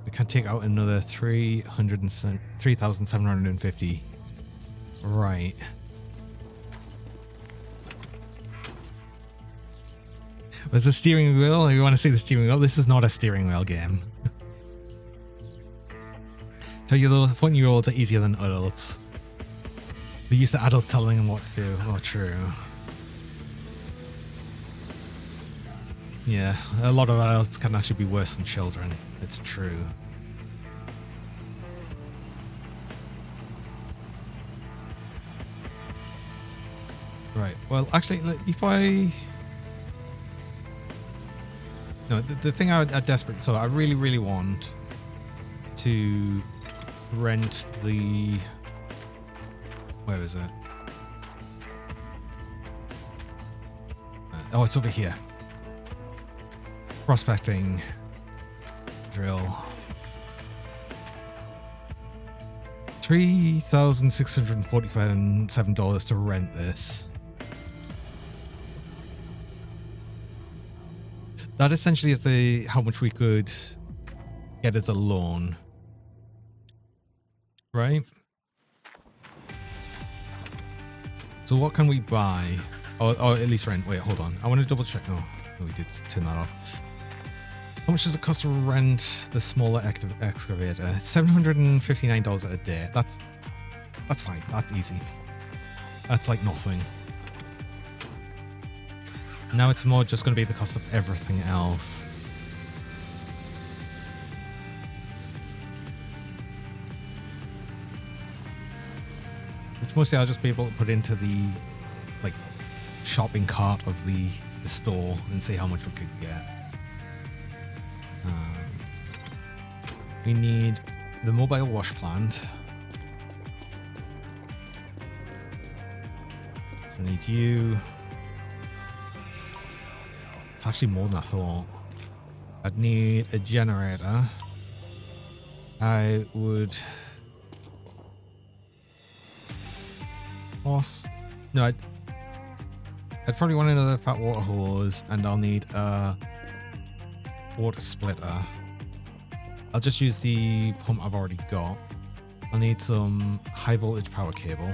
[SPEAKER 1] We can take out another 3,750. Right. There's a steering wheel. If you want to see the steering wheel, this is not a steering wheel game. Tell you those 14-year-olds are easier than adults. They're used to adults telling them what to do. Oh, true. Yeah, a lot of adults can actually be worse than children. It's true. Right, well, actually, if I... No, the thing I desperate... So I really, really want to rent the... Where is it? Oh, it's over here. Prospecting. Drill. $3,647 to rent this. That essentially is how much we could get as a loan, right? So what can we buy? Or at least rent. Wait, hold on. I want to double check. Oh, we did turn that off. How much does it cost to rent the smaller excavator? $759 a day. That's fine. That's easy. That's like nothing. Now it's more just going to be the cost of everything else. Which mostly I'll just be able to put into the like shopping cart of the store and see how much we could get. We need the mobile wash plant. So we need you. It's actually more than I thought. I'd need a generator. I would... No, I'd probably want another fat water hose, and I'll need a water splitter. I'll just use the pump I've already got. I'll need some high voltage power cable.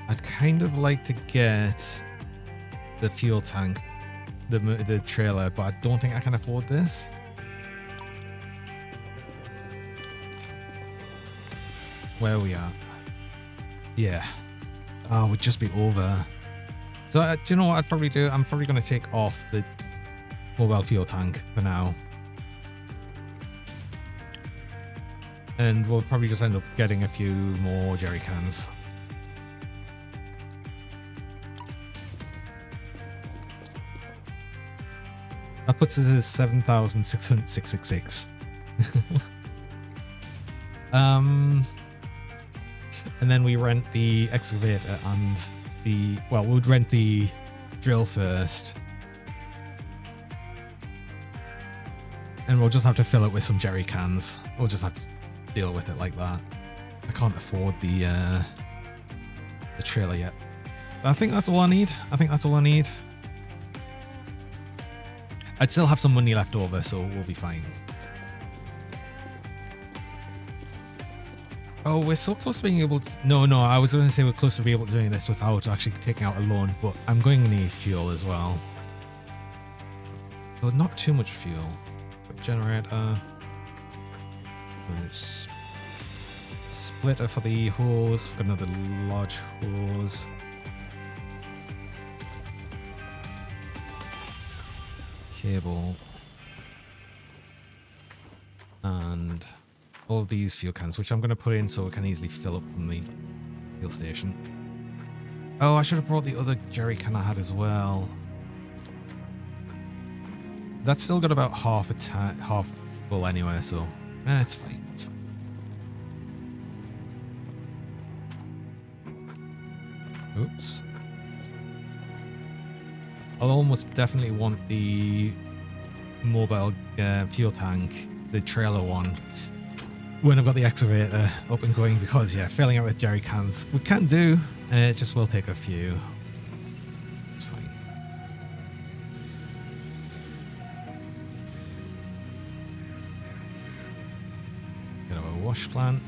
[SPEAKER 1] I'd kind of like to get the fuel tank, the trailer, but I don't think I can afford this. Where are we at? Yeah. Oh, we'd just be over. So, do you know what I'd probably do? I'm probably going to take off the mobile fuel tank for now. And we'll probably just end up getting a few more jerry cans. That puts it at 7,666. And then we rent the excavator and well, we'd rent the drill first. And we'll just have to fill it with some jerry cans. We'll just have to deal with it like that. I can't afford the trailer yet. I think that's all I need. I'd still have some money left over, so we'll be fine. Oh, we're so close to being able to... No, I was going to say we're close to being able to doing this without actually taking out a loan, but I'm going to need fuel as well. So not too much fuel. But generator. Splitter for the hose. We've got another large hose. Cable. And... all of these fuel cans, which I'm going to put in so it can easily fill up from the fuel station. Oh, I should have brought the other jerry can I had as well. That's still got about half full anyway, so it's fine. It's fine. Oops. I'll almost definitely want the mobile fuel tank, the trailer one, when I've got the excavator up and going, because yeah, filling it with jerry cans we can do, it just will take a few. It's fine. Get our wash plant.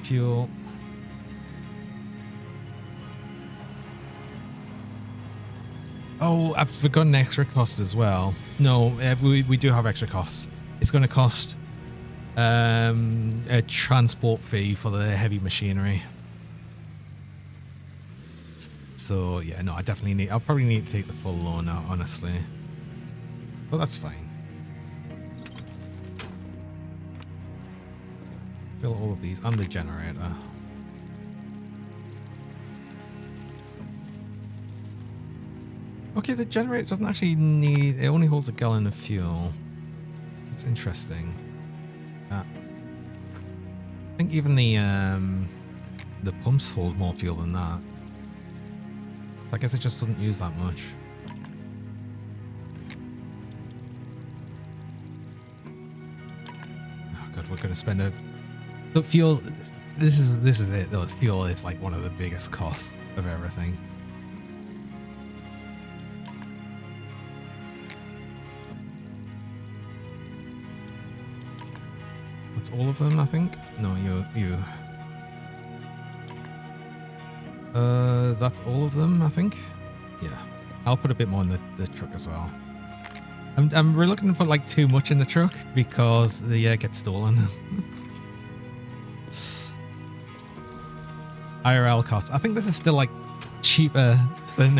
[SPEAKER 1] Fuel. Oh, I've forgotten extra cost as well. No, we do have extra costs. It's going to cost a transport fee for the heavy machinery. So yeah, no, I'll probably need to take the full loan out, honestly. But that's fine. Fill all of these and the generator. Okay, the generator doesn't actually need... It only holds a gallon of fuel. That's interesting. I think even the pumps hold more fuel than that. I guess it just doesn't use that much. Oh god, we're gonna spend a... Look, fuel... This is it though. Fuel is like one of the biggest costs of everything. That's all of them, I think. No, you. That's all of them, I think. Yeah, I'll put a bit more in the truck as well. I'm reluctant to put like too much in the truck because the air gets stolen. IRL costs. I think this is still like cheaper than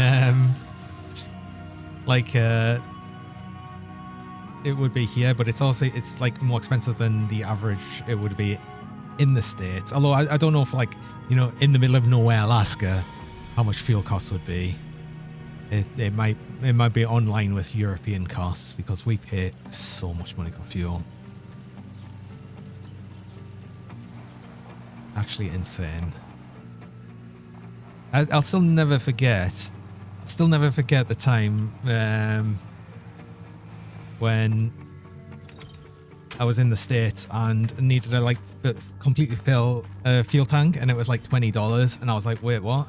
[SPEAKER 1] it would be here, but it's like more expensive than the average it would be in the States. Although I don't know if, like, you know, in the middle of nowhere, Alaska, how much fuel costs would be. It might be online with European costs because we pay so much money for fuel. Actually insane. I'll still never forget the time when I was in the States and needed to like completely fill a fuel tank, and it was like $20, and I was like, wait, what?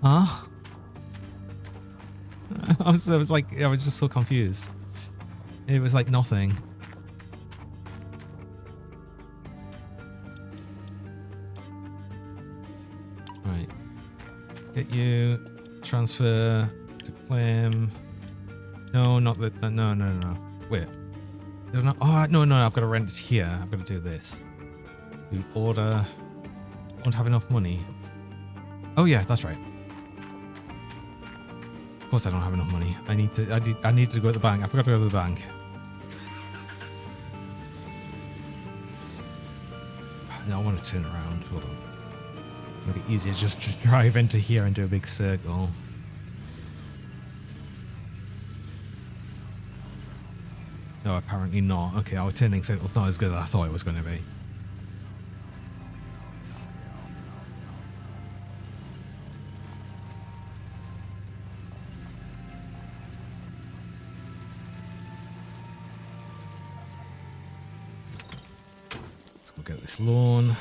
[SPEAKER 1] Huh? I was just so confused. It was like nothing. Right. Get you. Transfer to claim. No, not that. No. Wait. Oh, no, I've got to rent it here. I've got to do this. Do order. Don't have enough money. Oh, yeah, that's right. Of course I don't have enough money. I need to go to the bank. I forgot to go to the bank. Now I want to turn around. Hold on. It'll be easier just to drive into here and do a big circle. No, apparently not. Okay, our turning circle's not as good as I thought it was going to be. Let's go get this loan.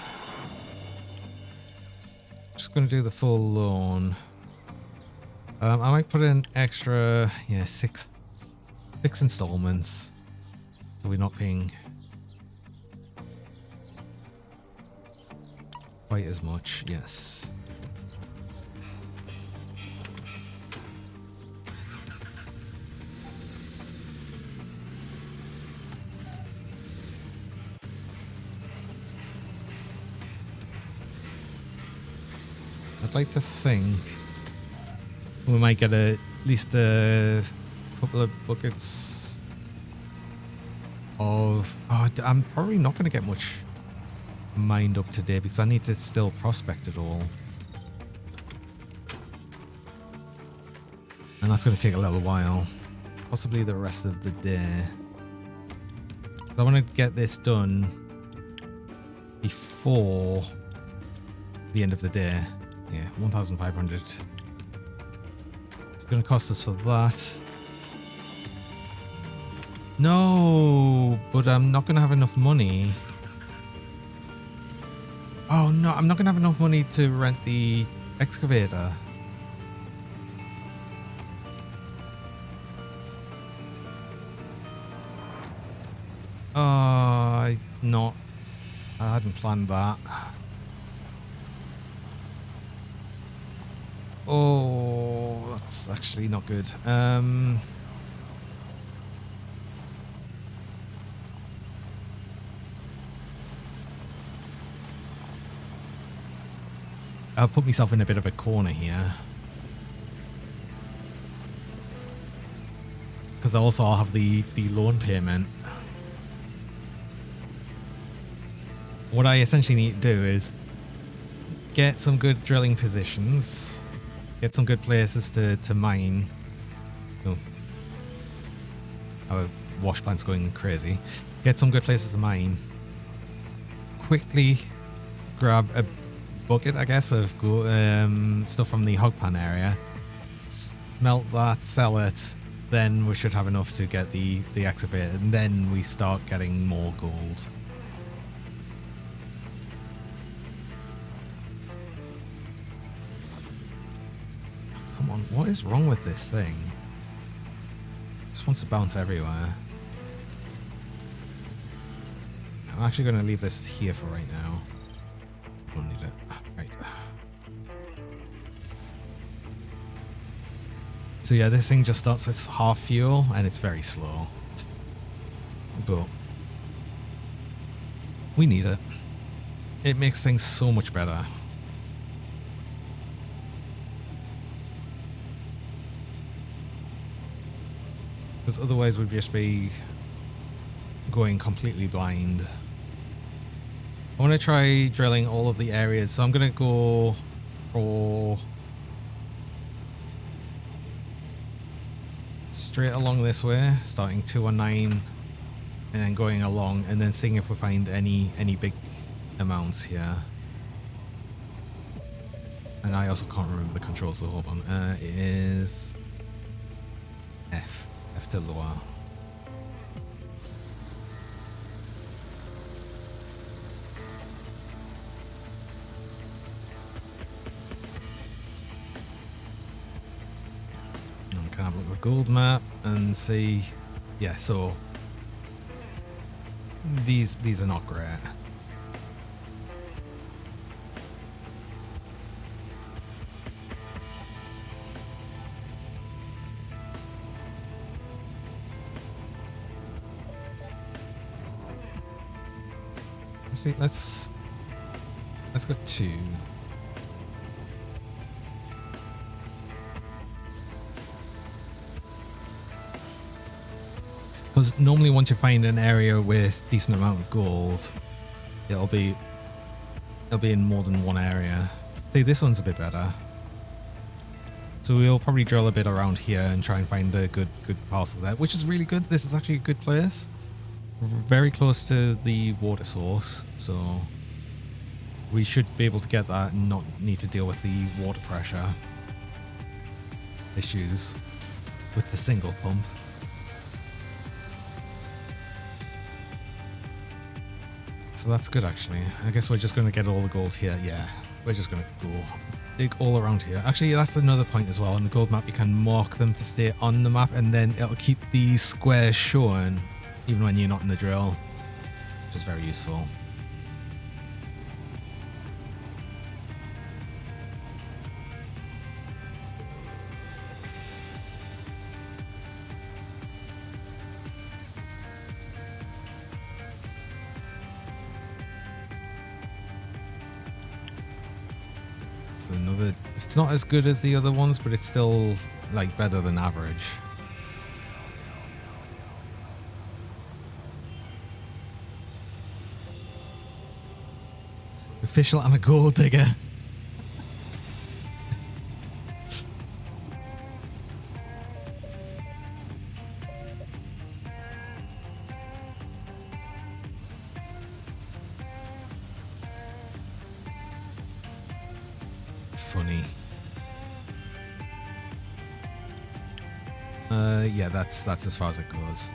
[SPEAKER 1] Just going to do the full loan. I might put in extra, yeah, six installments. So we're not paying quite as much, yes. I'd like to think we might get at least a couple of buckets of... Oh, I'm probably not going to get much mined up today because I need to still prospect it all. And that's going to take a little while. Possibly the rest of the day. I want to get this done before the end of the day. Yeah, 1,500. It's going to cost us for that. No, but I'm not going to have enough money. Oh no, I'm not going to have enough money to rent the excavator. I hadn't planned that. Oh, that's actually not good. I've put myself in a bit of a corner here. Because also I'll have the loan payment. What I essentially need to do is get some good drilling positions, get some good places to mine, our wash plant's going crazy. Get some good places to mine. Quickly grab a bucket, I guess, of stuff from the hog pan area. Smelt that, sell it. Then we should have enough to get the excavator, and then we start getting more gold. Come on, what is wrong with this thing? It just wants to bounce everywhere. I'm actually going to leave this here for right now. Don't need it. Right. So yeah, this thing just starts with half fuel and it's very slow. But we need it. It makes things so much better. Because otherwise we'd just be going completely blind. I want to try drilling all of the areas, so I'm going to go for straight along this way, starting 219 and then going along and then seeing if we find any big amounts here. And I also can't remember the controls, so hold on. It is F to lower. Can have a look at the gold map and see. Yeah, so these are not great. See, let's go 2. Because normally once you find an area with decent amount of gold, it'll be in more than one area. See, this one's a bit better. So we'll probably drill a bit around here and try and find a good parcel there, which is really good. This is actually a good place. Very close to the water source, so we should be able to get that and not need to deal with the water pressure issues with the single pump. So that's good, actually. I guess we're just going to get all the gold here. Yeah, we're just going to go dig all around here. Actually, that's another point as well. On the gold map, you can mark them to stay on the map, and then it'll keep these squares shown even when you're not in the drill, which is very useful. It's not as good as the other ones, but it's still like better than average. Official, I'm a gold digger. Funny. Yeah, that's as far as it goes.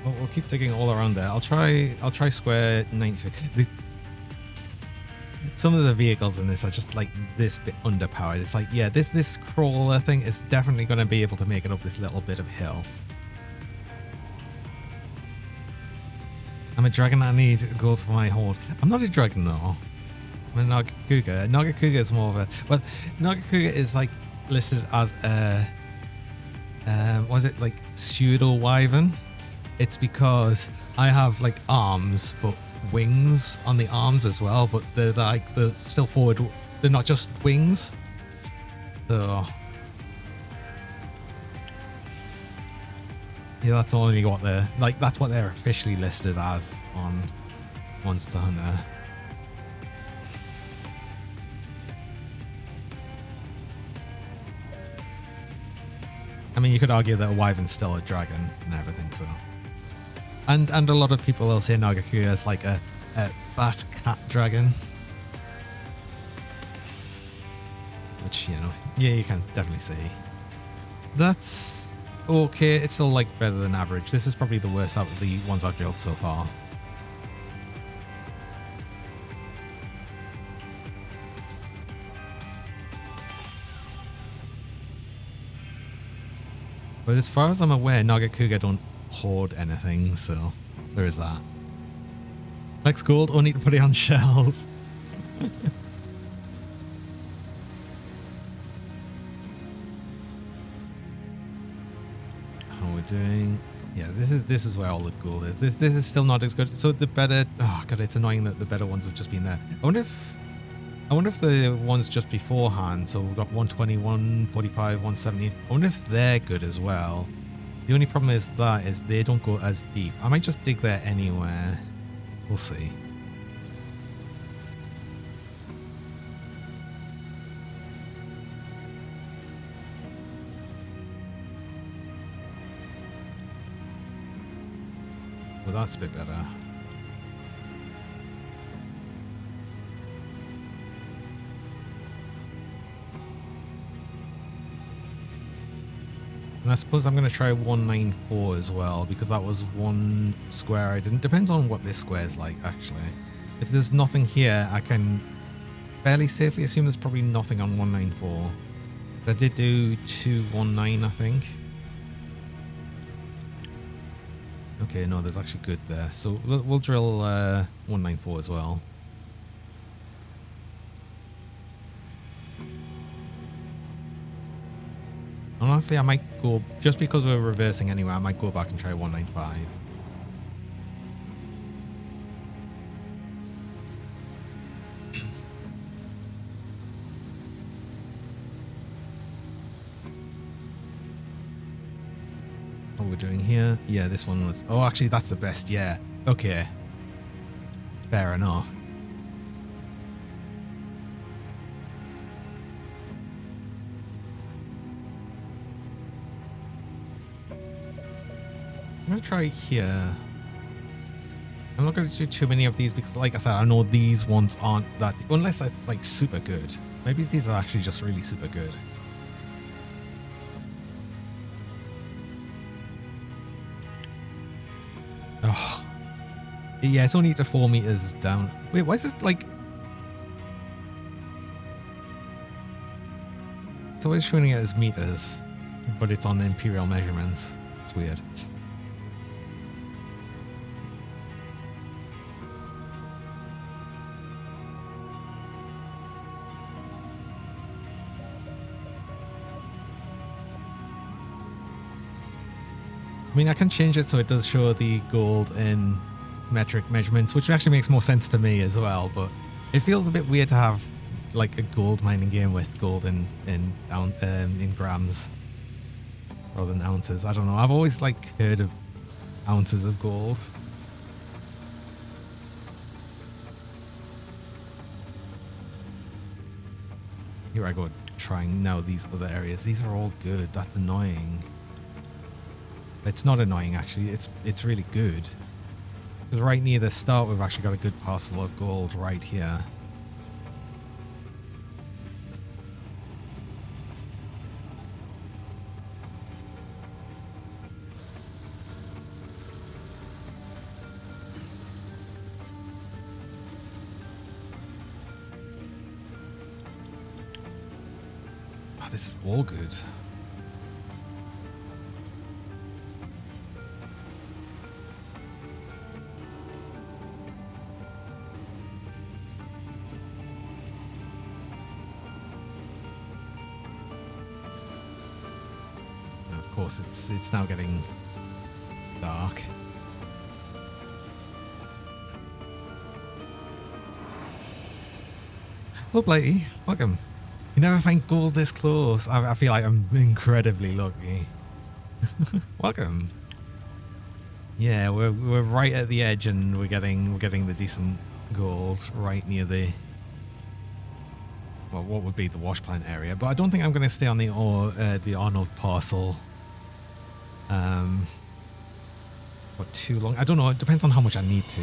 [SPEAKER 1] Well, we'll keep digging all around there. I'll try square 90. Some of the vehicles in this are just like this bit underpowered. It's like, yeah, this crawler thing is definitely going to be able to make it up this little bit of hill. I'm a dragon. I need gold for my horde. I'm not a dragon though. I'm a Nagakuga. Nagakuga is more of a... Well, Nagakuga is like listed as a... was it like pseudo wyvern? It's because I have like arms, but wings on the arms as well, but they're like they're still forward. They're not just wings. So yeah, that's only what they're like. That's what they're officially listed as on Monster Hunter. mean, you could argue that a wyvern's still a dragon and everything, so. And a lot of people will say Nagakuya is like a bat cat dragon. Which, you know, yeah, you can definitely see. That's okay. It's still like better than average. This is probably the worst out of the ones I've drilled so far. But as far as I'm aware, Nagakuga don't hoard anything, so there is that. Flex gold, only to put it on shells. How we're doing? Yeah, this is where all the gold is. This is still not as good. So the better, oh god, it's annoying that the better ones have just been there. I wonder if the ones just beforehand, so we've got 120, 145, 170, I wonder if they're good as well. The only problem is they don't go as deep. I might just dig there anywhere. We'll see. Well, that's a bit better. And I suppose I'm going to try 194 as well, because that was one square I didn't. Depends on what this square is like, actually. If there's nothing here, I can fairly safely assume there's probably nothing on 194. I did do 219, I think. Okay, no, there's actually good there. So we'll drill 194 as well. Honestly, I might go, just because we're reversing anyway, I might go back and try 195. What we're doing here? Yeah, this one was, oh, actually, that's the best, yeah. Okay. Fair enough. I'm going to try here. I'm not going to do too many of these because, like I said, I know these ones aren't that, unless that's like super good. Maybe these are actually just really super good. Oh. Yeah, it's only to 4 meters down. Wait, why is this like... It's always showing it as meters, but it's on imperial measurements. It's weird. I mean, I can change it so it does show the gold in metric measurements, which actually makes more sense to me as well, but it feels a bit weird to have like a gold mining game with gold in grams rather than ounces. I don't know. I've always like heard of ounces of gold. Here I go trying now these other areas. These are all good. That's annoying. It's not annoying, actually. It's really good. Because right near the start, we've actually got a good parcel of gold right here. Oh, this is all good. Of course, it's now getting dark. Hello, Blighty. Welcome. You never find gold this close. I feel like I'm incredibly lucky. Welcome. Yeah, we're right at the edge, and we're getting the decent gold right near the, well, what would be the wash plant area. But I don't think I'm going to stay on the Arnold parcel For too long. I don't know. It depends on how much I need to.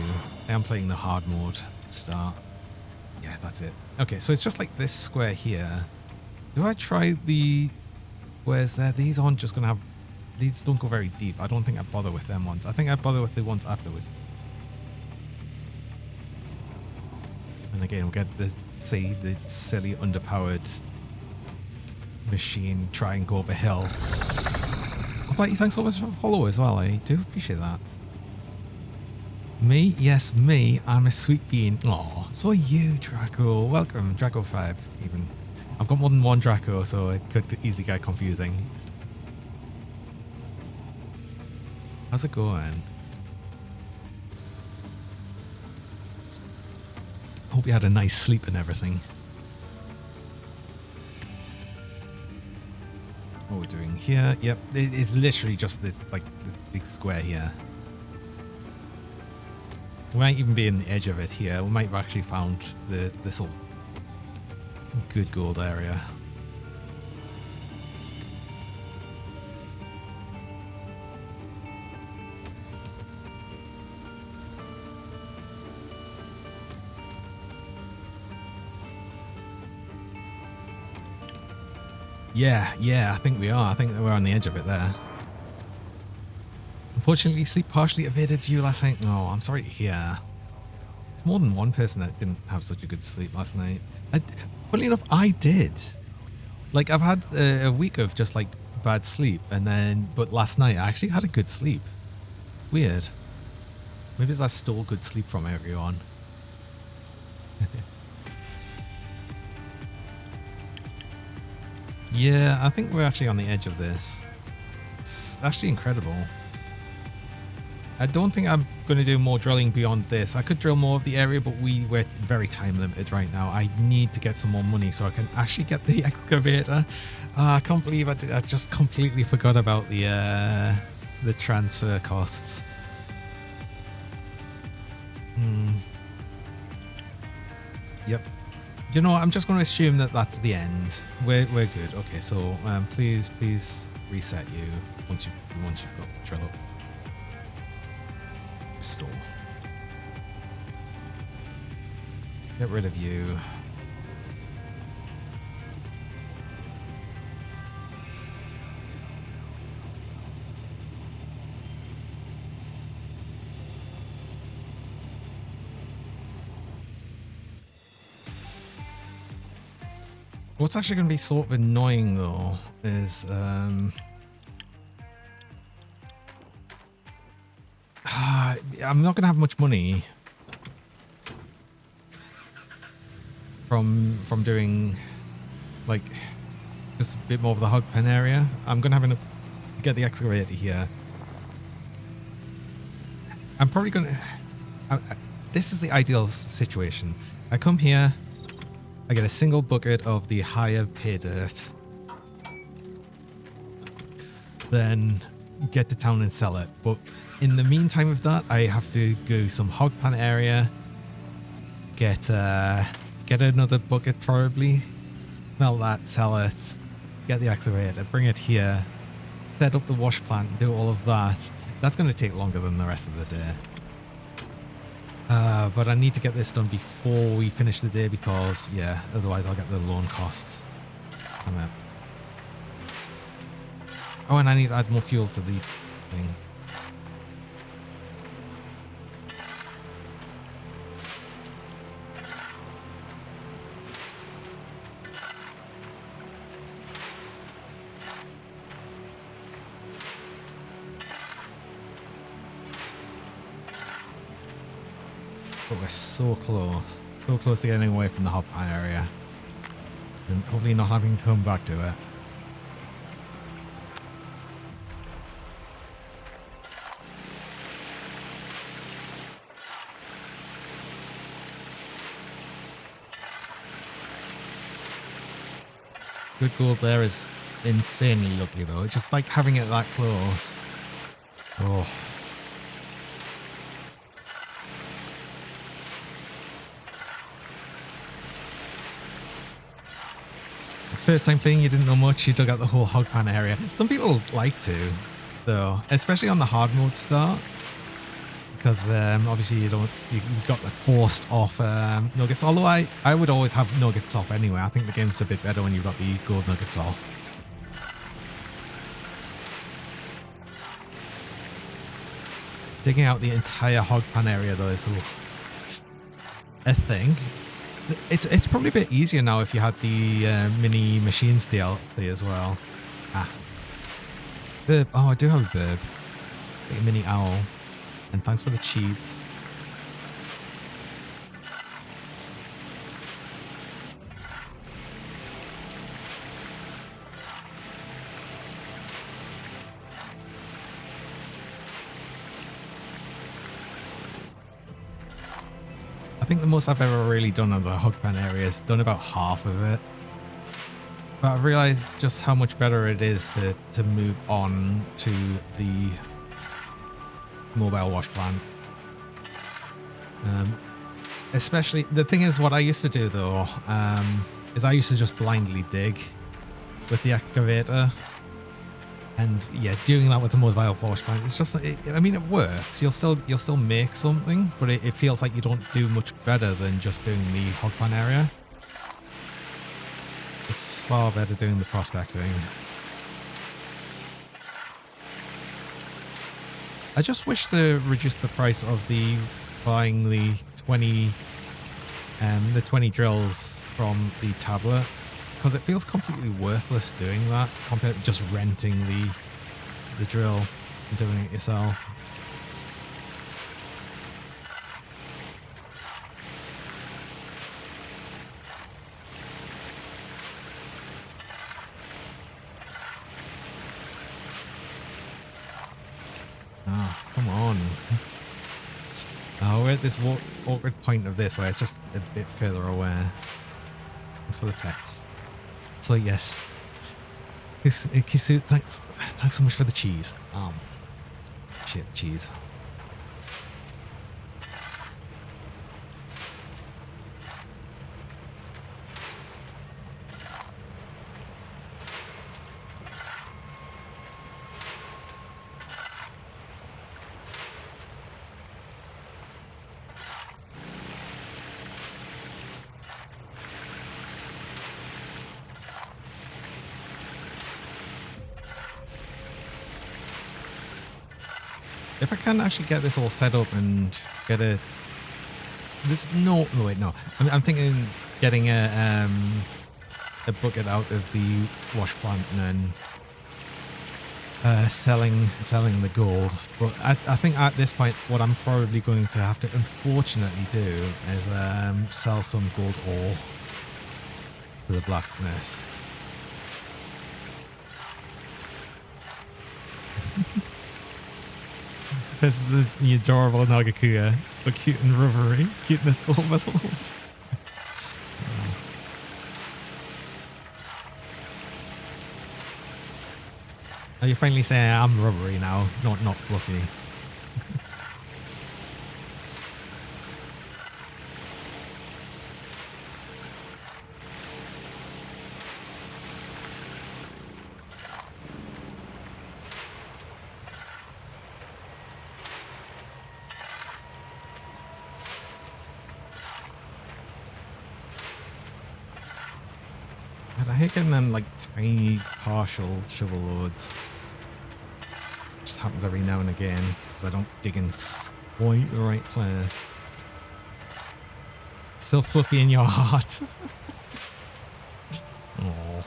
[SPEAKER 1] I am playing the hard mode start. Yeah, that's it. Okay, so it's just like this square here. Do I try the squares there? These aren't just going to have... These don't go very deep. I don't think I'd bother with them ones. I think I'd bother with the ones afterwards. And again, we'll get this, see the silly underpowered machine try and go up a hill. Oh, Blighty, thanks so much for the follow as well. I do appreciate that. Me? Yes, me. I'm a sweet bean. Aw, so are you, Draco. Welcome, Draco5 even. I've got more than one Draco, so it could easily get confusing. How's it going? Hope you had a nice sleep and everything. What are we doing here? Yep, it's literally just this, like, this big square here. We might even be in the edge of it here. We might have actually found this whole good gold area. Yeah, I think we are. I think we're on the edge of it there. Unfortunately, sleep partially evaded you last night. No, I'm sorry to hear. It's more than one person that didn't have such a good sleep last night. Funnily enough, I did. Like, I've had a week of just, like, bad sleep, and then, but last night I actually had a good sleep. Weird. Maybe I stole good sleep from everyone. Yeah, I think we're actually on the edge of this. It's actually incredible. I don't think I'm going to do more drilling beyond this. I could drill more of the area, but we're very time limited right now. I need to get some more money so I can actually get the excavator. I can't believe I just completely forgot about the transfer costs. Yep. You know, I'm just going to assume that that's the end. We're good. Okay, so please reset you once you've got drill up. Restore. Get rid of you. What's actually going to be sort of annoying though is I'm not going to have much money from doing like just a bit more of the hog pen area. I'm going to have to get the excavator here. I'm probably going to... this is the ideal situation. I come here, I get a single bucket of the higher pay dirt, then get to town and sell it. But in the meantime of that, I have to go some hog pan area, get another bucket probably, smell that, sell it, get the excavator, bring it here, set up the wash plant, do all of that. That's going to take longer than the rest of the day. But I need to get this done before we finish the day because, yeah, otherwise I'll get the loan costs. Come on. Oh, and I need to add more fuel to the thing. But we're so close. So close to getting away from the hot pie area. And hopefully not having to come back to it. Good gold there is insanely lucky though. It's just like having it that close. Oh. First time playing, you didn't know much, you dug out the whole hog pan area. Some people like to. though, especially on the hard mode start, because obviously you've got the forced off nuggets. Although I would always have nuggets off anyway. I think the game's a bit better when you've got the gold nuggets off. Digging out the entire hog pan area though is a thing. It's probably a bit easier now if you had the mini machines DLC as well. Ah, burb. Oh, I do have a burb. Like a mini owl. And thanks for the cheese. I think the most I've ever really done on the hog pan area is done about half of it. But I've realized just how much better it is to move on to the mobile wash plant. Especially, the thing is, what I used to do though, is I used to just blindly dig with the excavator. And yeah, doing that with the mobile wash plant, it's just, I mean, it works. You'll still make something, but it feels like you don't do much better than just doing the hog pan area. It's far better doing the prospecting. I just wish they reduced the price of buying the 20 drills from the tablet, because it feels completely worthless doing that compared to just renting the drill and doing it yourself. Ah, come on. Oh, we're at this awkward point of this where it's just a bit further away. Thanks for the pets. So yes. Kisu, thanks so much for the cheese. Shit, cheese. If I can actually get this all set up and get a... wait, no. I'm thinking getting a bucket out of the wash plant and then selling the gold. But I think at this point, what I'm probably going to have to unfortunately do is sell some gold ore to the blacksmith. There's the adorable Nagakuya, so cute and rubbery, cuteness overload. Oh, you finally say I'm rubbery now, not fluffy. I hate getting them like tiny partial shovel loads. Just happens every now and again because I don't dig in quite the right place. Still fluffy in your heart. Aww.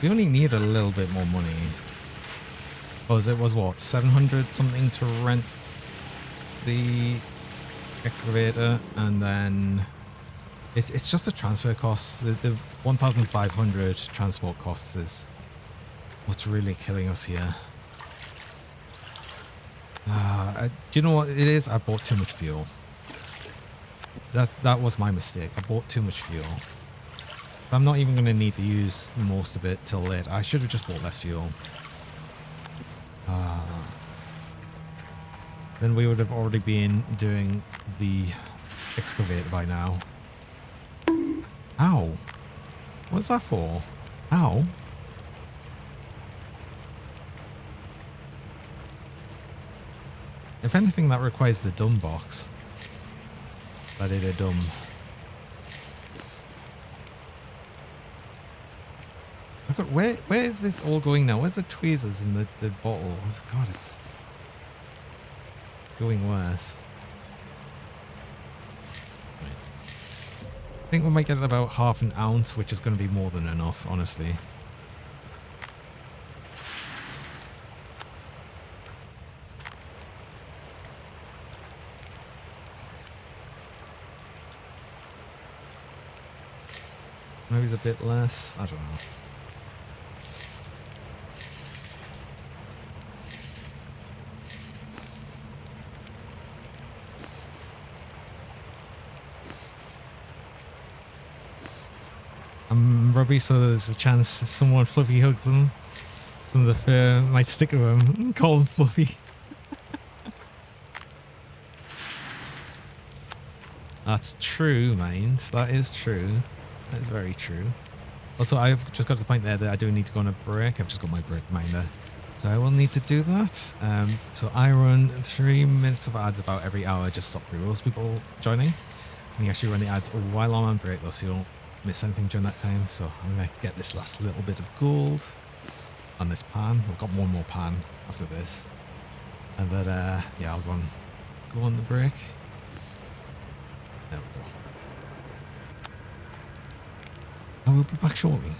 [SPEAKER 1] We only need a little bit more money. Because it was what, 700 something to rent the excavator, and then It's just the transfer costs. The 1,500 transport costs is what's really killing us here. Do you know what it is? I bought too much fuel. That was my mistake. I bought too much fuel. I'm not even going to need to use most of it till later. I should have just bought less fuel. Then we would have already been doing the excavator by now. Ow. What's that for? Ow. If anything, that requires the dumb box. I did a dumb. Look at where is this all going now? Where's the tweezers in the bottle? God, it's going worse. I think we might get about half an ounce, which is going to be more than enough, honestly. Maybe it's a bit less. I don't know. I'm rubby, so there's a chance someone fluffy hugs them. Some of the fur might stick to them. Call them fluffy. That's true, mind. That is true. That is very true. Also, I've just got to the point there that I do need to go on a break. I've just got my break reminder. So I will need to do that. So I run 3 minutes of ads about every hour, just stop pre-rolls people joining. And you actually run the ads while I'm on break though, so you don't miss anything during that time. So I'm going to get this last little bit of gold on this pan. We've got one more pan after this. And then, yeah, I'll go on the break. There we go. I will be back shortly.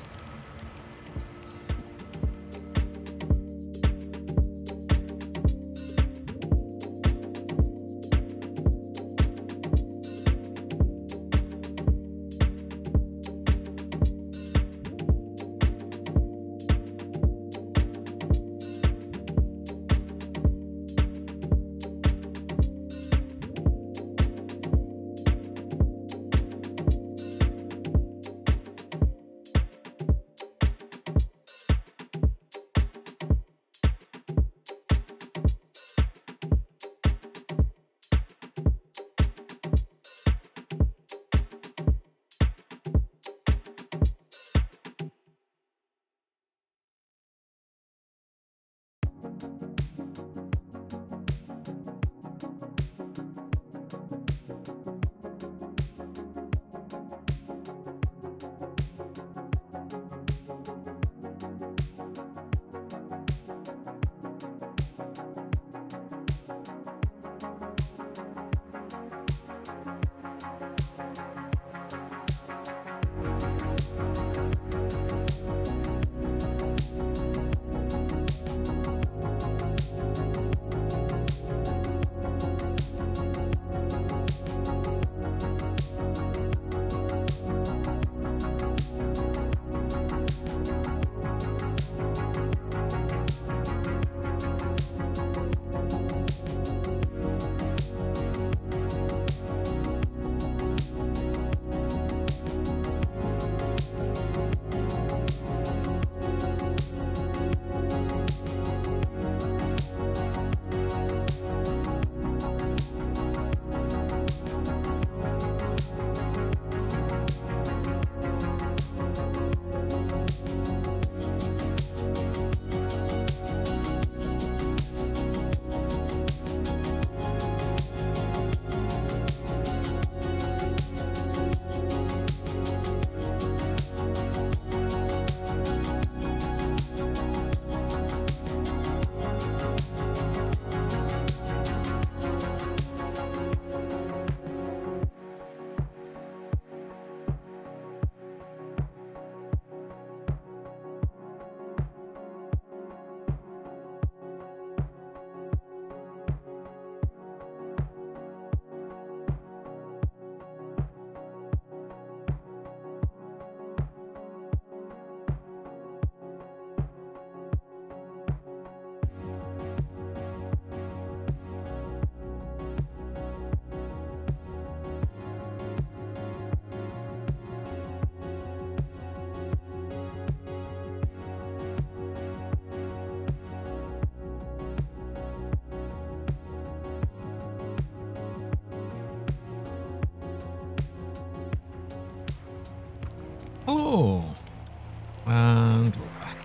[SPEAKER 1] And we're back.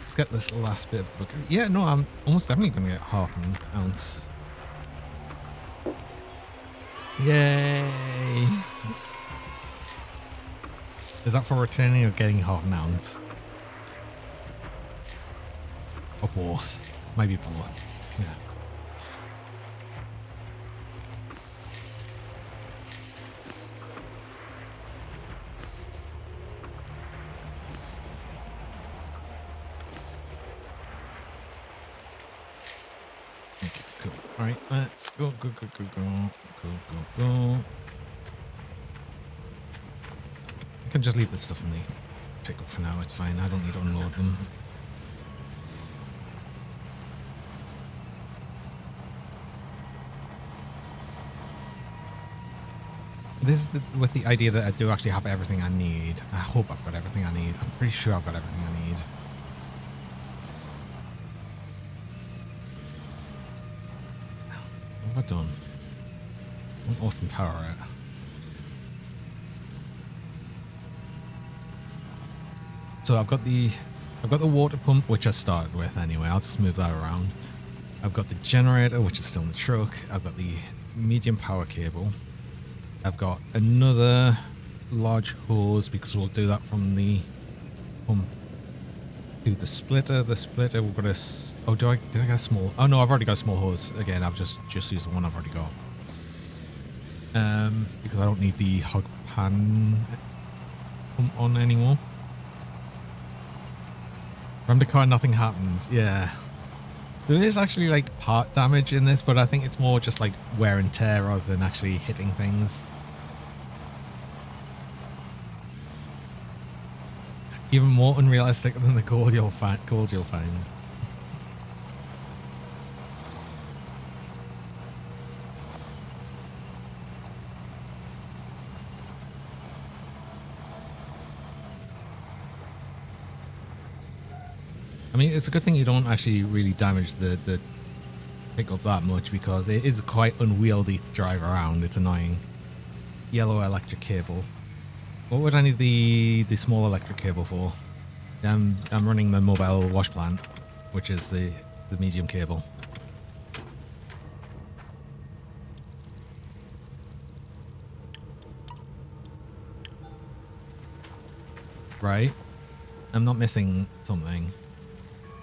[SPEAKER 1] Let's get this last bit of the book. Yeah, no, I'm almost definitely going to get half an ounce. Yay! Is that for returning or getting half an ounce? Or both? Maybe both. Yeah. Okay, cool. Alright, let's go. I can just leave this stuff in the pickup for now, it's fine. I don't need to unload them. This is with the idea that I do actually have everything I need. I hope I've got everything I need. I'm pretty sure I've got everything I need. What have I done? An awesome power out. So I've got the water pump, which I started with anyway. I'll just move that around. I've got the generator, which is still in the truck. I've got the medium power cable. I've got another large hose because we'll do that from the pump to the splitter. The splitter, we've got a... Oh, did I get a small... Oh, no, I've already got a small hose. Again, I've just used the one I've already got. Because I don't need the hog pan pump on anymore. From the car, nothing happens. Yeah. There is actually like part damage in this, but I think it's more just like wear and tear rather than actually hitting things. Even more unrealistic than the gold you'll find. I mean, it's a good thing you don't actually really damage the pickup that much because it is quite unwieldy to drive around. It's annoying. Yellow electric cable. What would I need the small electric cable for? I'm running the mobile wash plant, which is the medium cable. Right? I'm not missing something.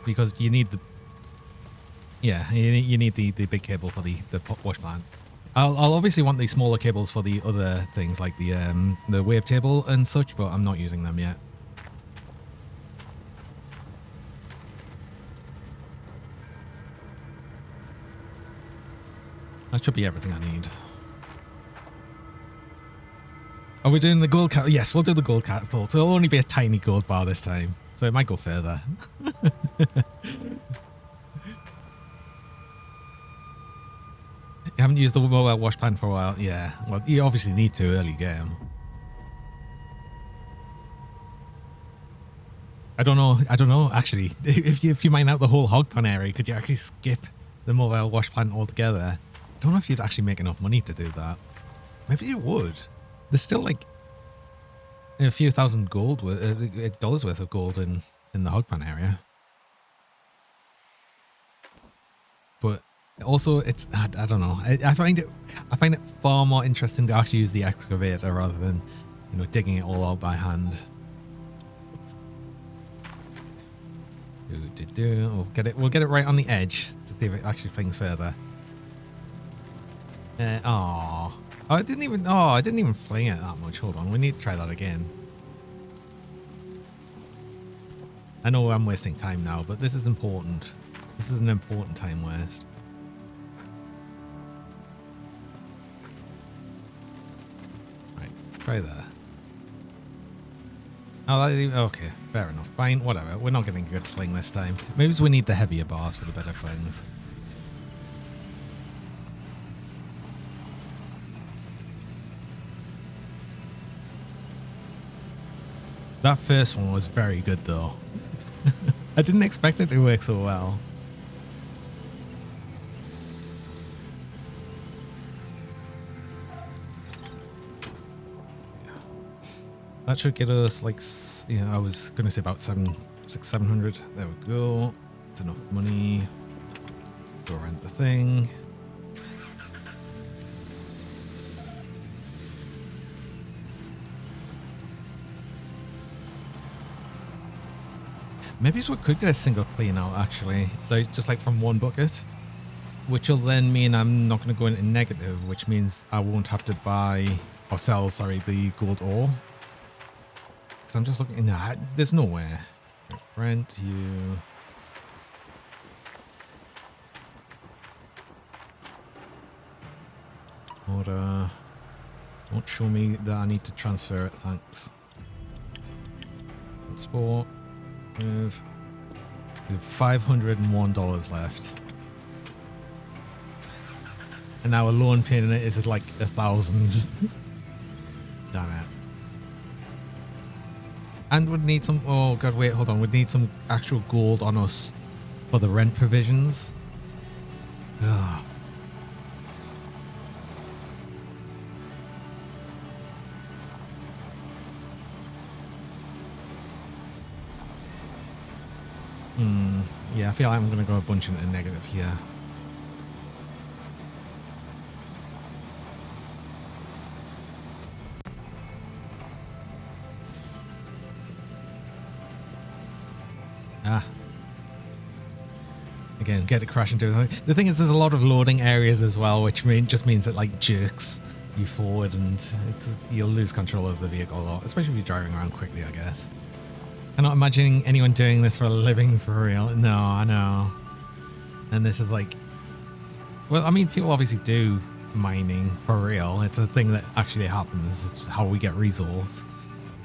[SPEAKER 1] Because you need the... Yeah, you need the big cable for the wash plant. I'll obviously want the smaller cables for the other things like the wavetable and such, but I'm not using them yet. That should be everything I need. Are we doing the gold cat? Yes, we'll do the gold catapult. It'll only be a tiny gold bar this time, so it might go further. You haven't used the mobile wash pan for a while? Yeah. Well, you obviously need to early game. I don't know, actually. If you mine out the whole hog pan area, could you actually skip the mobile wash plant altogether? I don't know if you'd actually make enough money to do that. Maybe you would. There's still like a few thousand dollars worth of gold in the hog pan area. But also, it's I don't know. I find it far more interesting to actually use the excavator rather than, you know, digging it all out by hand. We'll get it right on the edge to see if it actually flings further. I didn't even fling it that much. Hold on, we need to try that again. I know I'm wasting time now, but this is important. This is an important time waste. Right, try there. Oh, okay, fair enough. Fine, whatever. We're not getting a good fling this time. Maybe we need the heavier bars for the better flings. That first one was very good, though. I didn't expect it to work so well. That should get us like, yeah, I was going to say about 700. There we go. It's enough money. Go rent the thing. Maybe so we could get a single clean out actually. So just like from one bucket, which will then mean I'm not going to go into negative, which means I won't have to buy or sell, sorry, the gold ore. Because I'm just looking, nah, there's nowhere. Rent you. Order. Won't show me that I need to transfer it, thanks. Transport. Move. We have $501 left. And our loan payment is like 1,000. Damn it. And we'd need some, oh god, wait, hold on. We'd need some actual gold on us for the rent provisions. Ugh. Yeah, I feel like I'm going to go a bunch into negative here. Again, get it crashing through. The thing is, there's a lot of loading areas as well, which just means it like jerks you forward and you'll lose control of the vehicle a lot, especially if you're driving around quickly, I guess. I'm not imagining anyone doing this for a living for real. No, I know. And this is like, well, I mean, people obviously do mining for real. It's a thing that actually happens. It's how we get resource.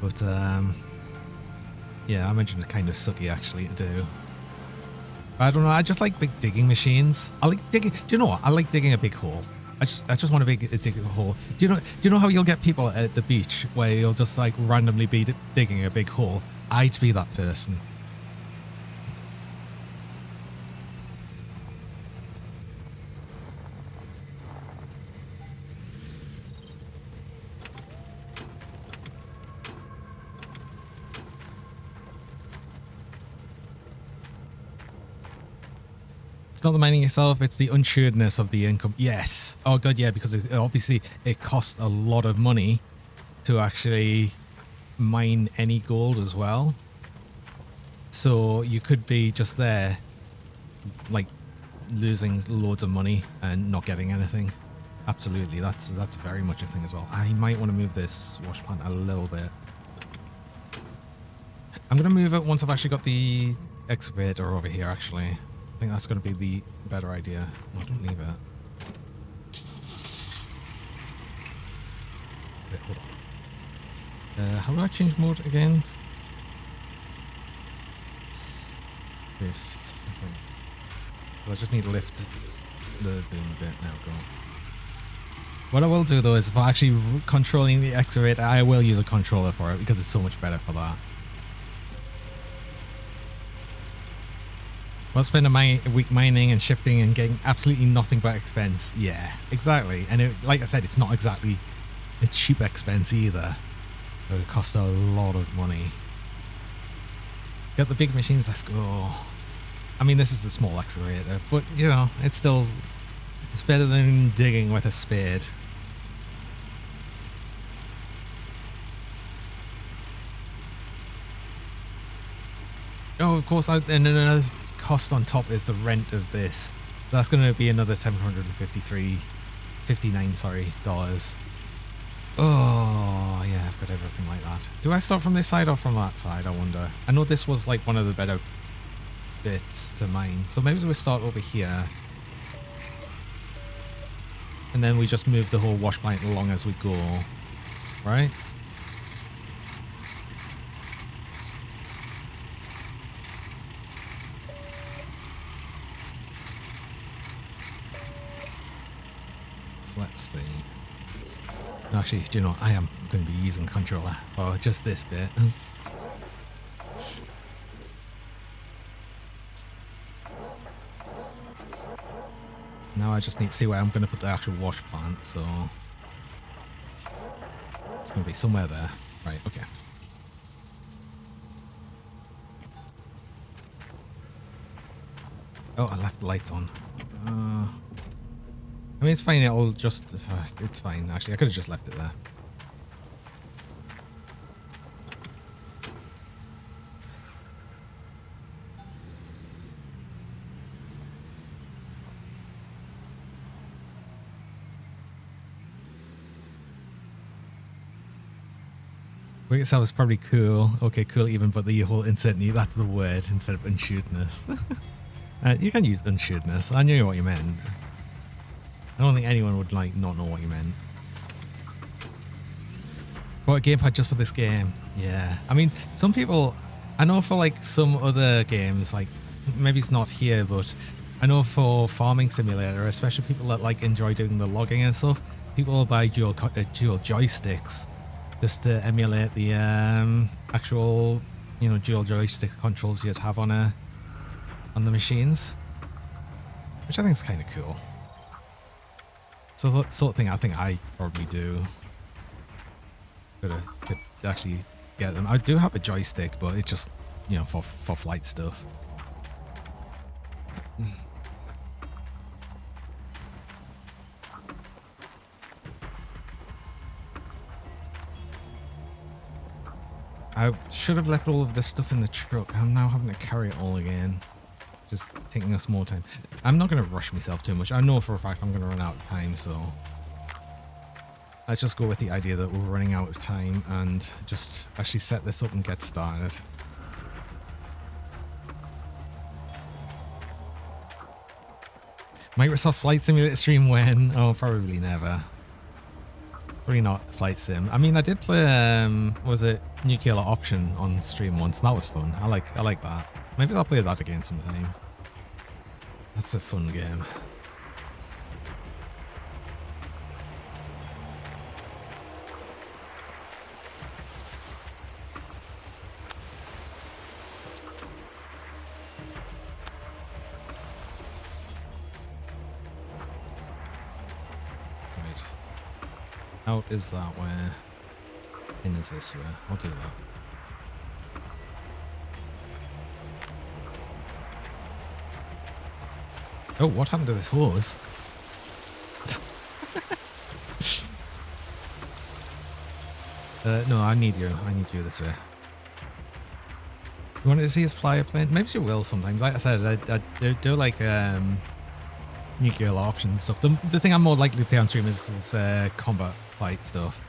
[SPEAKER 1] But, yeah, I imagine it's kind of sucky actually to do. But I don't know. I just like big digging machines. I like digging. Do you know what? I like digging a big hole. I just want to dig a hole. Do you know how you'll get people at the beach where you'll just like randomly be digging a big hole? I'd be that person. It's not the mining itself, it's the unsuredness of the income. Yes. Oh god, yeah, because obviously it costs a lot of money to actually mine any gold as well. So you could be just there like losing loads of money and not getting anything. Absolutely, that's very much a thing as well. I might want to move this wash plant a little bit. I'm going to move it once I've actually got the excavator over here actually. I think that's going to be the better idea. No, don't leave it. Wait, hold on. How do I change mode again? Lift, I think. I just need to lift the boom a bit. There we go. What I will do though is if I'm actually controlling the excavator, I will use a controller for it because it's so much better for that. Well, spend a week mining and shifting and getting absolutely nothing but expense. Yeah, exactly. And it, like I said, it's not exactly a cheap expense either. It costs a lot of money. Got the big machines, let's go. I mean, this is a small excavator, but you know, it's better than digging with a spade. Oh, of course, and another cost on top is the rent of this. That's going to be another $759, sorry, dollars. Oh, yeah, I've got everything like that. Do I start from this side or from that side, I wonder? I know this was like one of the better bits to mine. So maybe we start over here. And then we just move the whole wash plant along as we go. Right? So let's see. Actually, do you know, I am going to be using the controller. Oh, just this bit. Now I just need to see where I'm going to put the actual wash plant, so it's going to be somewhere there. Right, okay. Oh, I left the lights on. I mean, it's fine. It'll just... it's fine, actually. I could have just left it there. Wait, that was probably cool. Okay, cool even, but the whole uncertainty, that's the word instead of unsureness. You can use unsureness. I knew what you meant. I don't think anyone would like not know what you meant. What, a gamepad just for this game? Yeah. I mean, some people, I know for like some other games, like maybe it's not here, but I know for Farming Simulator, especially people that like enjoy doing the logging and stuff, people will buy dual joysticks just to emulate the actual, you know, dual joystick controls you'd have on the machines, which I think is kind of cool. So that sort of thing I think I probably do. Could actually get them. I do have a joystick, but it's just, you know, for flight stuff. I should have left all of this stuff in the truck. I'm now having to carry it all again. Just taking us more time. I'm not going to rush myself too much. I know for a fact I'm going to run out of time, so let's just go with the idea that we're running out of time and just actually set this up and get started. Microsoft Flight Simulator stream when? Oh, probably never. Probably not Flight Sim. I mean, I did play, was it Nuclear Option on stream once, and that was fun. I like that. Maybe I'll play that again sometime. That's a fun game. Right. Out is that way. In is this way. I'll do that. Oh, what happened to this hose? No, I need you. I need you this way. You wanted to see us fly a plane? Maybe you will sometimes. Like I said, I do like nuclear option stuff. The thing I'm more likely to play on stream is combat fight stuff.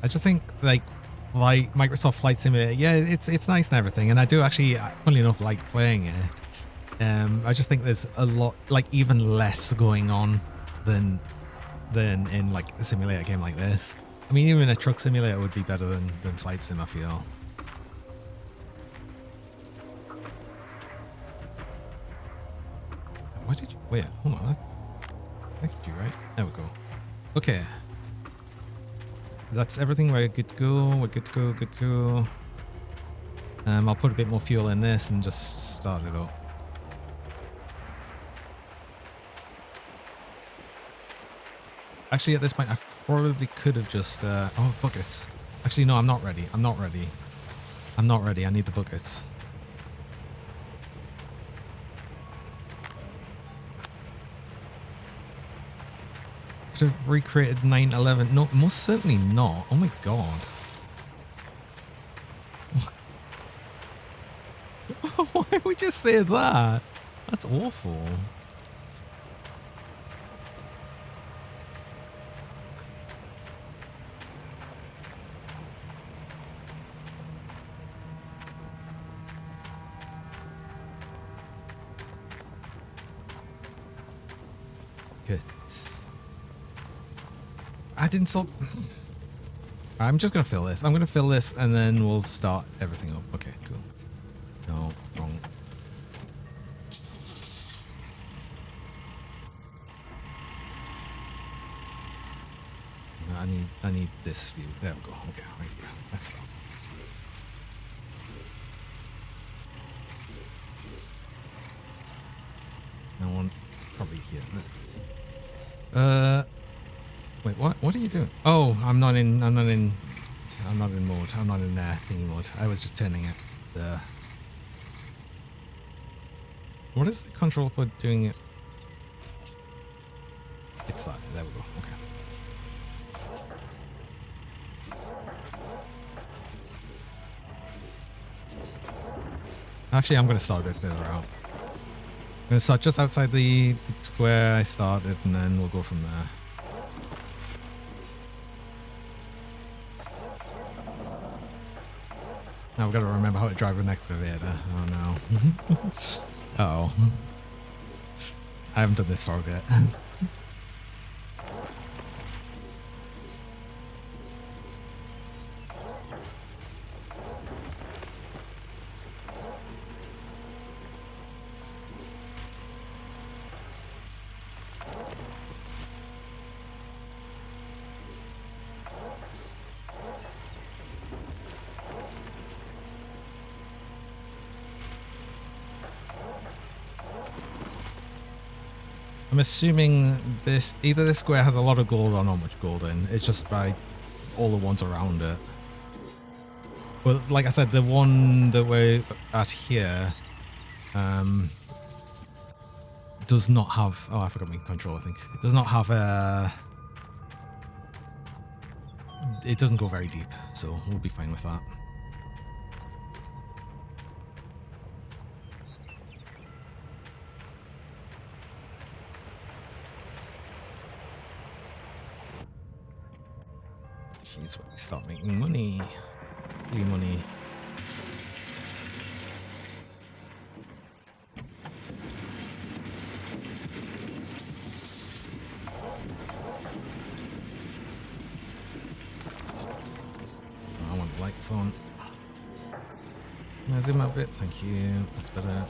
[SPEAKER 1] I just think like Microsoft Flight Simulator, yeah, it's nice and everything, and I do actually, funnily enough, like playing it. I just think there's a lot, like even less going on than in like a simulator game like this. I mean, even a truck simulator would be better than Flight Sim, I feel. Why did you wait? Hold on, I did you right? There we go. Okay. That's everything. We're good to go. We're good to go. Good to go. I'll put a bit more fuel in this and just start it up. Actually, at this point, I probably could have just... oh, buckets. Actually, no, I'm not ready. I'm not ready. I'm not ready. I need the buckets. Could have recreated 9/11. No, most certainly not. Oh my god. Why would you say that? That's awful. Good. I didn't sort. I'm just gonna fill this. I'm gonna fill this and then we'll start everything up. Okay, cool. No, wrong. I need this view. There we go. Okay, right here. Let's start. No one probably here. Wait, what are you doing? Oh, I'm not in mode. I'm not in thingy mode. I was just turning it. What is the control for doing it? It's that. There we go. Okay. Actually, I'm going to start a bit further out. I'm going to start just outside the square I started, and then we'll go from there. Now we've got to remember how to drive an excavator. Oh no. Uh-oh. I haven't done this for a bit. I'm assuming either this square has a lot of gold or not much gold in. It's just by all the ones around it. But like I said, the one that we're at here does not have... Oh, I forgot my control, I think. It does not have a... It doesn't go very deep, so we'll be fine with that. Jeez, when we start making money. Really money. I want the lights on. Now zoom out a bit, thank you. That's better.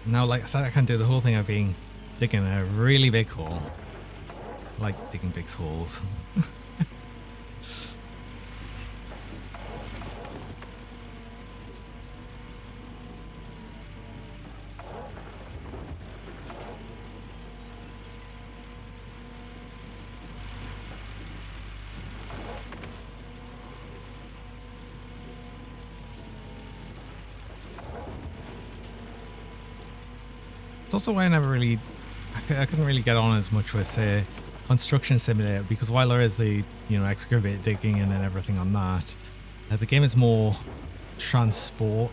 [SPEAKER 1] Now, like I said, I can do the whole thing of being digging a really big hole. I like digging big holes. It's also why I never really, I couldn't really get on as much with, say, Construction Simulator, because while there is the, you know, excavate digging and everything on that, the game is more transport,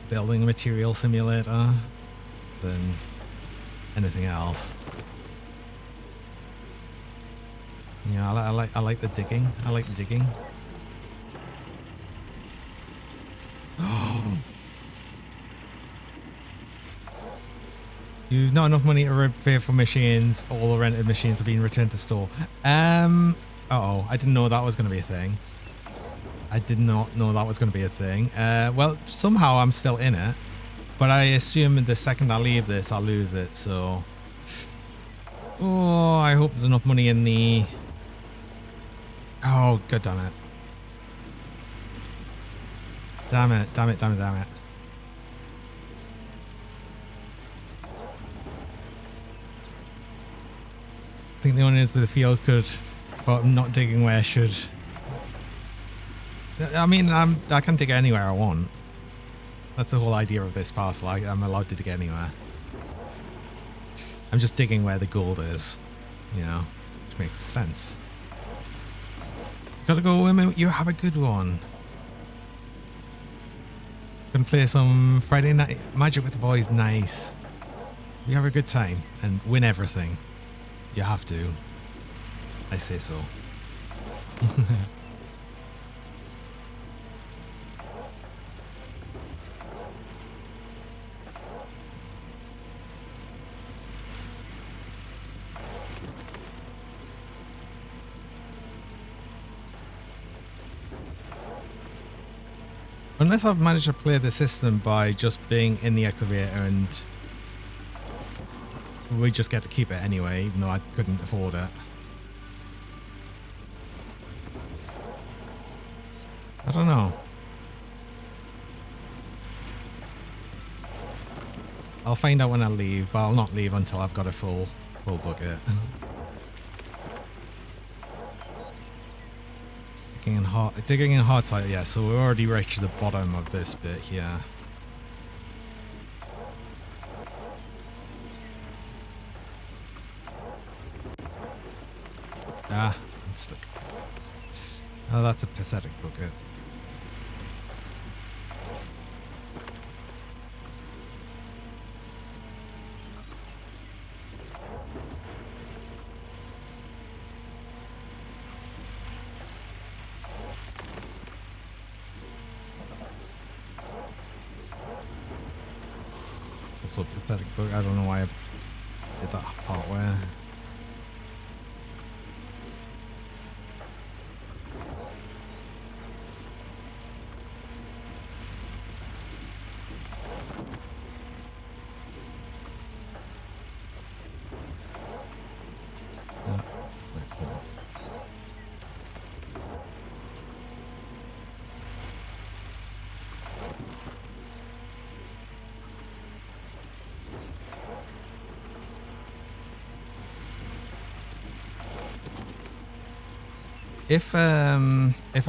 [SPEAKER 1] building material simulator than anything else. Yeah, I like the digging. I like the digging. You've not enough money to pay for machines. All the rented machines are being returned to store. Uh-oh, I didn't know that was going to be a thing. I did not know that was going to be a thing. Well, somehow I'm still in it, but I assume the second I leave this, I'll lose it, so... Oh, I hope there's enough money in the... Oh, god damn it. Damn it, damn it, damn it, damn it. I think the owners of the field could, but I'm not digging where I should. I mean, I can dig anywhere I want. That's the whole idea of this parcel. I'm allowed to dig anywhere. I'm just digging where the gold is, you know, which makes sense. Gotta go, women. You have a good one. Gonna play some Friday Night Magic with the boys. Nice. We have a good time and win everything. You have to. I say so. Unless I've managed to play the system by just being in the excavator and we just get to keep it anyway, even though I couldn't afford it. I don't know. I'll find out when I leave, but I'll not leave until I've got a full bucket. Digging in hard side, yeah, so we already reached the bottom of this bit here. Ah, I'm stuck. Oh, that's a pathetic bucket. It's also a pathetic bucket. I don't know why I did that part where... If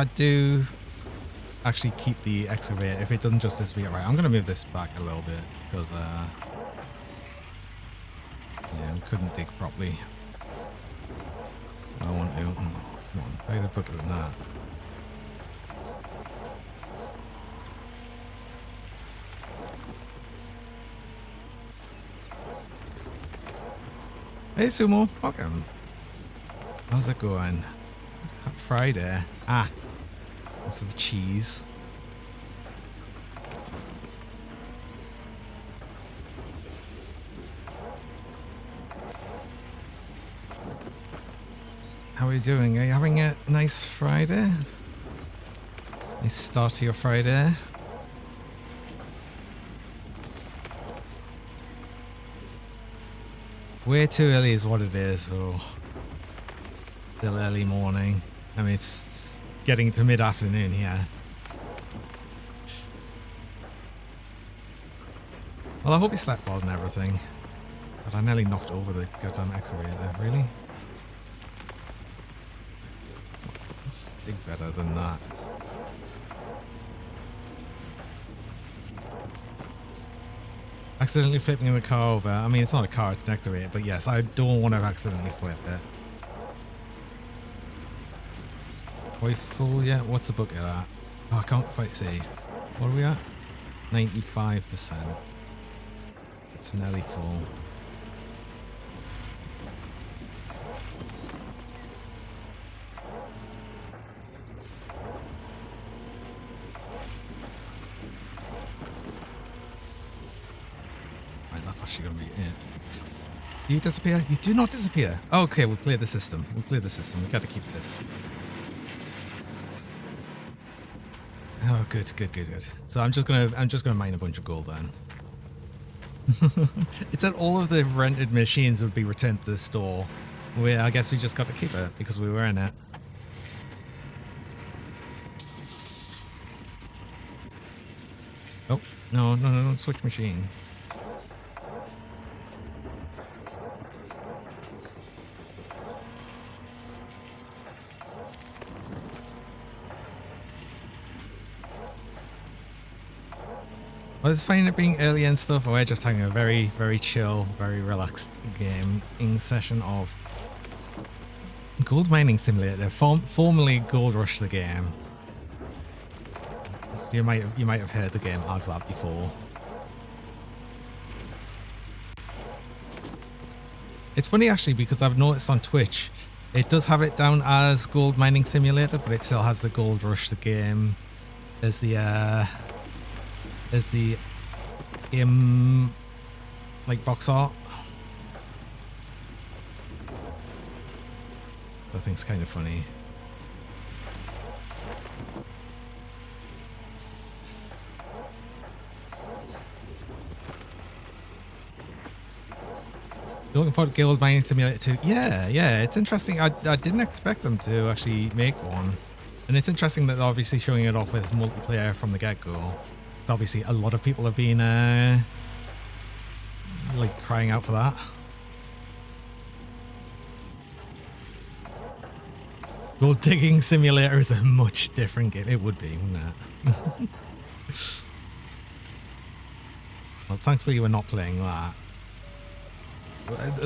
[SPEAKER 1] I do actually keep the excavator, if it doesn't just disappear, right, I'm gonna move this back a little bit because yeah, we couldn't dig properly. I want to. Come on, better bucket than that. Hey Sumo, welcome. How's it going? Happy Friday. Ah, that's the cheese. How are you doing? Are you having a nice Friday? Nice start to your Friday? Way too early is what it is, so still early morning. I mean, it's getting to mid-afternoon here. Well, I hope you slept well and everything. But I nearly knocked over the goddamn excavator, really? Let's dig better than that. Accidentally flipping the car over. I mean, it's not a car, it's an excavator, but yes, I don't want to accidentally flip it. Are we full yet? What's the bucket at? Oh, I can't quite see. What are we at? 95%. It's nearly full. Right, that's actually going to be it. You disappear? You do not disappear. Okay, we've cleared the system. We've cleared the system. We've got to keep this. Oh, good. So I'm just gonna mine a bunch of gold then. It said all of the rented machines would be returned to the store. I guess we just got to keep it because we were in it. Oh, no, don't switch machine. I was finding it being early and stuff, or we're just having a very, very chill, very relaxed gaming session of Gold Mining Simulator, formerly Gold Rush the game. So you might have heard the game as that before. It's funny actually because I've noticed on Twitch it does have it down as Gold Mining Simulator, but it still has the Gold Rush the game as the game like box art. I think it's kind of funny. You're looking forward to Gold Mining Simulator 2? Yeah, it's interesting. I didn't expect them to actually make one. And it's interesting that they're obviously showing it off with multiplayer from the get-go. Obviously a lot of people have been like crying out for that. Gold digging simulator is a much different game. It would be, wouldn't it? Well, thankfully we're not playing that.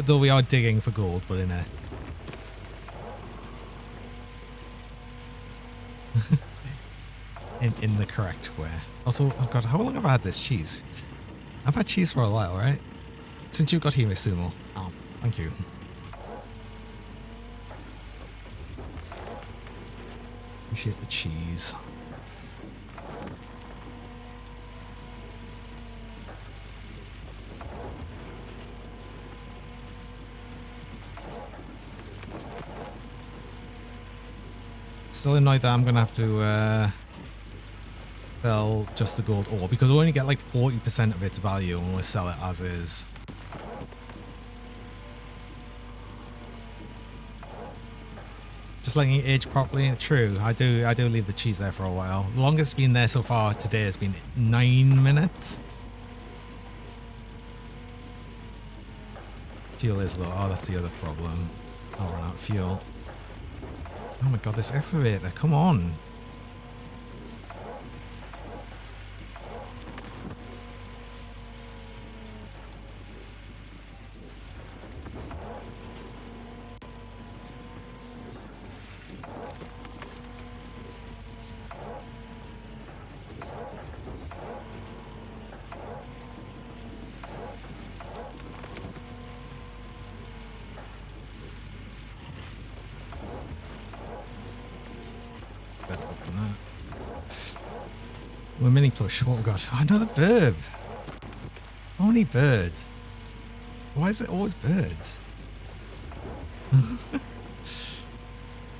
[SPEAKER 1] Though we are digging for gold, but in a... in the correct way. Also, oh god, how long have I had this cheese? I've had cheese for a while, right? Since you got here, Miss Sumo. Oh, thank you. Appreciate the cheese. Still annoyed that I'm gonna have to sell just the gold ore because we only get like 40% of its value when we sell it as is. Just letting it age properly. True, I do leave the cheese there for a while. The longest it's been there so far today has been 9 minutes. Fuel is low. Oh, that's the other problem. I'll run out of fuel. Oh my god, this excavator, come on. We're mini plush. Oh god, another bird. How many birds? Why is it always birds? And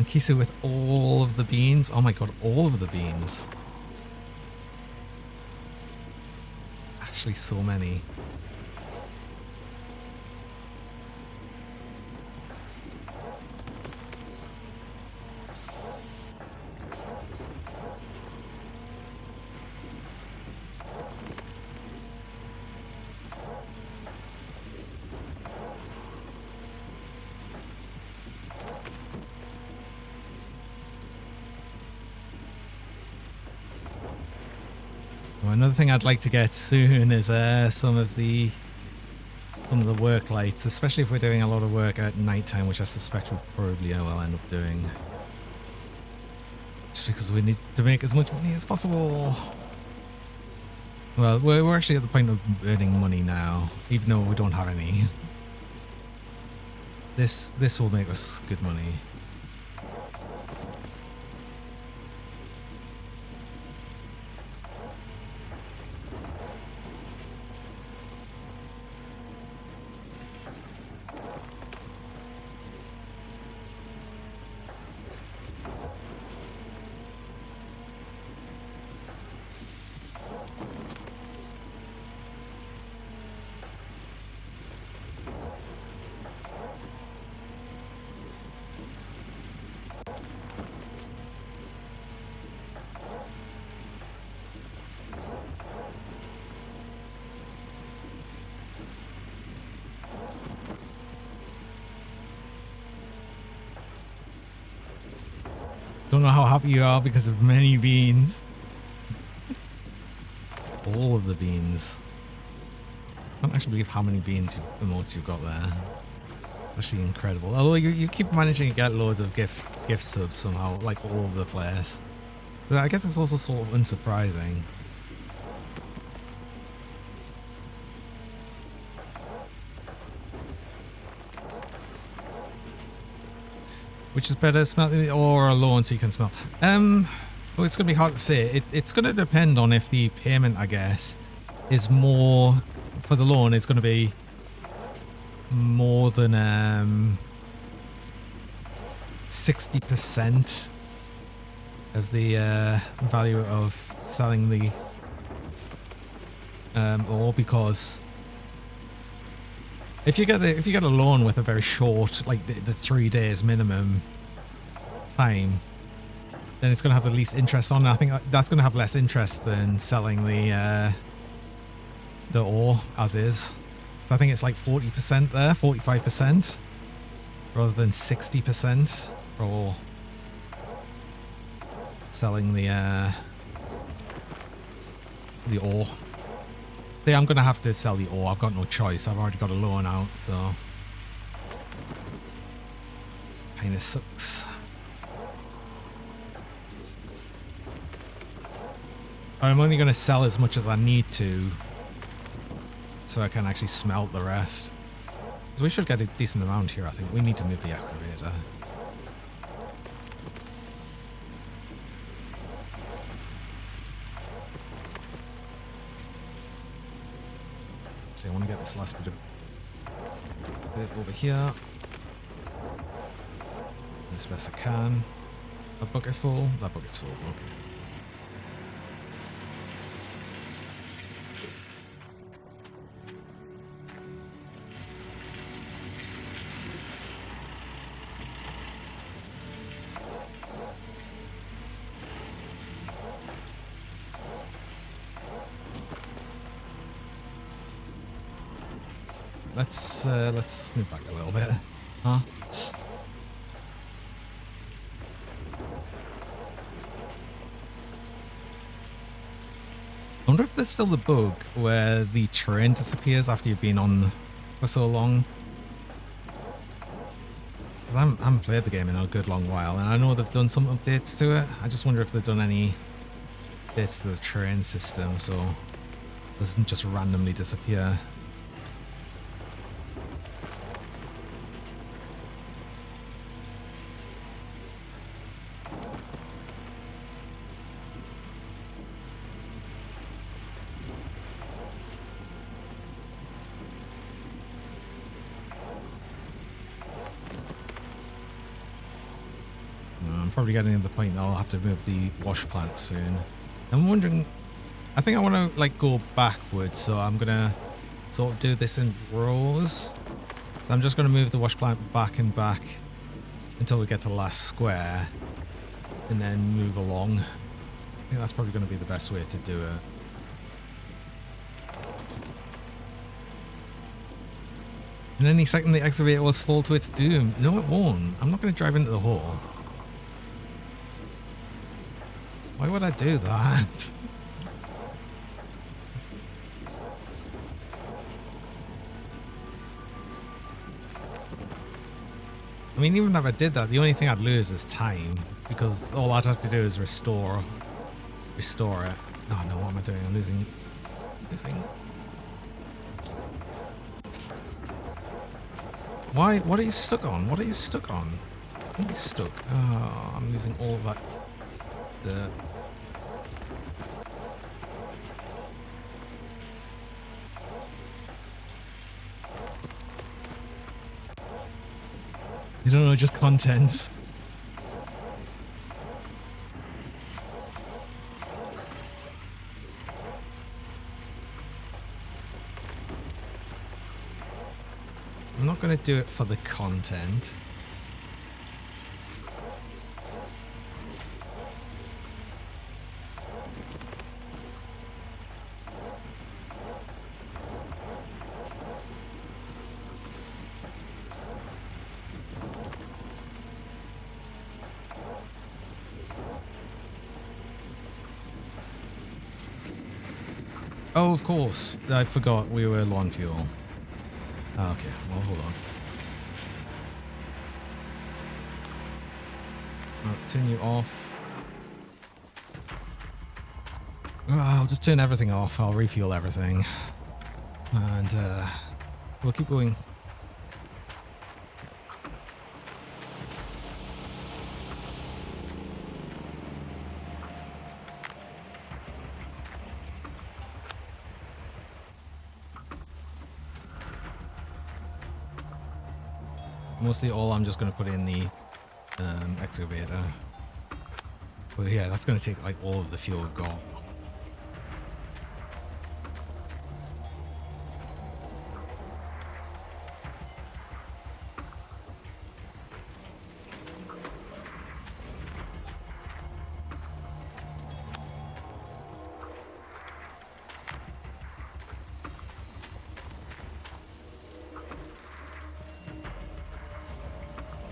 [SPEAKER 1] Kisu with all of the beans. Oh my god, all of the beans. Actually, so many. Another thing I'd like to get soon is some of the work lights, especially if we're doing a lot of work at night time, which I suspect we'll probably will end up doing. Just because we need to make as much money as possible. Well, we're actually at the point of earning money now, even though we don't have any. This will make us good money. Don't know how happy you are because of many beans. All of the beans. I can't actually believe how many beans emotes you've got there. Actually incredible. Although you keep managing to get loads of gift subs somehow, like all over the place. But I guess it's also sort of unsurprising. Which is better, smelting it or alone so you can smell? Well, it's going to be hard to say. It's going to depend on if the payment, I guess, is more for the loan. It's going to be more than 60% of the value of selling the ore, because if you get a loan with a very short, like the 3 days minimum time, then it's going to have the least interest on it. I think that's going to have less interest than selling the ore as is. So I think it's like 40% there, 45%, rather than 60% for selling the ore. I'm gonna have to sell the ore. I've got no choice. I've already got a loan out, so kind of sucks. I'm only gonna sell as much as I need to, so I can actually smelt the rest. So we should get a decent amount here. I think we need to move the excavator. So I want to get this last bit over here as best I can. A bucket full. That bucket's full. Okay. Let's move back a little bit. Huh? I wonder if there's still the bug where the terrain disappears after you've been on for so long. Because I haven't played the game in a good long while, and I know they've done some updates to it. I just wonder if they've done any updates to the terrain system so it doesn't just randomly disappear. I'm probably getting to the point that I'll have to move the wash plant soon. I'm wondering, I think I want to like go backwards, so I'm gonna sort of do this in rows. So I'm just gonna move the wash plant back and back until we get to the last square and then move along. I think that's probably gonna be the best way to do it. And any second the excavator will fall to its doom. No, it won't. I'm not gonna drive into the hole. Why would I do that? I mean, even if I did that, the only thing I'd lose is time, because all I'd have to do is restore it. Oh no, what am I doing? I'm losing. Why? What are you stuck on? What are you stuck on? What are you stuck? Oh, I'm losing all of that dirt. You don't know, just content. I'm not going to do it for the content. Oh, of course. I forgot we were low on fuel. Oh, okay, well, hold on. I'll turn you off. I'll just turn everything off. I'll refuel everything. And we'll keep going. Mostly all I'm just going to put in the excavator. But yeah, that's going to take like all of the fuel we've got.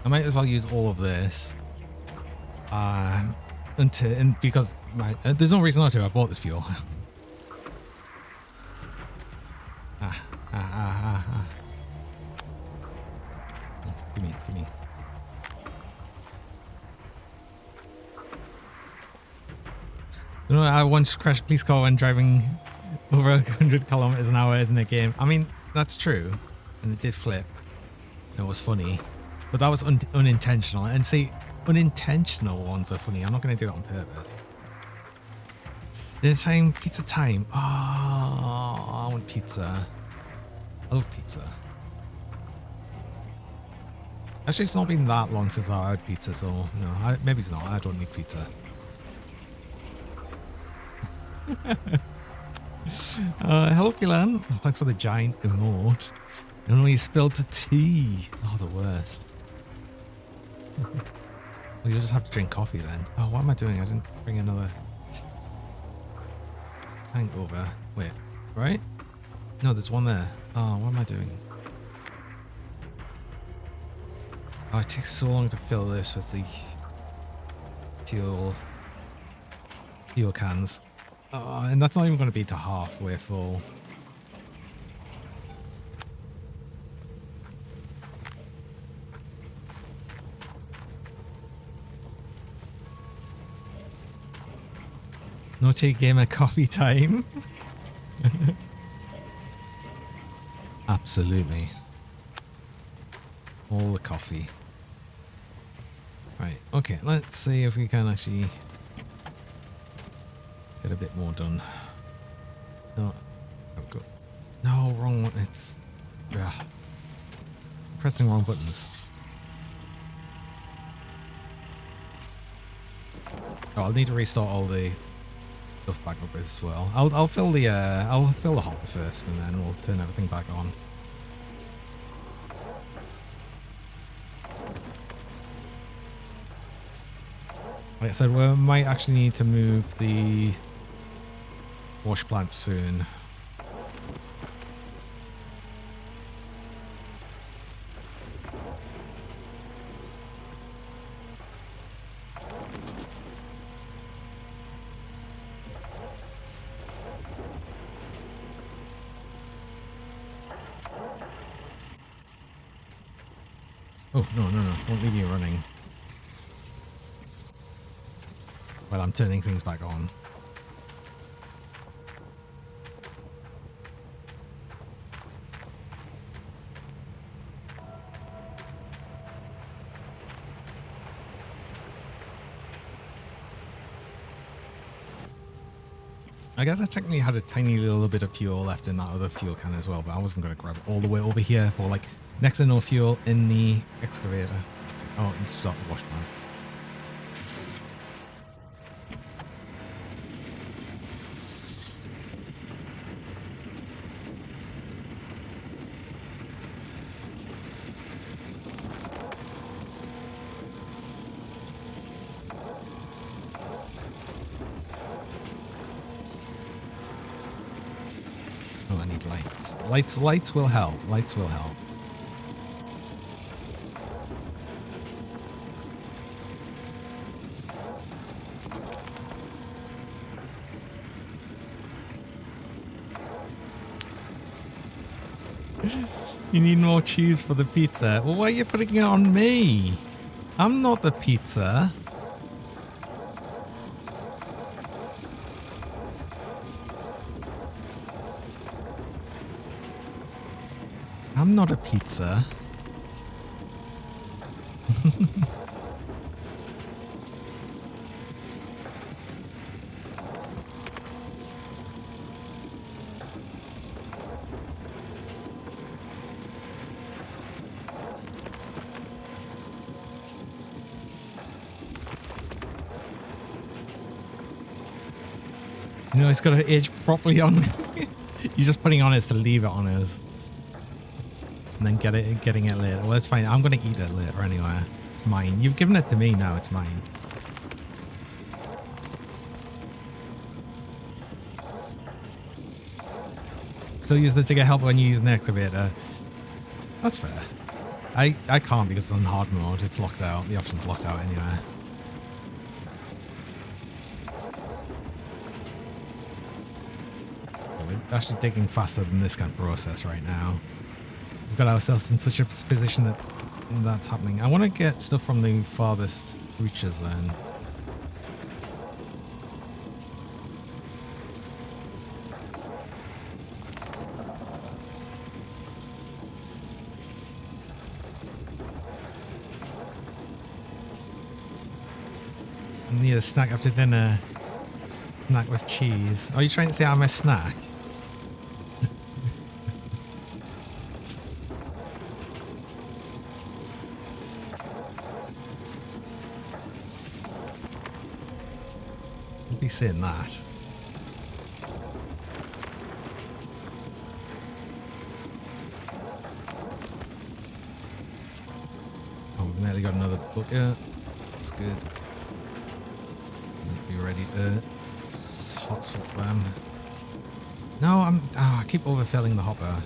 [SPEAKER 1] I might as well use all of this. Because there's no reason not to. I bought this fuel. Give me. You know, I once crashed a police car when driving over 100 kilometers an hour in a game. I mean, that's true. And it did flip. It was funny. But that was unintentional. And see, unintentional ones are funny. I'm not going to do it on purpose. Dinner time, pizza time. Oh, I want pizza. I love pizza. Actually, it's not been that long since I had pizza, so no, maybe it's not. I don't need pizza. Hello, Kilan. Oh, thanks for the giant emote. And we spilled the tea. Oh, the worst. Well, you'll just have to drink coffee then. Oh, what am I doing? I didn't bring another hangover. Wait, right? No, there's one there. Oh, what am I doing? Oh, it takes so long to fill this with the fuel cans. And that's not even going to be to halfway full. Naughty Gamer coffee time. Absolutely. All the coffee. Right, okay, let's see if we can actually get a bit more done. No, go. No, wrong one. It's pressing wrong buttons. Oh, I'll need to restart all the stuff back up as well. I'll fill the hopper first, and then we'll turn everything back on. Like I said, we might actually need to move the wash plant soon. Oh, no. Won't leave you running. Well, I'm turning things back on. I guess I technically had a tiny little bit of fuel left in that other fuel can as well, but I wasn't going to grab it all the way over here for like next to no fuel in the excavator. Oh, and start the wash plant. Oh, I need lights. Lights will help. Lights will help. You need more cheese for the pizza. Well, why are you putting it on me? I'm not the pizza. I'm not a pizza. You know, it's got to age properly on. You're just putting on it to leave it on us. And then getting it later. Well, it's fine. I'm going to eat it later anyway. It's mine. You've given it to me, now it's mine. Still use the digger help when you use an excavator. That's fair. I can't because it's on hard mode. It's locked out. The option's locked out anyway. We're actually digging faster than this can process right now. We've got ourselves in such a position that that's happening. I want to get stuff from the farthest reaches then. I need a snack after dinner. Snack with cheese. Are you trying to say I'm a snack? Be saying that. Oh, we've nearly got another bucket. That's good. Be ready to hot swap them. No, I keep overfilling the hopper.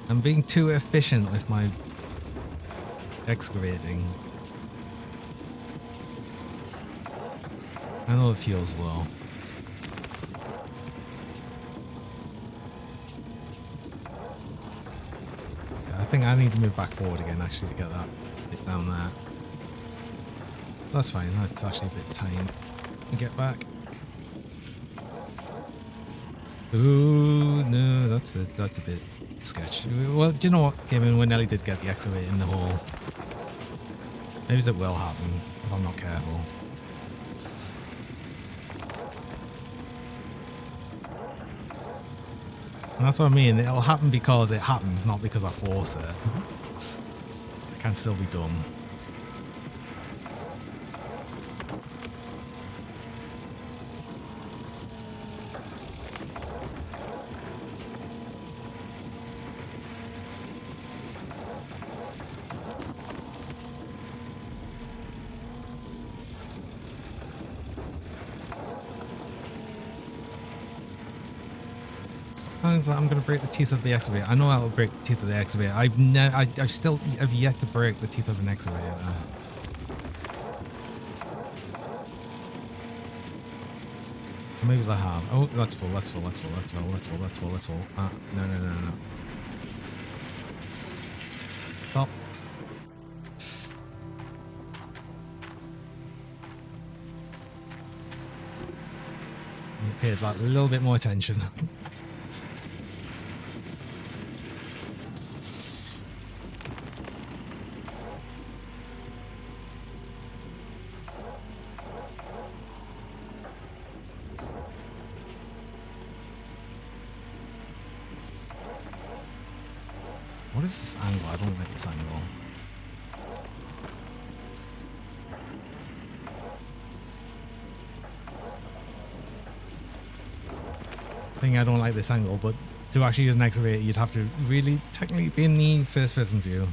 [SPEAKER 1] I'm being too efficient with my excavating. I know the fuel's low. Okay, I think I need to move back forward again actually to get that bit down there. That's fine, that's actually a bit tiny. Get back. Ooh, no, that's a bit sketch. Well, do you know what, Game when Nelly did get the excavator in the hole? Maybe it will happen if I'm not careful. And that's what I mean. It'll happen because it happens, not because I force it. I can still be dumb. I'm going to break the teeth of the excavator. I know I'll break the teeth of the excavator. I still have yet to break the teeth of an excavator. Maybe I have. Oh, that's full. That's full. That's full. That's full. That's full. That's full. That's full. No. Stop. You paid that a little bit more attention. What is this angle? I don't like this angle. I don't like this angle, but to actually use an excavator, you'd have to really technically be in the first person view.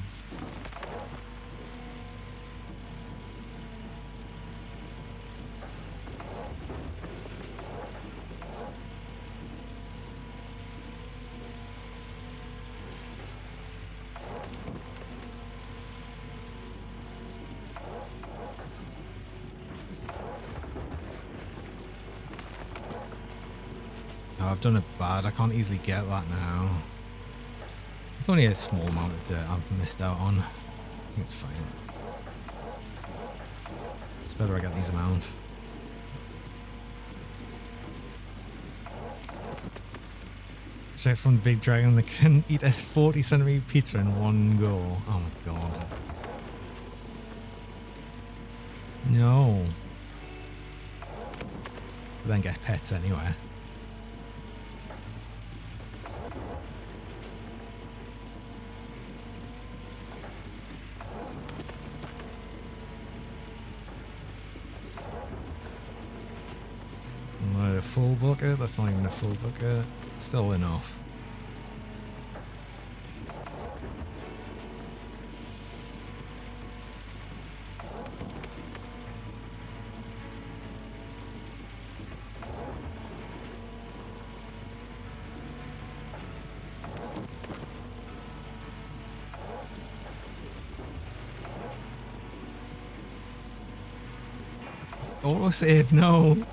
[SPEAKER 1] I've done it bad. I can't easily get that now. It's only a small amount of dirt I've missed out on. I think it's fine. It's better I get these amounts. Check from the big dragon that can eat a 40cm pizza in one go. Oh my god. No. But then get pets anyway. A full bucket? That's not even a full bucket. Still enough. autosave, no.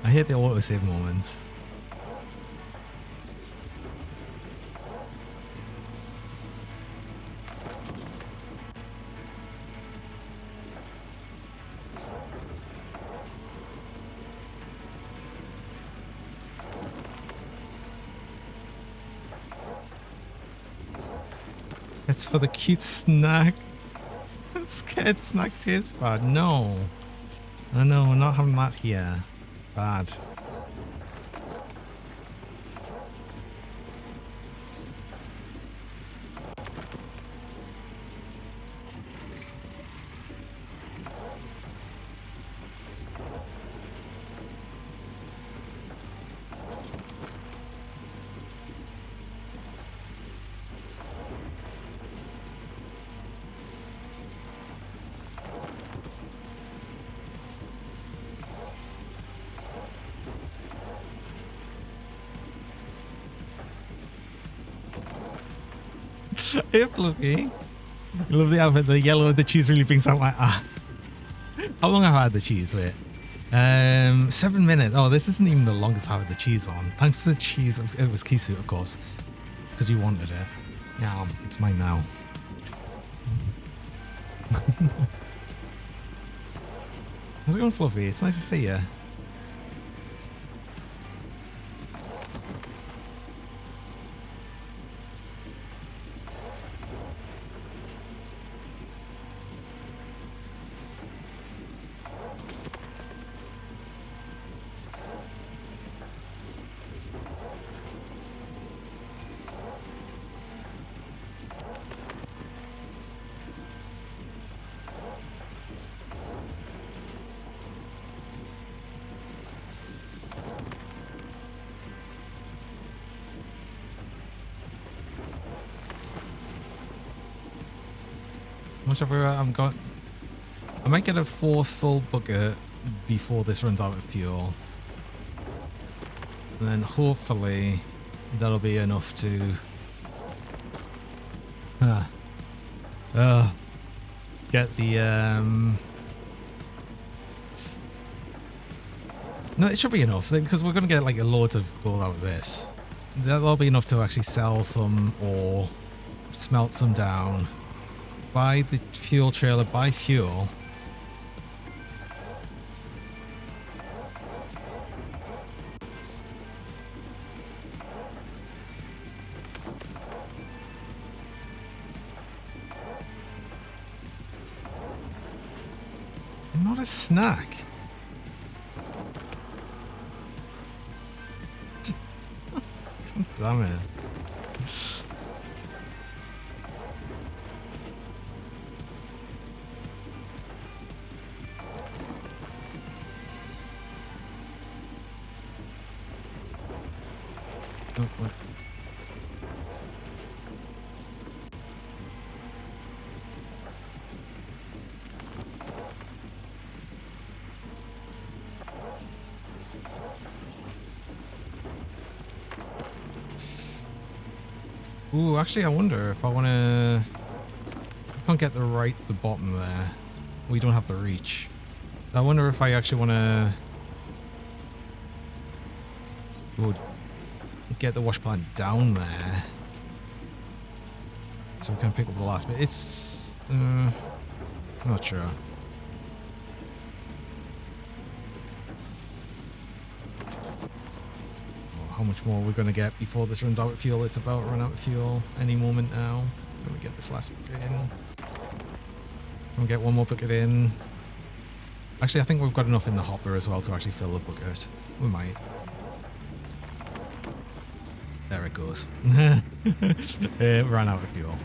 [SPEAKER 1] I hate the autosave moments. It's for the cute snack. Scared snack tastes bad. No. Oh no, we're not having that here. Bad. Hey, Fluffy. You love the outfit. The yellow of the cheese really brings out my How long have I had the cheese? Wait. 7 minutes. Oh, this isn't even the longest I've had the cheese on. Thanks to the cheese. It was Kisu, of course. Because you wanted it. Yeah, it's mine now. How's it going, Fluffy? It's nice to see you. Much of I've got. I might get a 4th full bucket before this runs out of fuel. And then hopefully that'll be enough to get the no, it should be enough because we're gonna get like a load of gold out of this. That'll be enough to actually sell some or smelt some down. Buy the fuel trailer, buy fuel. Not a snack. God damn it. What? Ooh, actually, I wonder if I want to. I can't get the bottom there. We don't have the reach. I wonder if I actually want to. Get the wash plant down there so we can pick up the last bit. It's I'm not sure. How much more we're going to get before this runs out of fuel. It's about to run out of fuel any moment now. Let me get this last bucket in. We'll get one more bucket in. Actually, I think we've got enough in the hopper as well to actually fill the bucket. We might. There it goes. It ran out of fuel.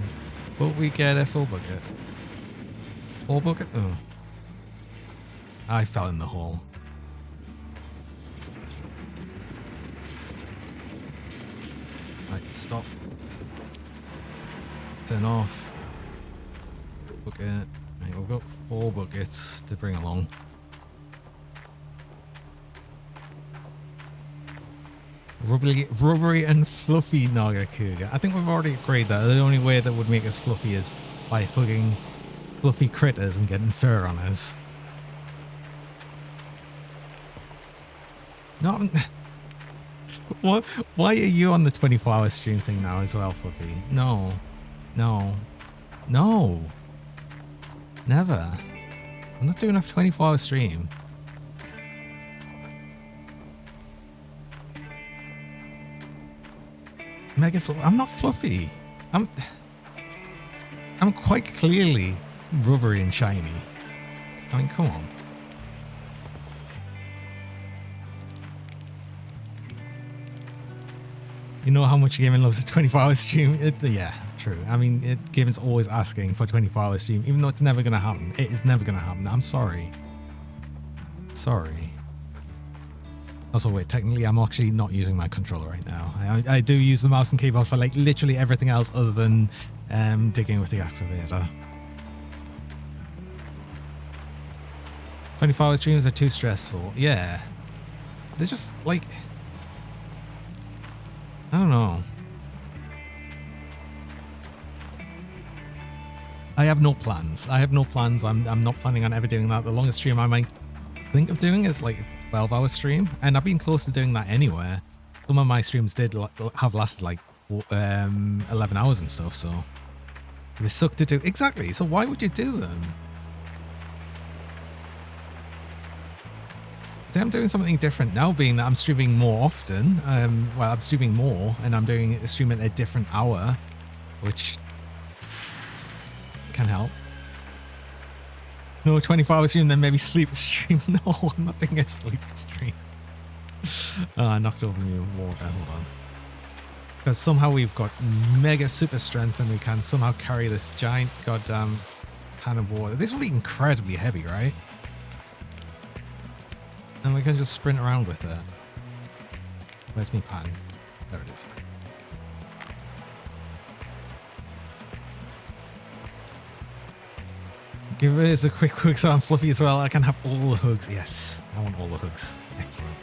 [SPEAKER 1] But we get a full bucket. Full bucket? Oh. I fell in the hole. Right, stop. Turn off. Bucket. Right, we've got 4 buckets to bring along. Rubbery and fluffy Naga Cougar. I think we've already agreed that the only way that would make us fluffy is by hugging fluffy critters and getting fur on us. No. What? Why are you on the 24-hour stream thing now as well, Fluffy? No. No. No. Never. I'm not doing a 24-hour stream. Mega Fluffy. I'm not fluffy. I'm quite clearly rubbery and shiny. I mean, come on. You know how much gaming loves a 24-hour stream? Yeah, true. I mean, gaming's always asking for a 24-hour stream, even though it's never going to happen. It is never going to happen. I'm sorry. Sorry. Also, wait, technically, I'm actually not using my controller right now. I do use the mouse and keyboard for, like, literally everything else other than digging with the excavator. 24-hour streams are too stressful. Yeah. They're just, like... I don't know. I have no plans. I have no plans. I'm not planning on ever doing that. The longest stream I might think of doing is like a 12-hour stream, and I've been close to doing that anywhere. Some of my streams did have lasted like 11 hours and stuff, so they suck to do. Exactly. So why would you do them? I'm doing something different now, being that I'm streaming more often. Well, I'm streaming more, and I'm doing a stream at a different hour, which can help. No 24-hour stream, then maybe sleep stream. No, I'm not doing a sleep stream. Oh, I knocked over my water. Hold on. Because somehow we've got mega super strength, and we can somehow carry this giant goddamn pan of water. This will be incredibly heavy, right? And we can just sprint around with it. Where's my pan? There it is. Give us a quick hug so I'm fluffy as well. I can have all the hugs. Yes, I want all the hugs. Excellent.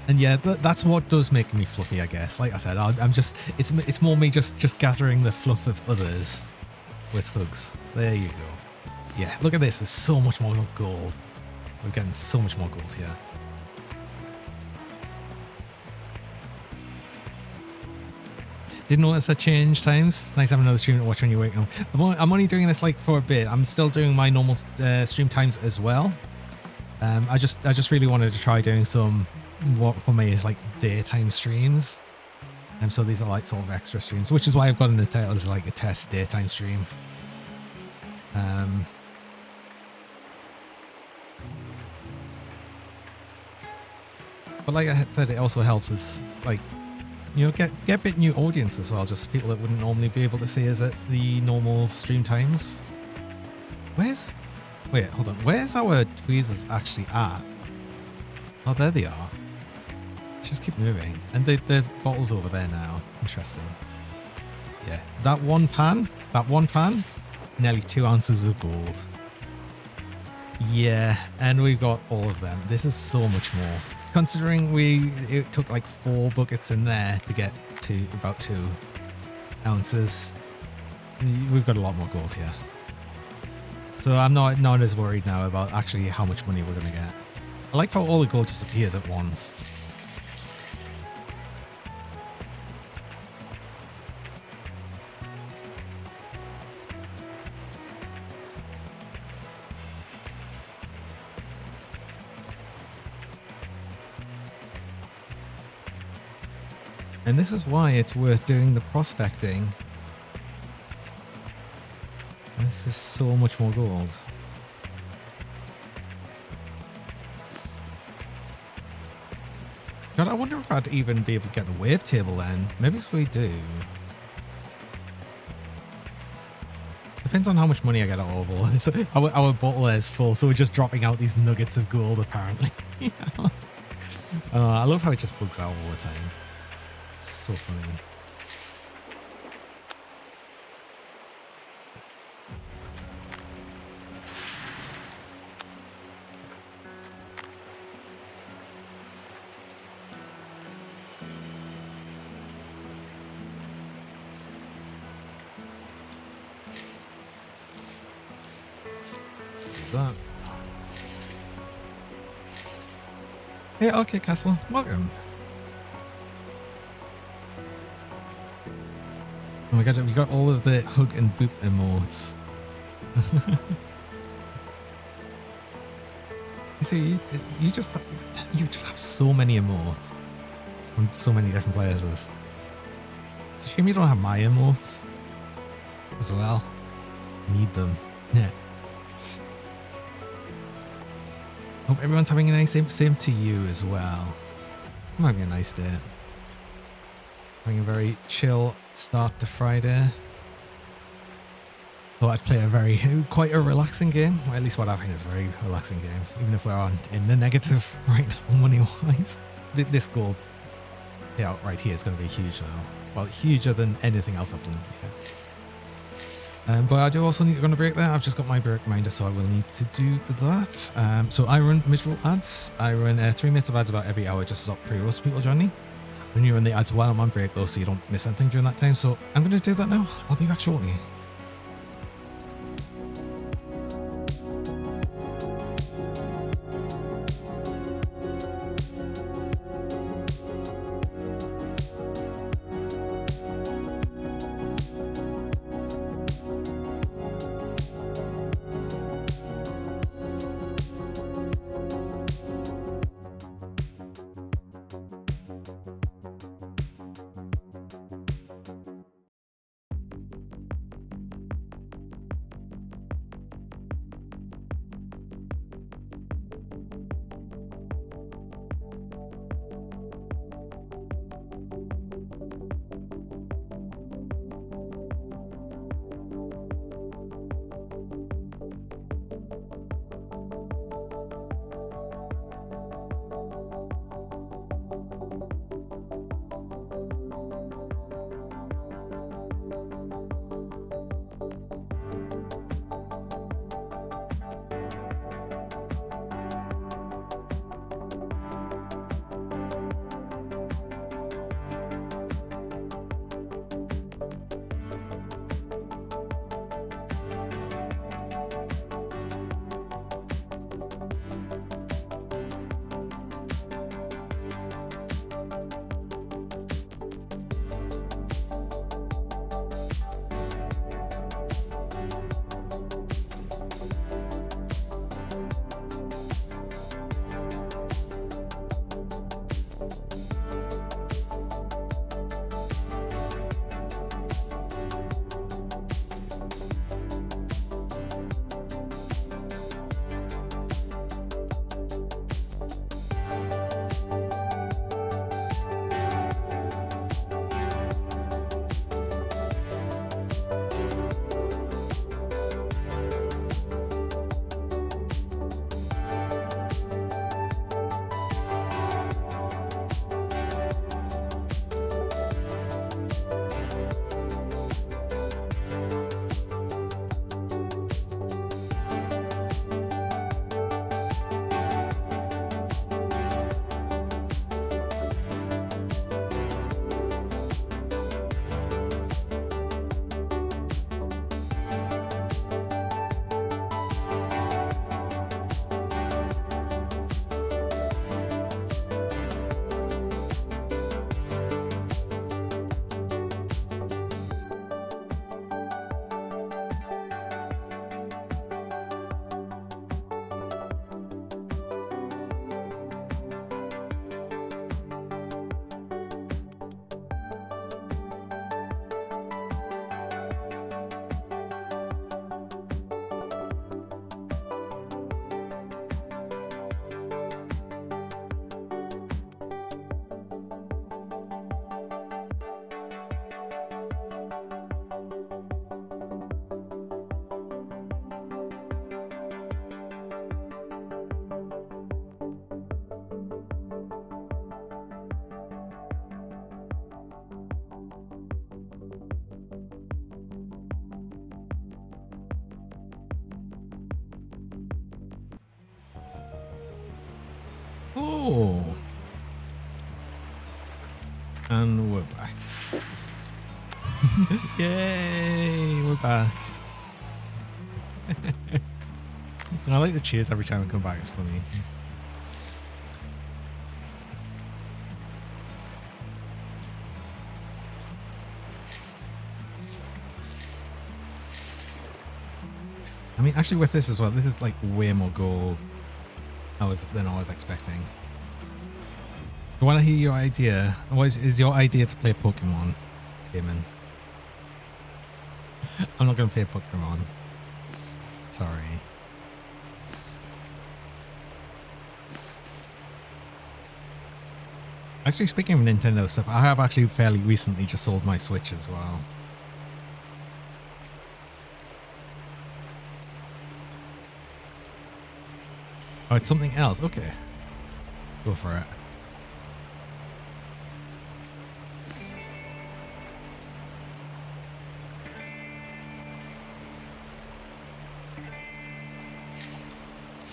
[SPEAKER 1] And yeah, that's what does make me fluffy, I guess. Like I said, I'm just, it's more me just gathering the fluff of others with hugs. There you go. Yeah, look at this. There's so much more gold. We're getting so much more gold here. Didn't notice that change times. It's nice having another stream to watch when you're waking up. I'm only doing this like for a bit. I'm still doing my normal stream times as well. I just really wanted to try doing some what for me is like daytime streams. And so these are like sort of extra streams, which is why I've got in the title as like a test daytime stream. But like I said, it also helps us like, you know, get a bit new audience as well, just people that wouldn't normally be able to see us at the normal stream times. Wait, hold on. Where's our tweezers actually at? Oh, there they are. Just keep moving. And the bottle's over there now. Interesting. Yeah, that one pan, nearly 2 ounces of gold. Yeah, and we've got all of them. This is so much more. Considering it took like 4 buckets in there to get to about 2 ounces, we've got a lot more gold here. So I'm not as worried now about actually how much money we're gonna get. I like how all the gold just appears at once. And this is why it's worth doing the prospecting. This is so much more gold. God, I wonder if I'd even be able to get the wave table then. Maybe if we do. Depends on how much money I get out of all this. So our bottle is full, so we're just dropping out these nuggets of gold apparently. I love how it just bugs out all the time. It's so funny. That. Hey, okay, Castle, welcome. Oh my god, we got all of the hug and boop emotes. You see, you just have so many emotes from so many different places. It's a shame you don't have my emotes as well. Need them. Yeah. Hope everyone's having a nice day. Same to you as well. I'm having a nice day. Having a very chill start to Friday. Thought I'd play quite a relaxing game. Or at least what I think is a very relaxing game. Even if we're in the negative right now, money-wise. This goal payout right here is going to be huge now. Well, huger than anything else I've done yet. But I do also need to go on a break there. I've just got my break reminder, so I will need to do that. So I run miserable ads. I run 3 minutes of ads about every hour just to stop pre-roast people joining me. When you run the ads while I'm on break though, so you don't miss anything during that time. So I'm going to do that now. I'll be back shortly. Oh. And we're back. Yay, we're back. And I like the cheers every time we come back, it's funny. I mean, actually with this as well, this is like way more gold than I was expecting. I want to hear your idea. What is your idea to play Pokemon, Damon? I'm not going to play Pokemon. Sorry. Actually, speaking of Nintendo stuff, I have actually fairly recently just sold my Switch as well. Oh, it's something else. Okay. Go for it.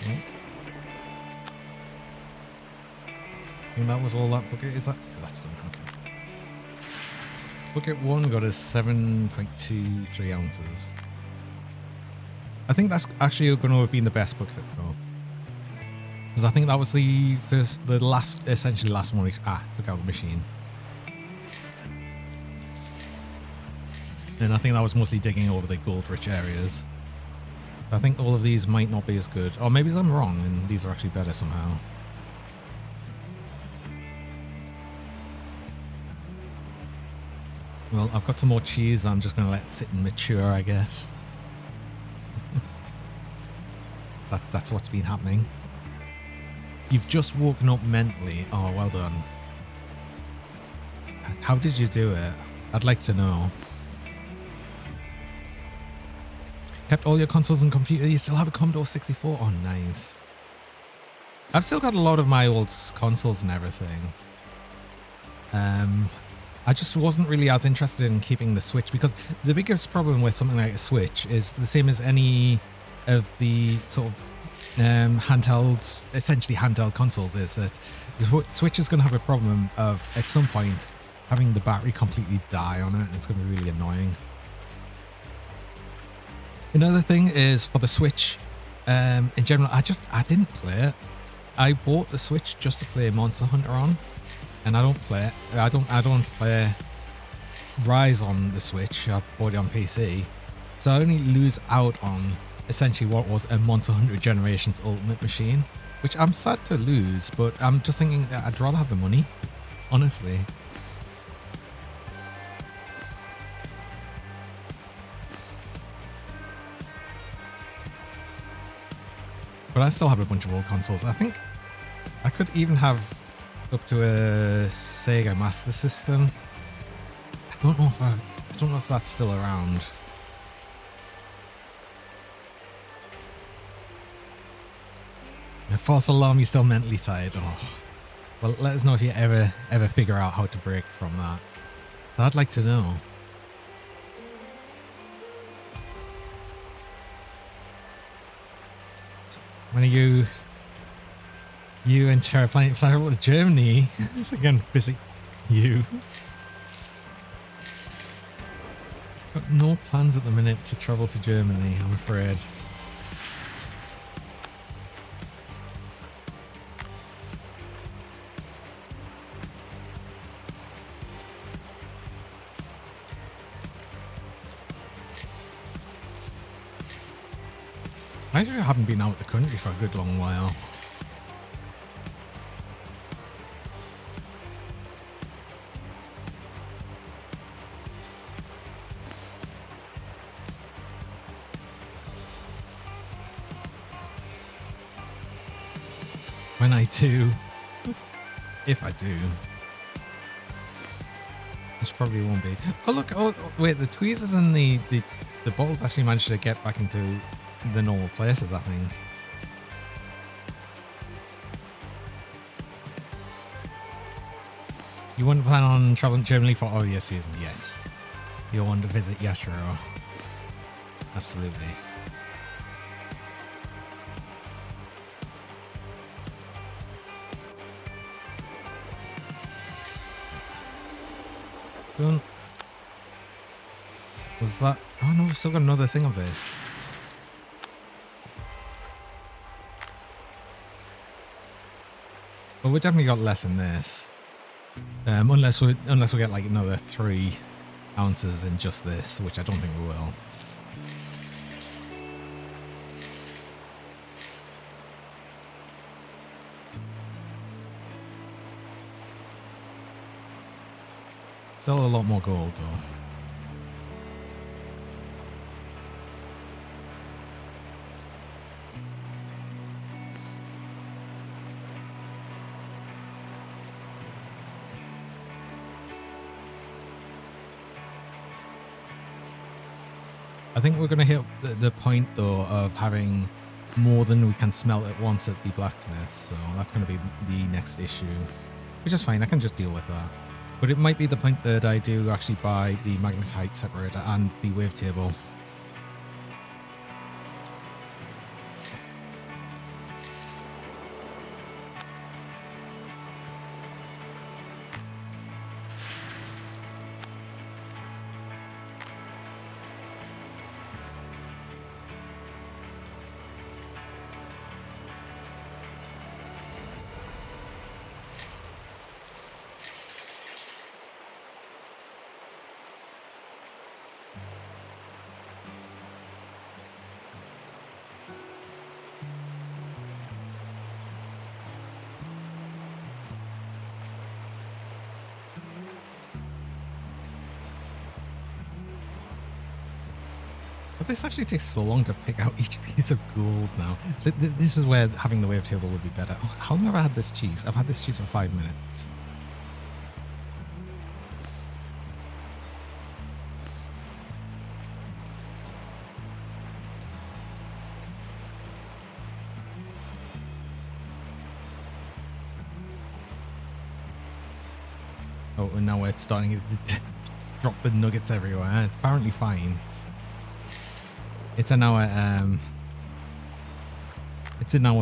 [SPEAKER 1] Okay. And that was all that bucket. Is that? Yeah, that's done. Okay. Bucket 1 got us 7.23 ounces. I think that's actually going to have been the best bucket though. Because I think that was essentially last one we took out the machine. And I think that was mostly digging over the gold-rich areas. I think all of these might not be as good. Or maybe I'm wrong and these are actually better somehow. Well, I've got some more cheese. I'm just going to let it sit and mature, I guess. So that's what's been happening. You've just woken up mentally. Oh, well done. How did you do it? I'd like to know. Kept all your consoles and computer. You still have a Commodore 64? Oh, nice. I've still got a lot of my old consoles and everything. I just wasn't really as interested in keeping the Switch because the biggest problem with something like a Switch is the same as any of the sort of essentially handheld consoles, is that the Switch is going to have a problem of at some point having the battery completely die on it. It's going to be really annoying. Another thing is for the Switch, in general, I didn't play it. I bought the Switch just to play Monster Hunter on, and I don't play it. I don't play Rise on the Switch. I bought it on PC, so I only lose out on essentially what was a Monster Hunter Generations Ultimate machine, which I'm sad to lose, but I'm just thinking that I'd rather have the money, honestly. But I still have a bunch of old consoles. I think I could even have up to a Sega Master System. I don't know if that's still around. A false alarm, you're still mentally tired. Oh. Well, let us know if you ever figure out how to break from that. I'd like to know. When are you and Terra planning to fly with Germany? It's again busy. You. Got no plans at the minute to travel to Germany, I'm afraid. I actually haven't been out of the country for a good long while. When I do, if I do, which probably won't be. Oh look! Oh wait, the tweezers and the balls actually managed to get back into the normal places, I think. You wouldn't plan on traveling to Germany for obvious reasons, yes. You want to visit Yashiro. Absolutely. Done. Was that? Oh no, we've still got another thing of this. Well, we definitely got less than this, unless we get like another 3 ounces in just this, which I don't think we will. Still a lot more gold though. I think we're going to hit the point though of having more than we can smelt at once at the blacksmith. So that's going to be the next issue, which is fine. I can just deal with that. But it might be the point that I do actually buy the magnetite separator and the wavetable. But this actually takes so long to pick out each piece of gold now. So this is where having the wavetable would be better. Oh, how long have I had this cheese? I've had this cheese for 5 minutes. Oh, and now we're starting to drop the nuggets everywhere. It's apparently fine. It's in our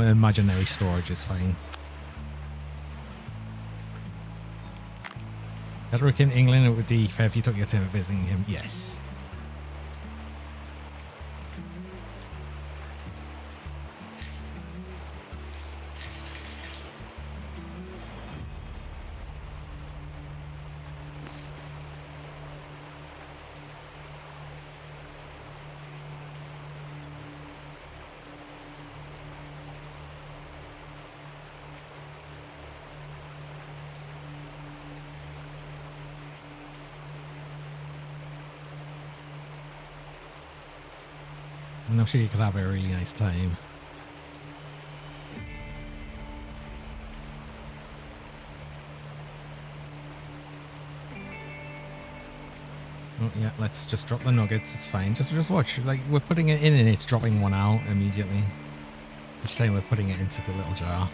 [SPEAKER 1] imaginary storage. It's fine. Edric in England, it would be fair if you took your time visiting him. Yes. And I'm sure you could have a really nice time. Oh yeah, let's just drop the nuggets. It's fine. Just watch. Like, we're putting it in and it's dropping one out immediately. Just saying we're putting it into the little jar.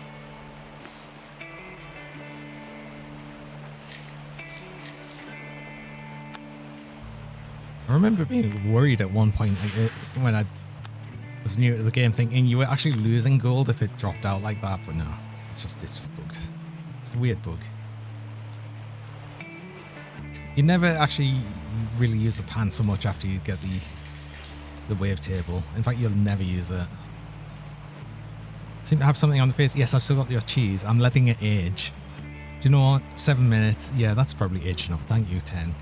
[SPEAKER 1] I remember being worried at one point, like when I was new to the game, thinking you were actually losing gold if it dropped out like that. But no, it's just bugged. It's a weird bug. You never actually really use the pan so much after you get the wavetable. In fact, you'll never use it. Seem to have something on the face. Yes, I've still got your cheese. I'm letting it age. Do you know what? 7 minutes. Yeah, that's probably aged enough. Thank you, 10.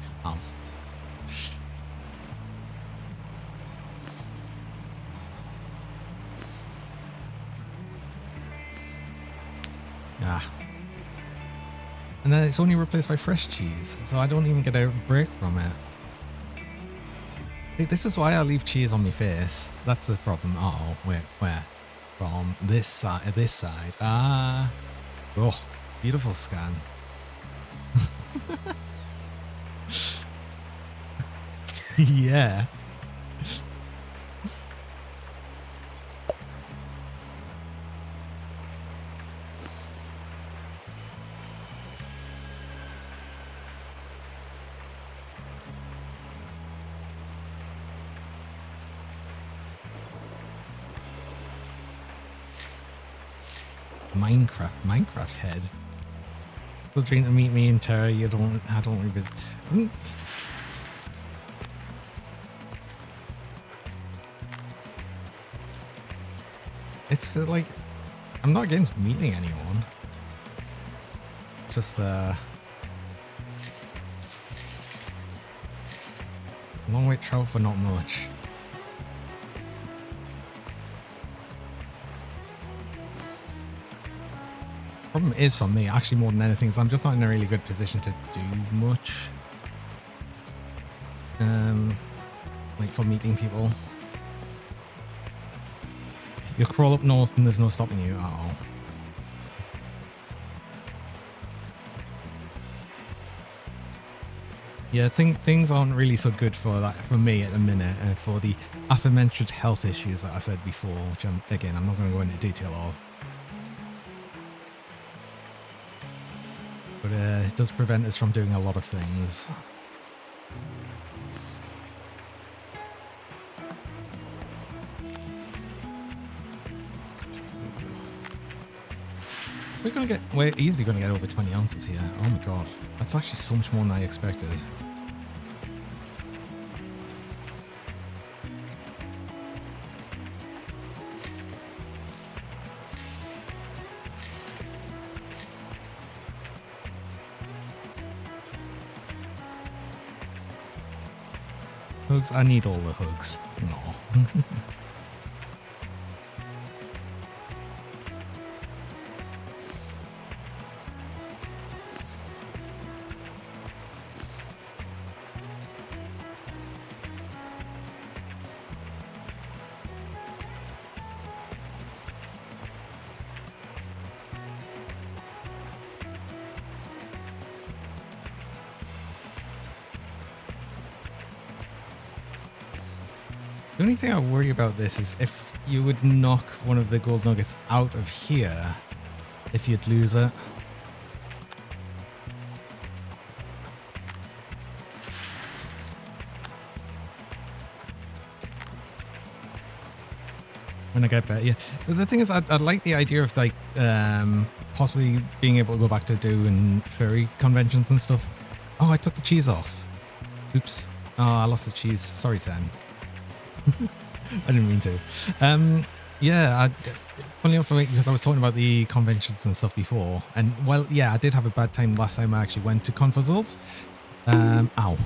[SPEAKER 1] And then it's only replaced by fresh cheese, so I don't even get a break from it. This is why I leave cheese on my face. That's the problem. Uh-oh, wait, where? From this side. Ah. Oh, beautiful scan. Yeah. Minecraft head. Still dream to meet me in Terra. I don't revisit. It's like, I'm not against meeting anyone. It's just long way travel for not much. Problem is for me, actually more than anything, is I'm just not in a really good position to do much. like for meeting people. You crawl up north and there's no stopping you at all. Yeah, things aren't really so good for that for me at the minute, for the aforementioned health issues that I said before, which I'm not going to go into detail of. But it does prevent us from doing a lot of things. We're easily going to get over 20 ounces here. Oh my god. That's actually so much more than I expected. Hugs? I need all the hugs. No. The only thing I worry about this is if you would knock one of the gold nuggets out of here, if you'd lose it. When I get better, yeah. The thing is, I'd like the idea of like possibly being able to go back to doing furry conventions and stuff. Oh, I took the cheese off. Oops. Oh, I lost the cheese. Sorry, Ten. I didn't mean to. Yeah, funny enough, because I was talking about the conventions and stuff before, and well, yeah, I did have a bad time last time I actually went to Confuzzled. Ow.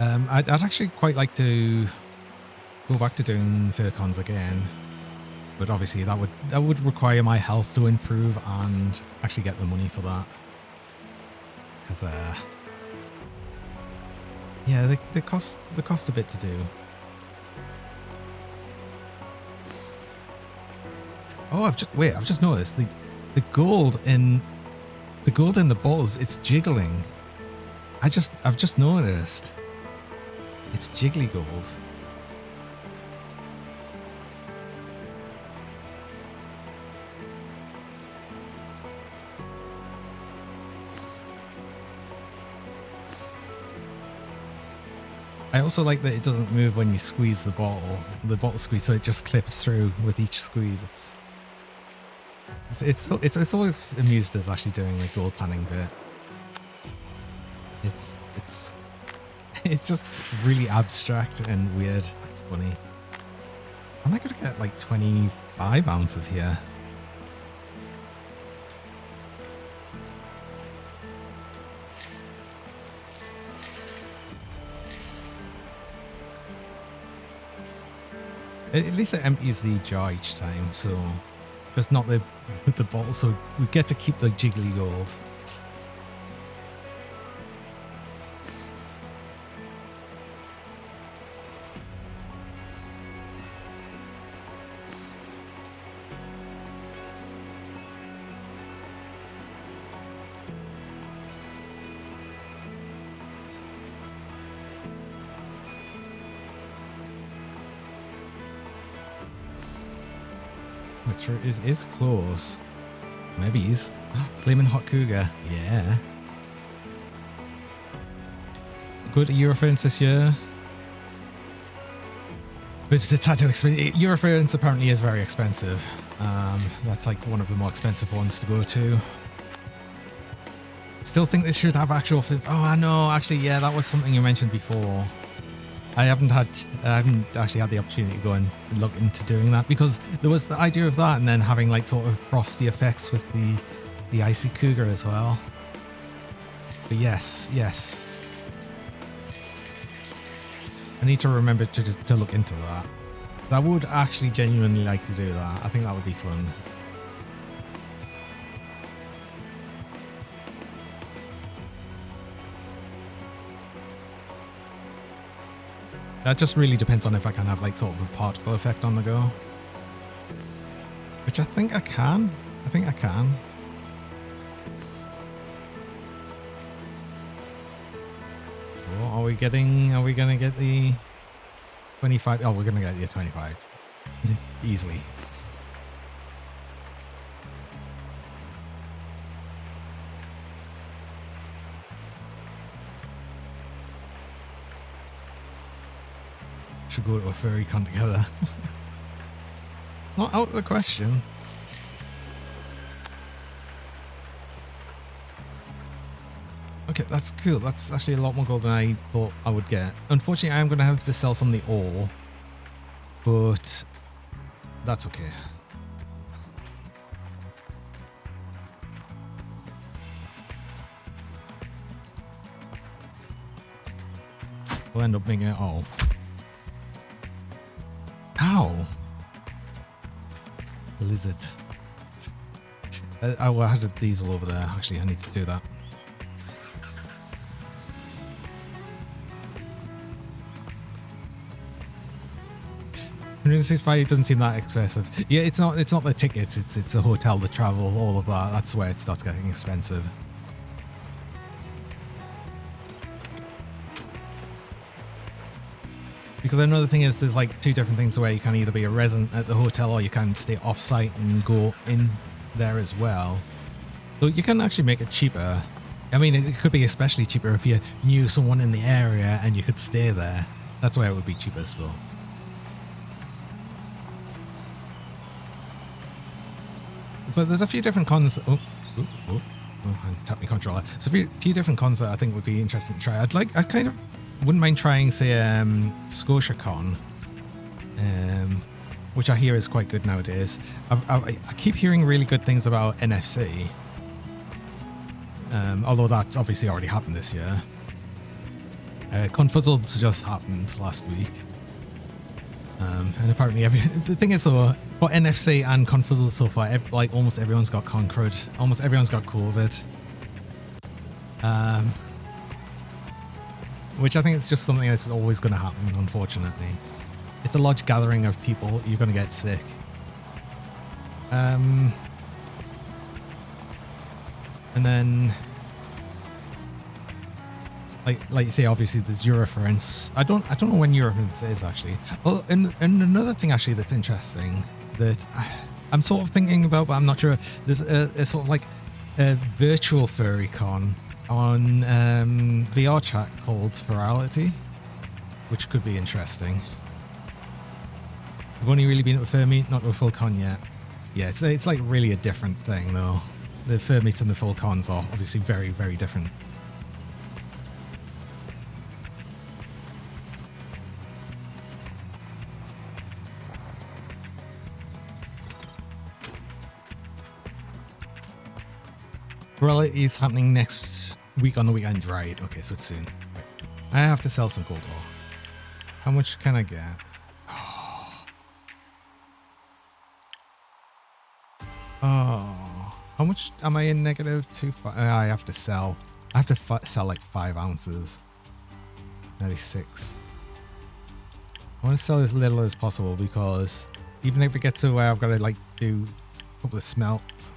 [SPEAKER 1] I'd actually quite like to go back to doing furcons again, but obviously that would require my health to improve and actually get the money for that. Because yeah, they cost a bit to do. Oh, I've just noticed the gold in the balls, it's jiggling. I've just noticed. It's jiggly gold. I also like that it doesn't move when you squeeze the bottle. The bottle squeeze, so it just clips through with each squeeze. It's always amused us actually doing the gold panning bit. It's just really abstract and weird. It's funny. Am I gonna get like 25 ounces here? At least it empties the jar each time, so just not the bottle, so we get to keep the jiggly gold. Which is close. Maybe he's Flaming Hot Cougar. Yeah. Good Eurofurence this year. But it's a tad too expensive. Eurofurence apparently is very expensive. That's like one of the more expensive ones to go to. Still think they should have actual fins. Oh, I know. Actually, yeah, that was something you mentioned before. I haven't actually had the opportunity to go and look into doing that, because there was the idea of that and then having like sort of frosty effects with the icy cougar as well. But yes. I need to remember to look into that. I would actually genuinely like to do that. I think that would be fun. That just really depends on if I can have like sort of a particle effect on the go. Which I think I can. I think I can. Oh, are we gonna get the 25? Oh, we're gonna get the 25. Easily. Should go to a furry con together. Not out of the question. Okay, that's cool. That's actually a lot more gold than I thought I would get. Unfortunately, I am going to have to sell some of the ore, but that's okay. We'll end up making it all. Ow! Lizard. I had a diesel over there. Actually, I need to do that. $165 doesn't seem that excessive. Yeah, it's not the tickets, it's the hotel, the travel, all of that. That's where it starts getting expensive. Because another thing is there's like two different things where you can either be a resident at the hotel or you can stay off site and go in there as well. So you can actually make it cheaper. I mean, it could be especially cheaper if you knew someone in the area and you could stay there. That's where it would be cheapest for. But there's a few different cons. I tapped my controller. So a few different cons that I think would be interesting to try. I kind of wouldn't mind trying, say, ScotiaCon, which I hear is quite good nowadays. I keep hearing really good things about NFC, although that's obviously already happened this year. Confuzzled just happened last week. And apparently the thing is though, for NFC and Confuzzled so far, like almost everyone's got conquered, almost everyone's got COVID. Which I think it's just something that's always going to happen, unfortunately. It's a large gathering of people, you're going to get sick. And then, like you say, obviously there's Eurofence. I don't know when Eurofence is actually. Oh, and another thing actually that's interesting that I'm sort of thinking about, but I'm not sure. There's a sort of like a virtual furry con on VR chat called Virality, which could be interesting. I've only really been at a fur meet, not to a full con yet. Yeah, it's like really a different thing though. The fur meets and the full cons are obviously very, very different. Virality is happening next week on the weekend, right? Okay, so it's soon. I have to sell some gold ore. How much can I get? Oh, how much am I in negative? I have to sell. I have to sell like 5 ounces. Nearly 6. I want to sell as little as possible because even if it gets to where I've got to like do a couple of smelts.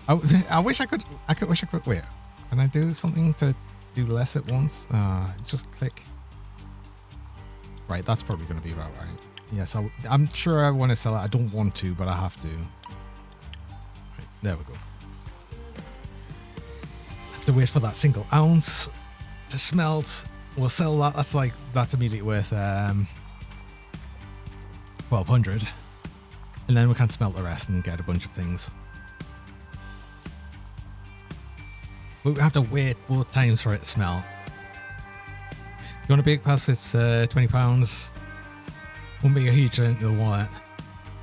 [SPEAKER 1] I wish I could. Wait, can I do something to do less at once? It's just click. Right, that's probably going to be about right. Yes, I'm sure I want to sell it. I don't want to, but I have to. Right, there we go. Have to wait for that single ounce to smelt. We'll sell that. That's immediately worth 1200, and then we can smelt the rest and get a bunch of things. We have to wait both times for it to smell. You want a big pass? It's £20. Won't be a huge dent in the wallet.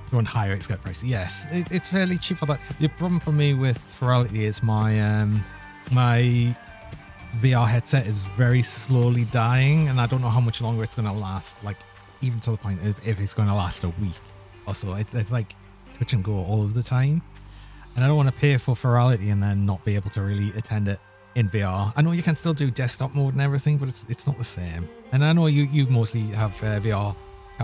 [SPEAKER 1] You want higher, it's got price. Yes, it's fairly cheap for that. The problem for me with Virality is my my VR headset is very slowly dying, and I don't know how much longer it's going to last. Like even to the point of if it's going to last a week or so. It's like touch and go all of the time. And I don't want to pay for Virality and then not be able to really attend it in VR. I know you can still do desktop mode and everything, but it's not the same. And I know you mostly have VR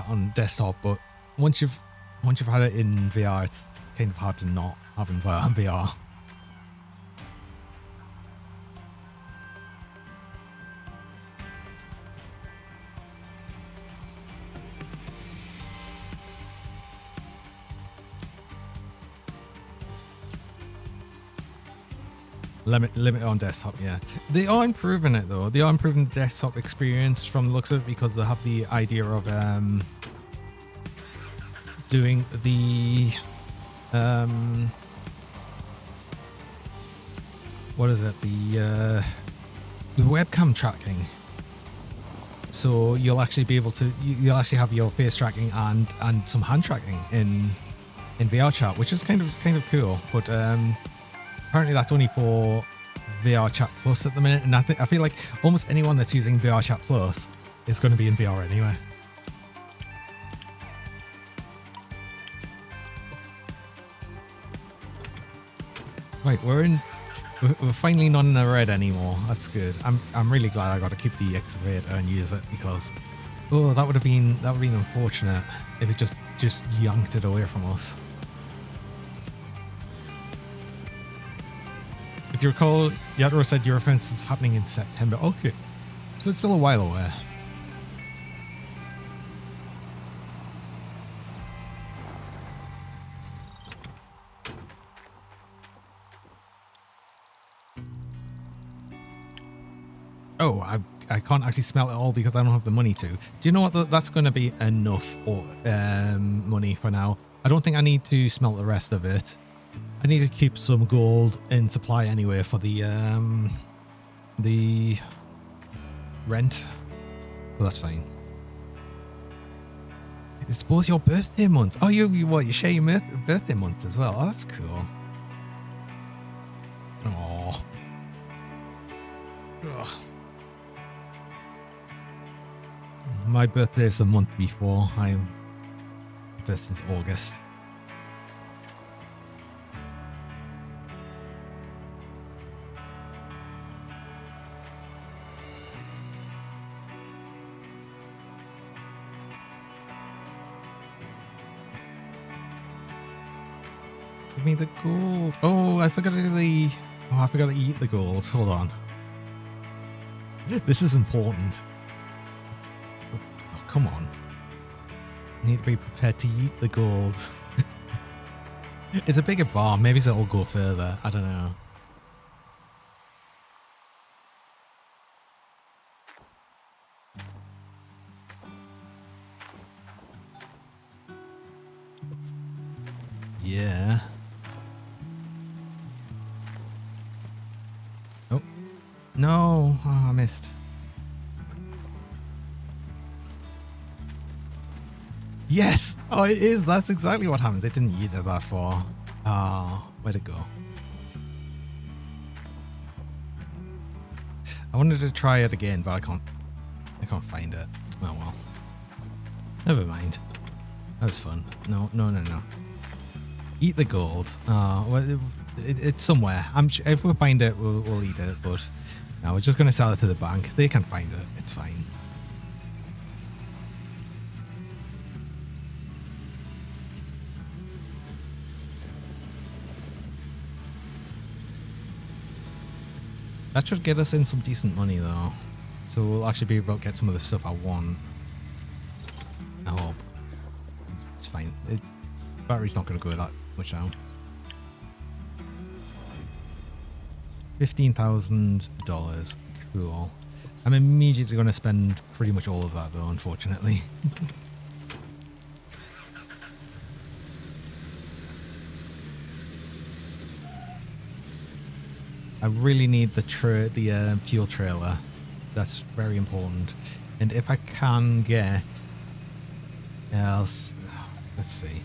[SPEAKER 1] on desktop, but once you've had it in VR, it's kind of hard to not have it in VR. Limit on desktop, yeah. They are improving it though. They are improving the desktop experience from the looks of it, because they have the idea of doing the what is it? The webcam tracking. So you'll actually be able to you'll actually have your face tracking and some hand tracking in VR chat, which is kind of cool. But apparently that's only for VR Chat Plus at the minute, and I feel like almost anyone that's using VR Chat Plus is going to be in VR anyway. Right, we're finally not in the red anymore. That's good. I'm really glad I got to keep the excavator and use it, because that would have been unfortunate if it just yanked it away from us. If you recall, Yadro said your offense is happening in September. Okay, so it's still a while away. Oh, I can't actually smelt it all because I don't have the money to. Do you know what? That's going to be enough money for now. I don't think I need to smelt the rest of it. I need to keep some gold in supply anyway for the rent. Well, that's fine. It's both your birthday months. Oh, you share your birthday months as well. Oh, that's cool. Oh. My birthday is the month before. I'm birthday's August. Give me the gold. Oh, I forgot to do the... Oh, I forgot to eat the gold. Hold on. This is important. Oh, come on. I need to be prepared to eat the gold. It's a bigger bar. Maybe it'll go further. I don't know. Yeah. Oh. No. Oh, I missed. Yes! Oh, it is. That's exactly what happens. It didn't eat it that far. Ah, where'd it go? I wanted to try it again, but I can't find it. Oh well. Never mind. That was fun. No. Eat the gold. Well, it's somewhere. If we find it, we'll eat it. But no, we're just gonna sell it to the bank. They can find it. It's fine. That should get us in some decent money though. So we'll actually be able to get some of the stuff I want. I hope. It's fine. Battery's not going to go that much out. $15,000. Cool. I'm immediately going to spend pretty much all of that though, unfortunately. I really need the fuel trailer. That's very important. And if I can get else, let's see.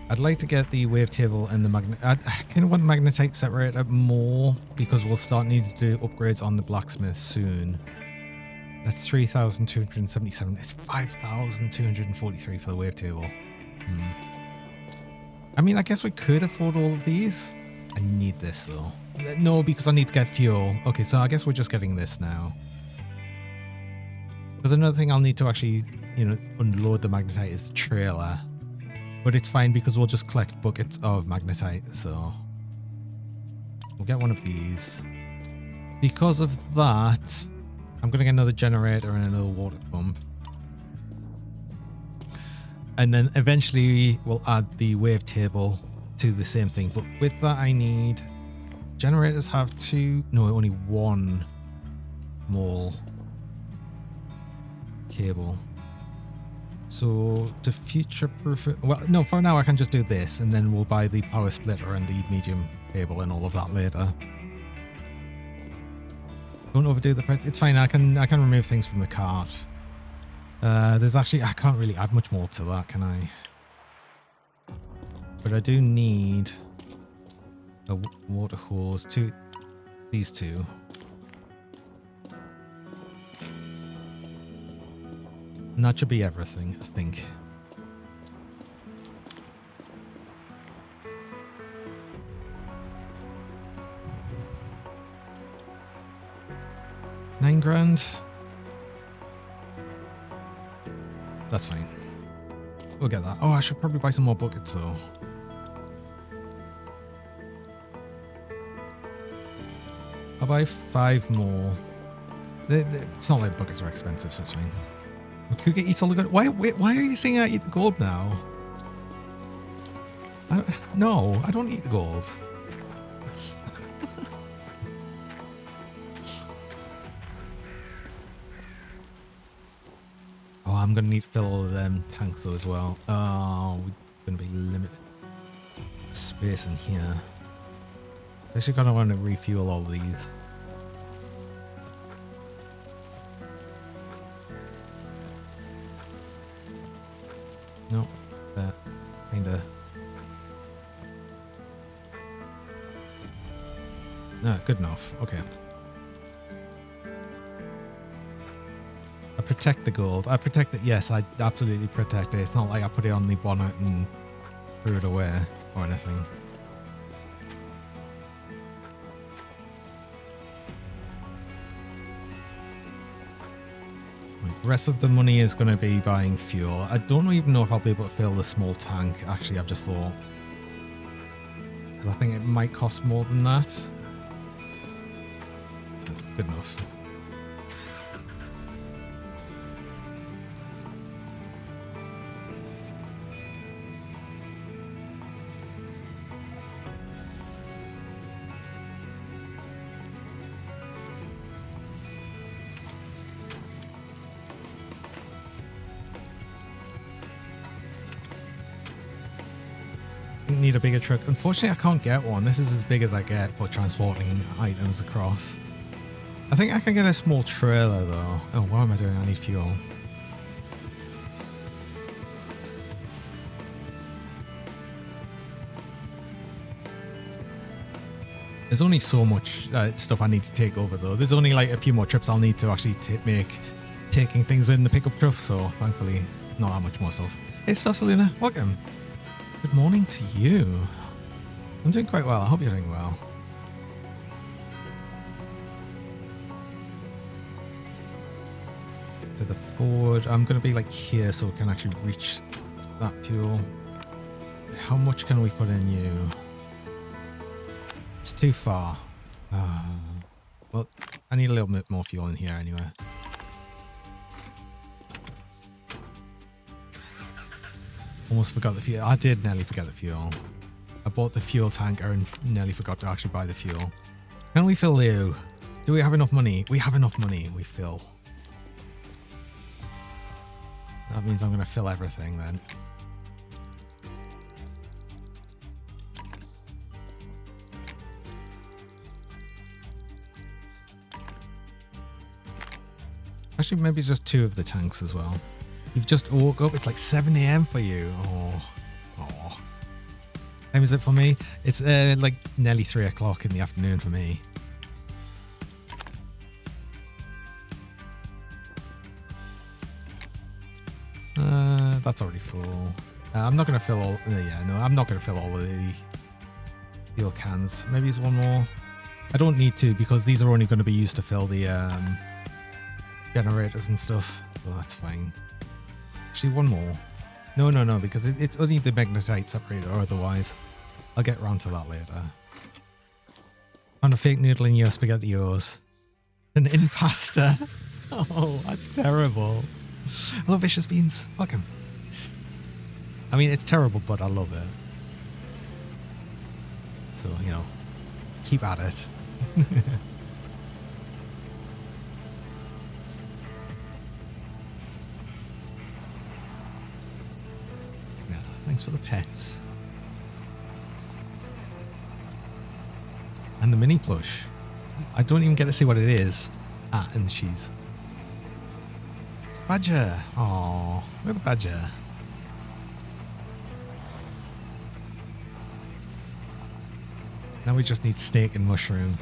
[SPEAKER 1] I'd like to get the wavetable and the magnet. I kind of want the magnetite separator more because we'll start needing to do upgrades on the blacksmith soon. That's 3,277. It's 5,243 for the wavetable. I mean, I guess we could afford all of these. I need this though. No, because I need to get fuel. Okay, so I guess we're just getting this now. Because another thing I'll need to actually, you know, unload the magnetite is the trailer. But it's fine because we'll just collect buckets of magnetite, so we'll get one of these. Because of that, I'm going to get another generator and another water pump. And then eventually we'll add the wave table to the same thing. But with that I need... Generators have two... No, only one mole cable. So to future-proof it... Well, no, for now I can just do this. And then we'll buy the power splitter and the medium cable and all of that later. Don't overdo the price. It's fine. I can remove things from the cart. There's actually... I can't really add much more to that, can I? But I do need a water hose. These two. And that should be everything, I think. $9,000. That's fine. We'll get that. Oh, I should probably buy some more buckets though. I'll buy 5 more. It's not like the buckets are expensive, so it's fine. Kuga eats all the gold. Why are you saying I eat the gold now? No, I don't eat the gold. Oh, I'm going to need to fill all of them tanks though as well. Oh, we're going to be limited space in here. Actually going to want to refuel all these. No, that kinda. No, good enough. Okay. I protect the gold. I protect it. Yes, I absolutely protect it. It's not like I put it on the bonnet and threw it away or anything. The rest of the money is going to be buying fuel. I don't even know if I'll be able to fill the small tank. Actually, I've just thought. Because I think it might cost more than that. That's good enough. Need a bigger truck. Unfortunately, I can't get one. This is as big as I get for transporting items across. I think I can get a small trailer though. Oh, what am I doing? I need fuel. There's only so much stuff I need to take over though. There's only like a few more trips I'll need to actually make taking things in the pickup truck. So thankfully, not that much more stuff. Hey, Sassaluna, welcome. Good morning to you. I'm doing quite well. I hope you're doing well. To the forward, I'm going to be like here so we can actually reach that fuel. How much can we put in you? It's too far. Well, I need a little bit more fuel in here anyway. Almost forgot the fuel. I did nearly forget the fuel. I bought the fuel tanker and nearly forgot to actually buy the fuel. Can we fill you? Do we have enough money? We have enough money. We fill. That means I'm going to fill everything then. Actually, maybe it's just 2 of the tanks as well. You've just woke up. It's like 7 AM for you. Oh. Time is it for me? It's like nearly 3 o'clock in the afternoon for me. That's already full. I'm not going to fill all... yeah, no, I'm not going to fill all of the fuel cans. Maybe it's one more. I don't need to because these are only going to be used to fill the generators and stuff. Oh, that's fine. Actually, one more. No, because it's only the magnetite separator otherwise. I'll get around to that later. On a fake noodle in your SpaghettiOs. An impasta. Oh, that's terrible. Hello, Vicious Beans. Welcome. I mean, it's terrible, but I love it. So, you know, keep at it. Yeah, thanks for the pets. And the mini plush. I don't even get to see what it is. Ah, and the cheese. It's Badger. Oh, look at the Badger. Now we just need steak and mushroom.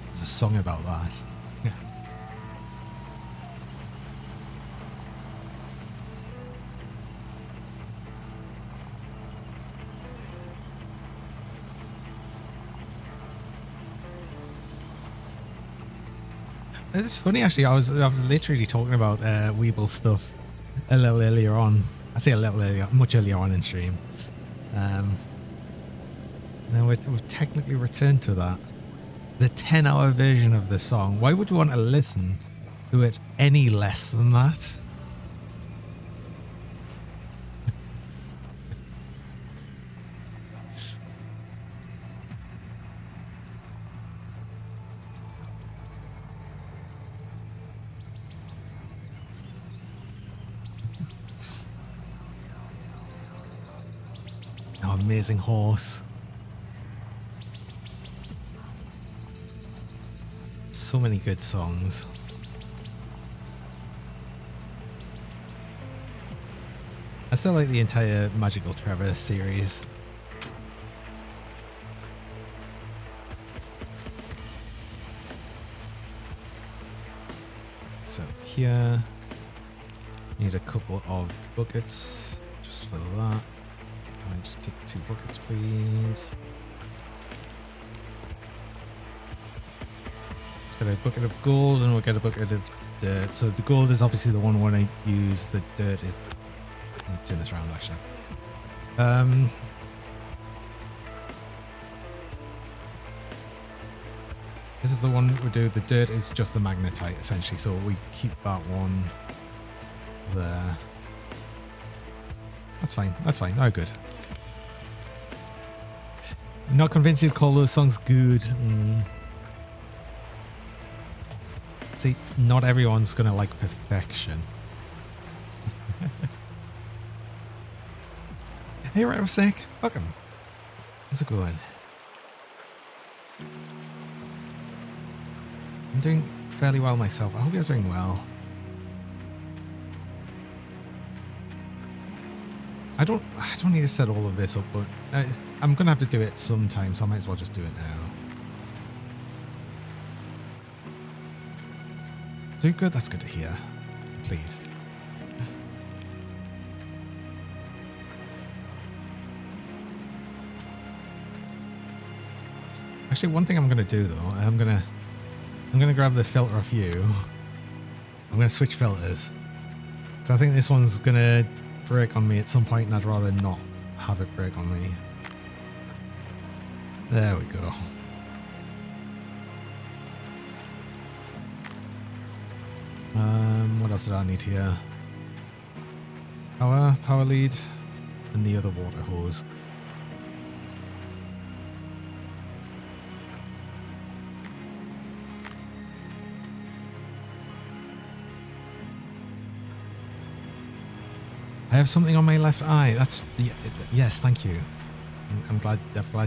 [SPEAKER 1] There's a song about that. It's funny actually. I was literally talking about Weeble stuff a little earlier on. I say a little earlier, much earlier on in stream. Now we've technically returned to that. The 10-hour version of the song. Why would you want to listen to it any less than that? Oh, amazing horse. So many good songs. I still like the entire Magical Trevor series. So here, need a couple of buckets just for that. Can I just take 2 buckets, please? Got a bucket of gold and we'll get a bucket of dirt. So the gold is obviously the one when I use. The dirt is... Let's turn this around actually. This is the one we do. The dirt is just the magnetite essentially. So we keep that one there. That's fine. That's fine. Oh, good. Not convinced you'd call those songs good. See, not everyone's gonna like perfection. Hey, Rattlesnake. Welcome. How's it going? I'm doing fairly well myself. I hope you're doing well. I don't need to set all of this up, but I'm gonna have to do it sometime, so I might as well just do it now. Do good. That's good to hear. I'm pleased. Actually, one thing I'm gonna do though, I'm gonna grab the filter off you. I'm gonna switch filters. So I think this one's gonna break on me at some point, and I'd rather not have it break on me. There we go. What else did I need here? Power lead, and the other water hose. I have something on my left eye. That's yes, thank you. I'm glad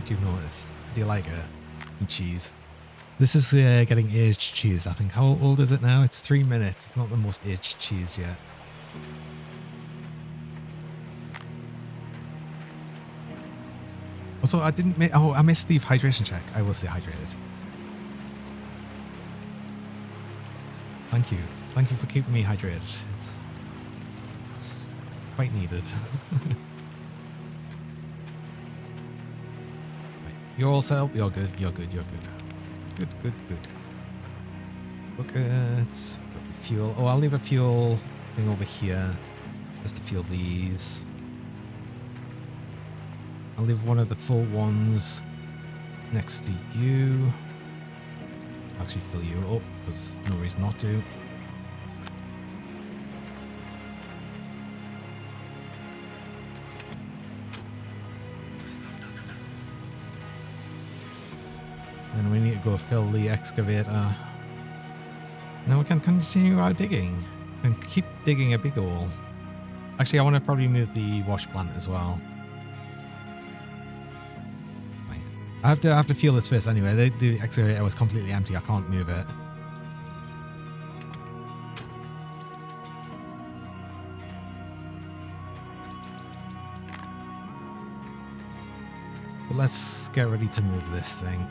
[SPEAKER 1] you've noticed. Do you like it? Cheese. This is getting aged cheese, I think. How old is it now? It's 3 minutes. It's not the most aged cheese yet. Also, I didn't make... Oh, I missed the hydration check. I will stay hydrated. Thank you. Thank you for keeping me hydrated. It's quite needed. You're all set up? You're good, you're good, you're good. Good, good, good. Buckets. Fuel. Oh, I'll leave a fuel thing over here just to fuel these. I'll leave one of the full ones next to you. Actually fill you up because no reason not to. Then we need to go fill the excavator. Now we can continue our digging and keep digging a big hole. Actually, I want to probably move the wash plant as well. Fine. I have to fuel this first anyway. The excavator was completely empty. I can't move it. But let's get ready to move this thing.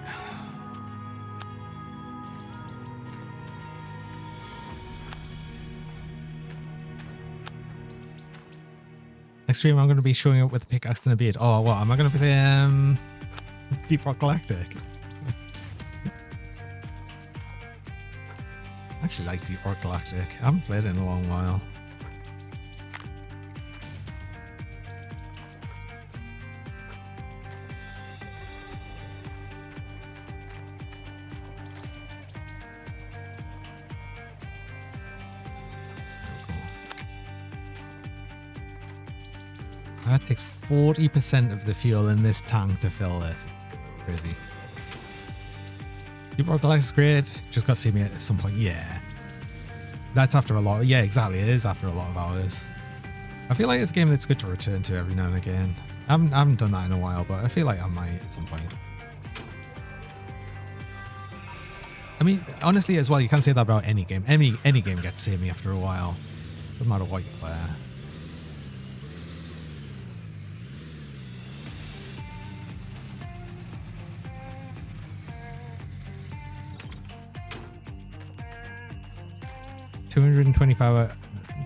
[SPEAKER 1] Next stream, I'm going to be showing up with the pickaxe and a beard. Oh, what? Am I going to be the Deep Rock Galactic? I actually like Deep Rock Galactic. I haven't played it in a long while. That takes 40% of the fuel in this tank to fill this. Crazy. Deep Rock Galactic's great. Just got to see me at some point. Yeah. That's after a lot. Yeah, exactly. It is after a lot of hours. I feel like it's a game that's good to return to every now and again. I haven't done that in a while, but I feel like I might at some point. I mean, honestly, as well, you can't say that about any game. Any game gets samey after a while. No matter what you play. $225,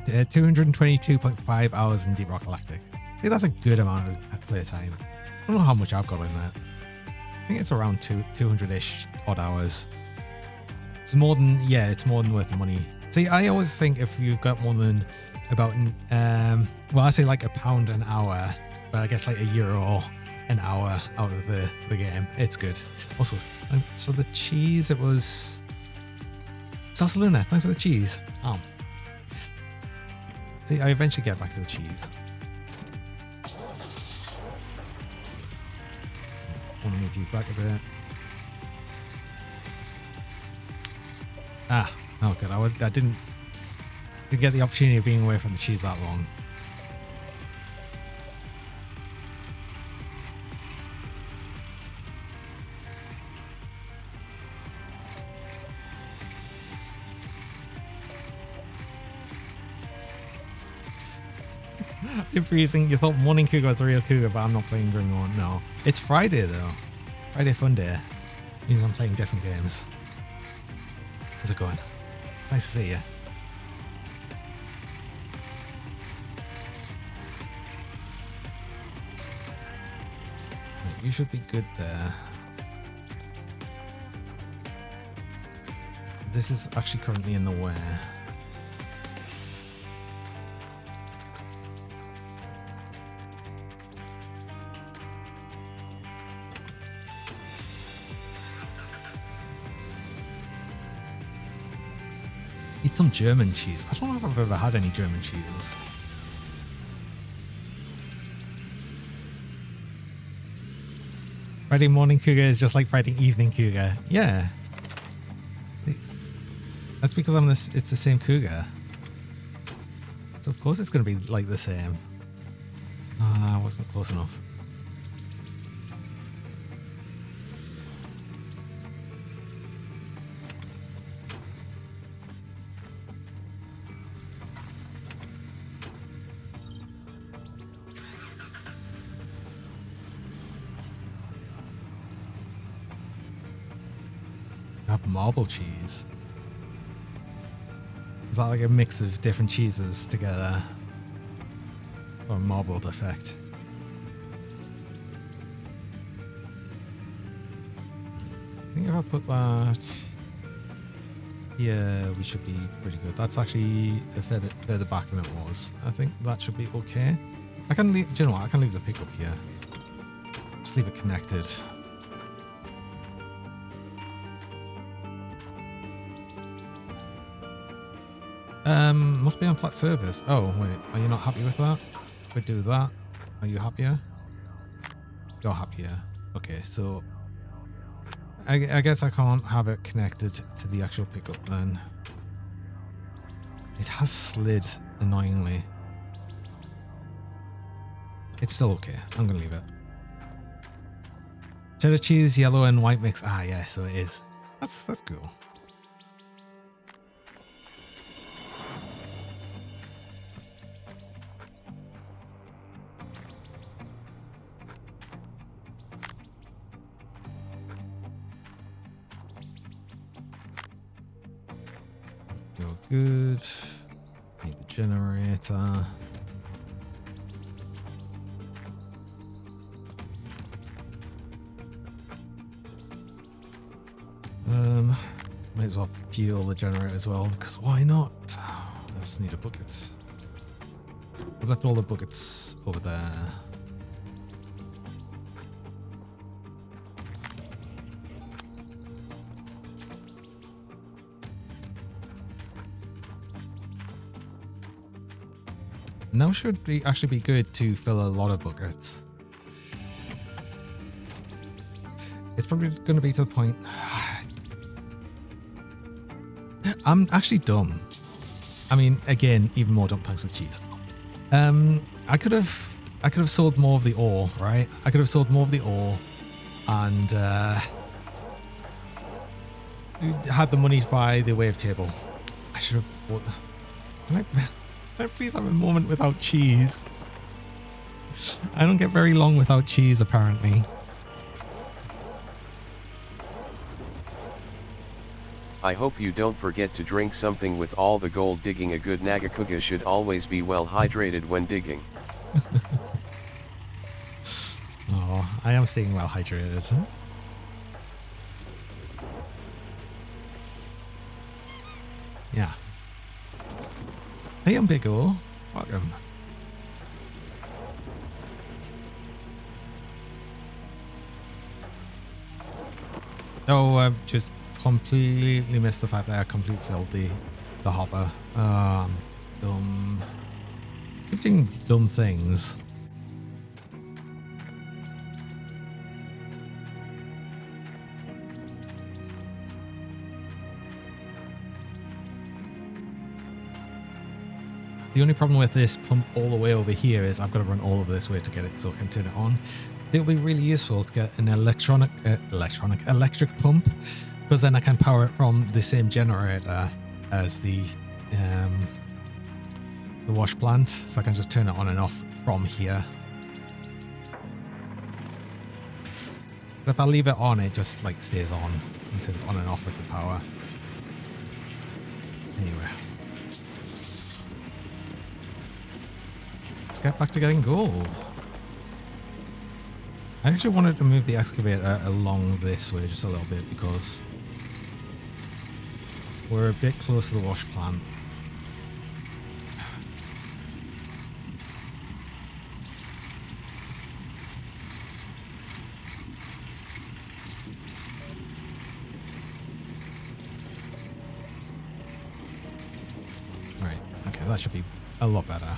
[SPEAKER 1] 222.5 hours in Deep Rock Galactic. I think that's a good amount of play time. I don't know how much I've got in that. I think it's around 200-ish odd hours. It's more than, yeah, it's more than worth the money. See, I always think if you've got more than about, well, I say like £1 an hour, but I guess like €1 an hour out of the game. It's good. Also, so the cheese, it was... Salsalina, thanks for the cheese. Oh. See, I eventually get back to the cheese. I want to move you back a bit. Ah, oh good. I didn't get the opportunity of being away from the cheese that long. You're freezing. You thought Morning Cougar was a real cougar, but I'm not playing Grim Morning. No. It's Friday, though. Friday fun day. Means I'm playing different games. How's it going? It's nice to see you. You should be good there. This is actually currently in the way. Eat some German cheese. I don't know if I've ever had any German cheeses. Friday morning cougar is just like Friday evening cougar. Yeah. That's because it's the same cougar. So of course it's going to be like the same. Ah, I wasn't close enough. Marble cheese. Is that like a mix of different cheeses together? Or a marbled effect? think if I put that here, we should be pretty good. That's actually a fair bit further back than it was. I think that should be okay. I can leave, do you know what? I can leave the pickup here. Just leave it connected. Must be on flat surface. Oh, wait. Are you not happy with that? If we do that, are you happier? You're happier. Okay, so I guess I can't have it connected to the actual pickup then. It has slid, annoyingly. It's still okay. I'm going to leave it. Cheddar cheese, yellow and white mix. Ah, yeah, so it is. That's cool. Go good. Need the generator. Might as well fuel the generator as well, because why not? I just need a bucket. I've left all the buckets over there. Now should be actually be good to fill a lot of buckets. It's probably going to be to the point. I'm actually dumb. I mean, again, even more dumb thanks to cheese. I could have sold more of the ore, right? I could have sold more of the ore, and had the money to buy the wave table. I should have bought. Can I please have a moment without cheese? I don't get very long without cheese, apparently.
[SPEAKER 2] I hope you don't forget to drink something with all the gold digging. A good Nagakuga should always be well hydrated when digging.
[SPEAKER 1] Oh, I am staying well hydrated. Yeah. Hey, I'm Big O. Welcome. Oh, I've just completely missed the fact that I completely filled the hopper. Dumb. Keep doing dumb things. The only problem with this pump all the way over here is I've got to run all of this way to get it so I can turn it on. It'll be really useful to get an electric pump, because then I can power it from the same generator as the wash plant, so I can just turn it on and off from here. If I leave it on, it just like stays on and turns on and off with the power. Anyway, let's get back to getting gold. I actually wanted to move the excavator along this way just a little bit because we're a bit close to the wash plant. Right, okay, that should be a lot better.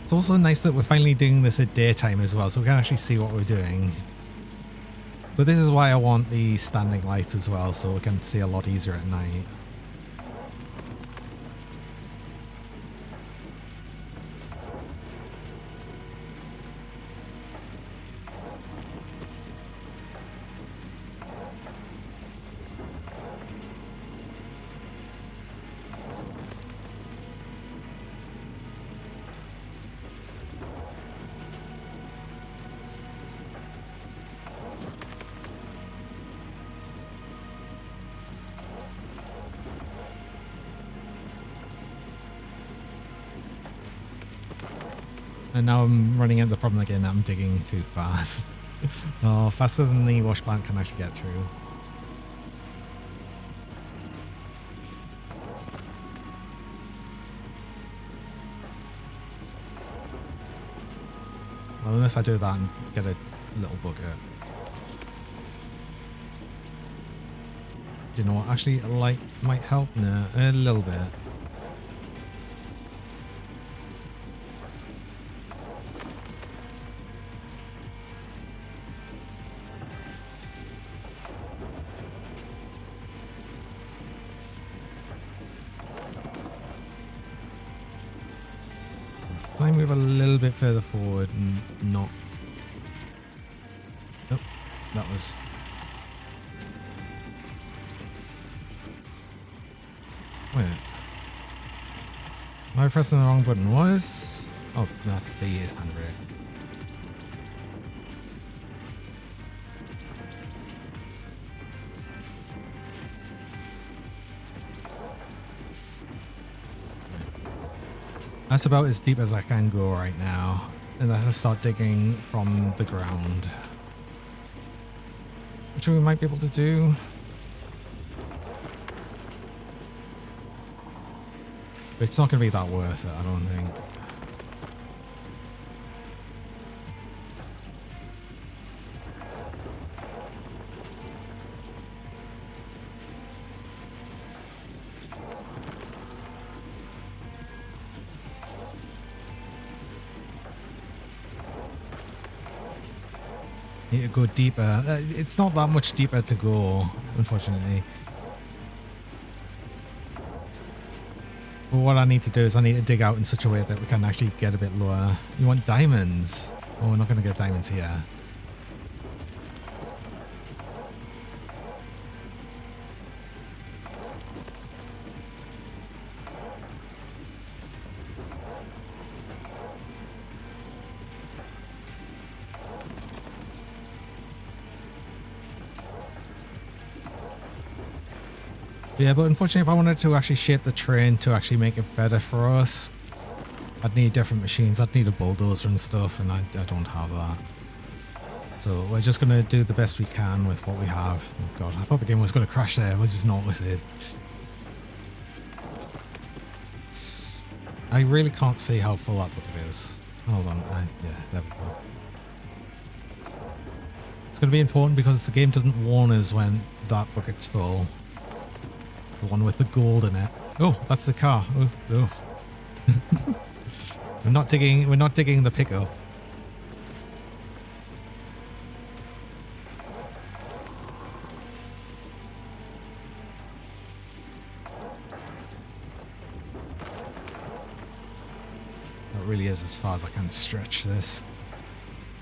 [SPEAKER 1] It's also nice that we're finally doing this at daytime as well, so we can actually see what we're doing. But this is why I want the standing lights as well, so we can see a lot easier at night. And now I'm running into the problem again that I'm digging too fast. Oh, faster than the wash plant can actually get through. Well, unless I do that and get a little bucket. Do you know what? Actually, a light might help. No, a little bit. Can I move a little bit further forward and not... Oh, that was... Wait. Am I pressing the wrong button? Was... Oh, that's B is handbrake. That's about as deep as I can go right now. Unless I start digging from the ground. Which we might be able to do. But it's not going to be that worth it, I don't think. Need to go deeper. It's not that much deeper to go, unfortunately. But what I need to do is I need to dig out in such a way that we can actually get a bit lower. You want diamonds? Oh, we're not going to get diamonds here. Yeah, but unfortunately, if I wanted to actually shape the train to actually make it better for us, I'd need different machines. I'd need a bulldozer and stuff, and I don't have that. So we're just going to do the best we can with what we have. Oh god, I thought the game was going to crash there. We're just not with it. I really can't see how full that bucket is. Hold on. Yeah, there we go. It's going to be important because the game doesn't warn us when that bucket's full. The one with the gold in it. Oh, that's the car. Oh, oh. We're not digging the pickup. That really is as far as I can stretch this.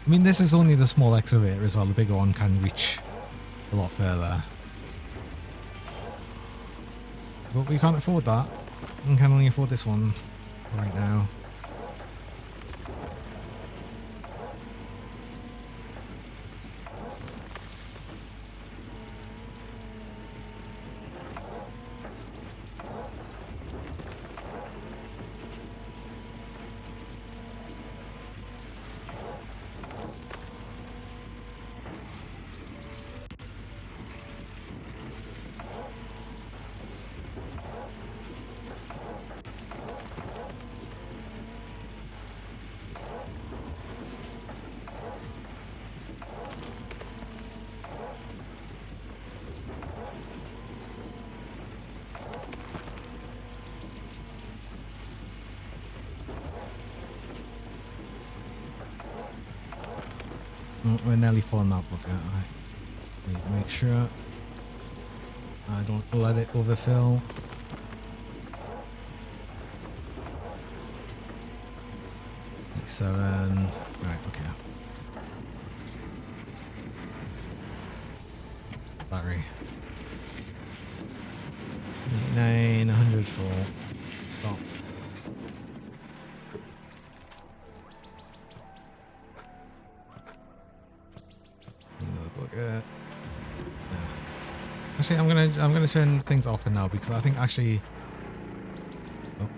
[SPEAKER 1] I mean, this is only the small excavator as well. The bigger one can reach a lot further. But we can't afford that. We can only afford this one right now. Oh, we're nearly full on that bucket. I need to make sure I don't let it overfill. Like 7. Right, okay. Battery. 89, 100 full. Stop. Actually, I'm gonna turn things off for now because I think actually, oh,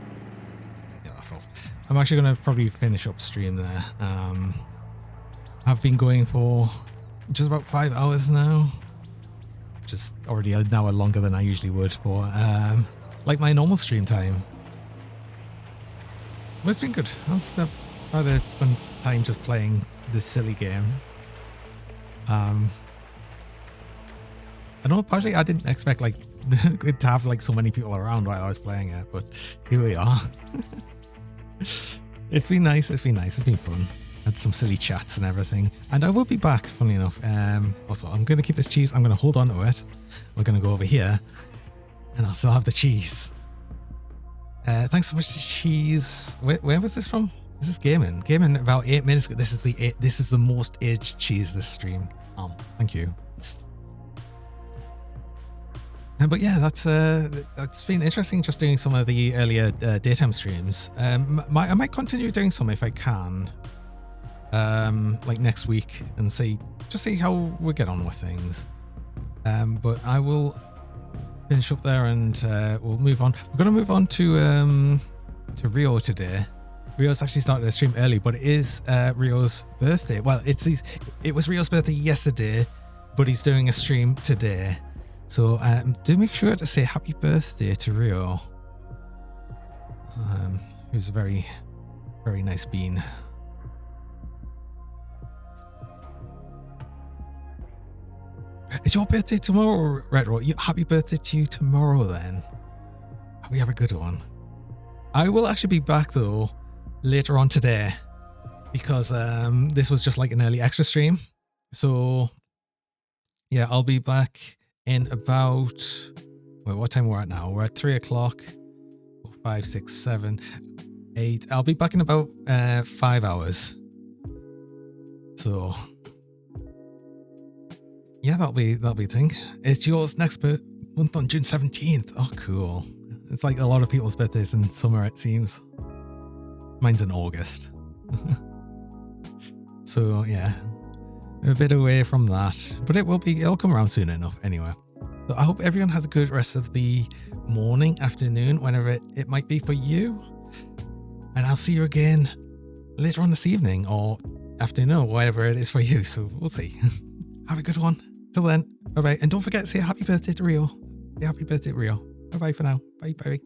[SPEAKER 1] yeah, that's off. I'm actually going to probably finish up stream there. I've been going for just about 5 hours now. Just already an hour longer than I usually would for like my normal stream time. But it's been good. I've had a fun time just playing this silly game. I know partially I didn't expect like it to have like so many people around while I was playing it, but here we are. It's been nice. It's been nice. It's been fun. Had some silly chats and everything. And I will be back, funnily enough. Also, I'm going to keep this cheese. I'm going to hold on to it. We're going to go over here. And I'll still have the cheese. Thanks so much to cheese. Where was this from? This is gaming. Gaming about 8 minutes ago. This is the most aged cheese this stream. Thank you. But yeah, that's been interesting just doing some of the earlier daytime streams. I might continue doing some if I can. Like next week and see how we get on with things. But I will finish up there and we'll move on. We're going to move on to Rio today. Rio's actually started the stream early, but it is Rio's birthday. Well, it was Rio's birthday yesterday, but he's doing a stream today. So do make sure to say happy birthday to Rio, who's a very, very nice bean. It's your birthday tomorrow, Retro. Happy birthday to you tomorrow then. Hope you have a good one. I will actually be back though later on today because this was just like an early extra stream. So yeah, I'll be back in about, wait, what time we're at now? We're at 3 o'clock. 5, 6, 7, 8. I'll be back in about 5 hours. So yeah, that'll be a thing. It's yours next month on June 17th. Oh, cool. It's like a lot of people's birthdays in summer, it seems. Mine's in August. So yeah, a bit away from that, but it'll come around soon enough anyway. So I hope everyone has a good rest of the morning, afternoon, whenever it might be for you. And I'll see you again later on this evening or afternoon, whatever it is for you. So we'll see. Have a good one. Till then, bye bye. And don't forget to say happy birthday to Rio. Say happy birthday to Rio. Bye bye for now. Bye bye.